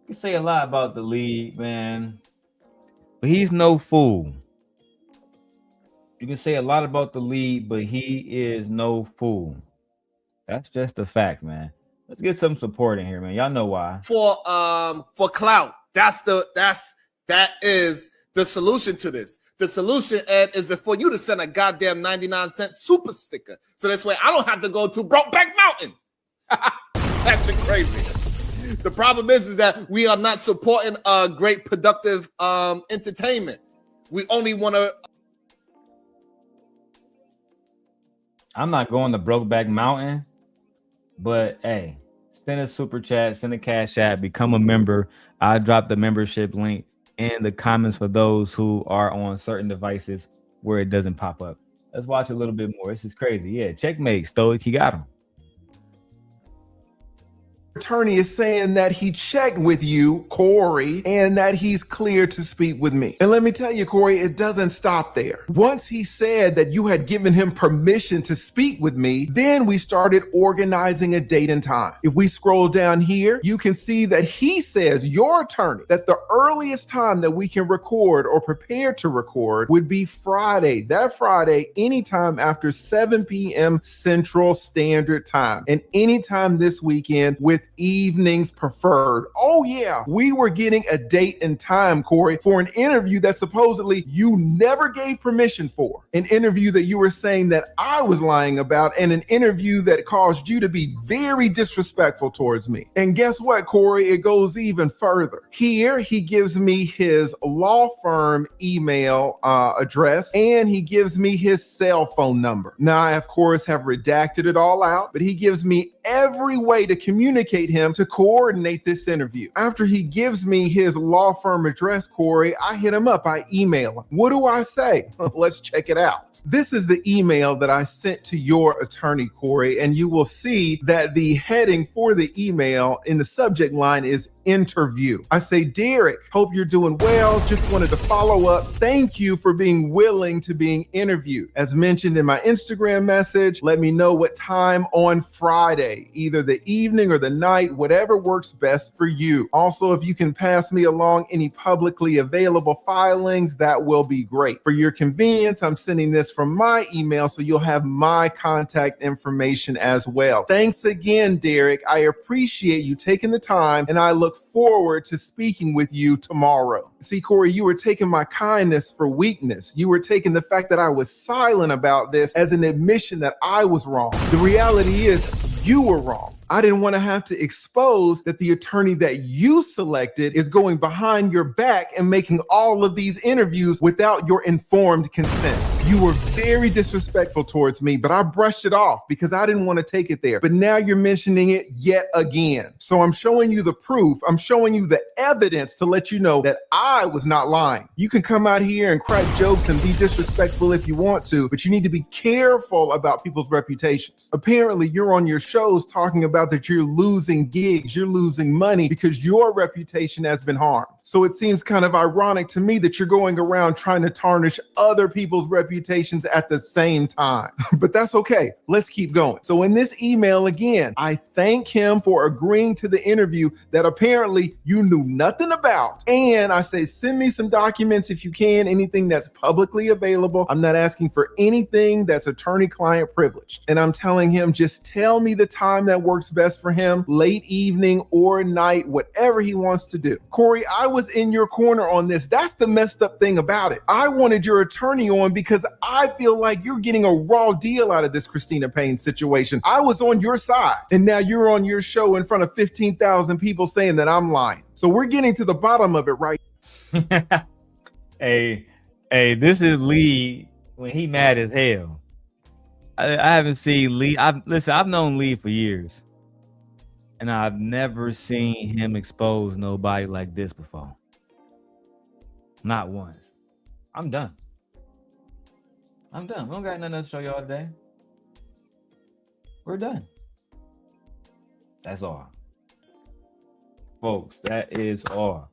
Speaker 1: You can say a lot about the league, man, but he's no fool. You can say a lot about the league, but he is no fool. That's just a fact, man. Let's get some support in here, man. Y'all know why.
Speaker 14: For clout. That is the solution to this. The solution, Ed, is for you to send a goddamn 99-cent super sticker. So this way I don't have to go to Brokeback Mountain. That shit crazy. The problem is that we are not supporting great productive entertainment. We only want to.
Speaker 1: I'm not going to Brokeback Mountain, but hey, send a super chat, send a cash app, become a member. I drop the membership link in the comments for those who are on certain devices where it doesn't pop up. Let's watch a little bit more. This is crazy. Yeah, checkmate, Stoic. He got him.
Speaker 7: Attorney is saying that he checked with you, Corey, and that he's clear to speak with me. And let me tell you, Corey, it doesn't stop there. Once he said that you had given him permission to speak with me, then we started organizing a date and time. If we scroll down here, you can see that he says, your attorney, that the earliest time that we can record or prepare to record would be Friday. That Friday, anytime after 7 p.m. Central Standard Time, and anytime this weekend with evenings preferred. Oh yeah, we were getting a date and time, Corey, for an interview that supposedly you never gave permission for. An interview that you were saying that I was lying about, and an interview that caused you to be very disrespectful towards me. And guess what, Corey? It goes even further. Here, he gives me his law firm email address, and he gives me his cell phone number. Now, I, of course, have redacted it all out, but he gives me every way to communicate him to coordinate this interview. After he gives me his law firm address, Corey, I hit him up. I email him. What do I say? Let's check it out. This is the email that I sent to your attorney, Corey, and you will see that the heading for the email in the subject line is interview. I say, Derek, hope you're doing well. Just wanted to follow up. Thank you for being willing to being interviewed. As mentioned in my Instagram message, let me know what time on Friday, either the evening or the night, whatever works best for you. Also, if you can pass me along any publicly available filings, that will be great. For your convenience, I'm sending this from my email, so you'll have my contact information as well. Thanks again, Derek. I appreciate you taking the time, and I look forward to speaking with you tomorrow. See, Corey, you were taking my kindness for weakness. You were taking the fact that I was silent about this as an admission that I was wrong. The reality is you were wrong. I didn't want to have to expose that the attorney that you selected is going behind your back and making all of these interviews without your informed consent. You were very disrespectful towards me, but I brushed it off because I didn't want to take it there. But now you're mentioning it yet again. So I'm showing you the proof. I'm showing you the evidence to let you know that I was not lying. You can come out here and crack jokes and be disrespectful if you want to, but you need to be careful about people's reputations. Apparently, you're on your shows talking about that you're losing gigs, you're losing money because your reputation has been harmed. So it seems kind of ironic to me that you're going around trying to tarnish other people's reputations at the same time. But that's okay. Let's keep going. So in this email again, I thank him for agreeing to the interview that apparently you knew nothing about. And I say, send me some documents if you can, anything that's publicly available. I'm not asking for anything that's attorney-client privileged. And I'm telling him, just tell me the time that works best for him, late evening or night, whatever he wants to do. Corey, I was in your corner on this. That's the messed up thing about it. I wanted your attorney on because I feel like you're getting a raw deal out of this Christina Payne situation. I was on your side, and now you're on your show in front of 15,000 people saying that I'm lying. So we're getting to the bottom of it, right?
Speaker 1: Hey, this is Lee when he mad as hell. I haven't seen Lee. I've known Lee for years, and I've never seen him expose nobody like this before. Not once. I'm done. We don't got nothing else to show y'all today. We're done. That's all. Folks, that is all.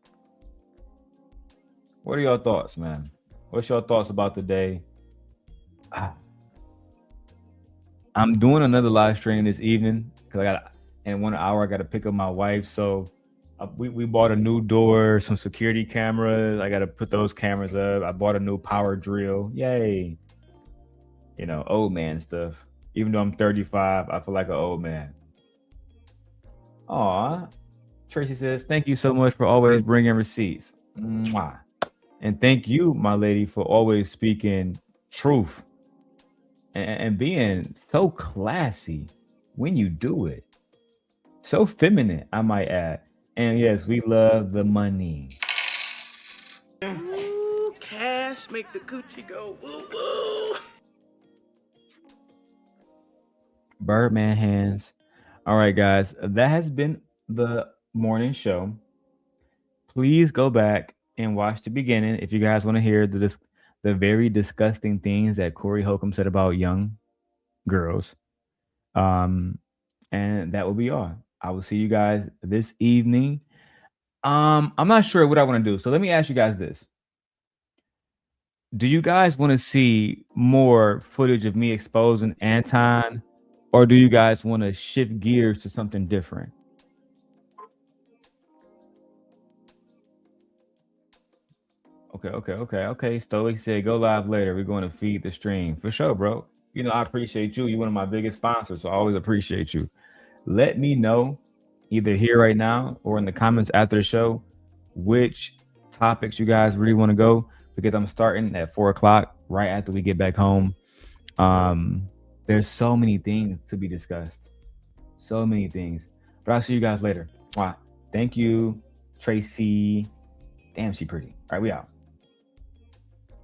Speaker 1: What are your thoughts, man? What's your thoughts about the day? I'm doing another live stream this evening because in 1 hour I got to pick up my wife. So we bought a new door, some security cameras. I got to put those cameras up. I bought a new power drill. Yay! You know, old man stuff. Even though I'm 35, I feel like an old man. Aw. Tracy says, thank you so much for always bringing receipts. Mwah. And thank you, my lady, for always speaking truth and being so classy when you do it. So feminine, I might add. And yes, we love the money.
Speaker 4: Ooh, cash make the coochie go woo woo.
Speaker 1: Birdman hands. All right, guys, that has been the morning show. Please go back and watch the beginning if you guys want to hear the very disgusting things that Corey Holcomb said about young girls. And that will be all. I will see you guys this evening. I'm not sure what I want to do. So let me ask you guys this. Do you guys want to see more footage of me exposing Anton, or do you guys want to shift gears to something different? Okay. Stoic said, go live later. We're going to feed the stream. For sure, bro. You know, I appreciate you. You're one of my biggest sponsors, so I always appreciate you. Let me know either here right now or in the comments after the show which topics you guys really want to go, because I'm starting at 4 o'clock right after we get back home. There's so many things to be discussed. So many things. But I'll see you guys later. Thank you, Tracy. Damn, she pretty. All right, we out.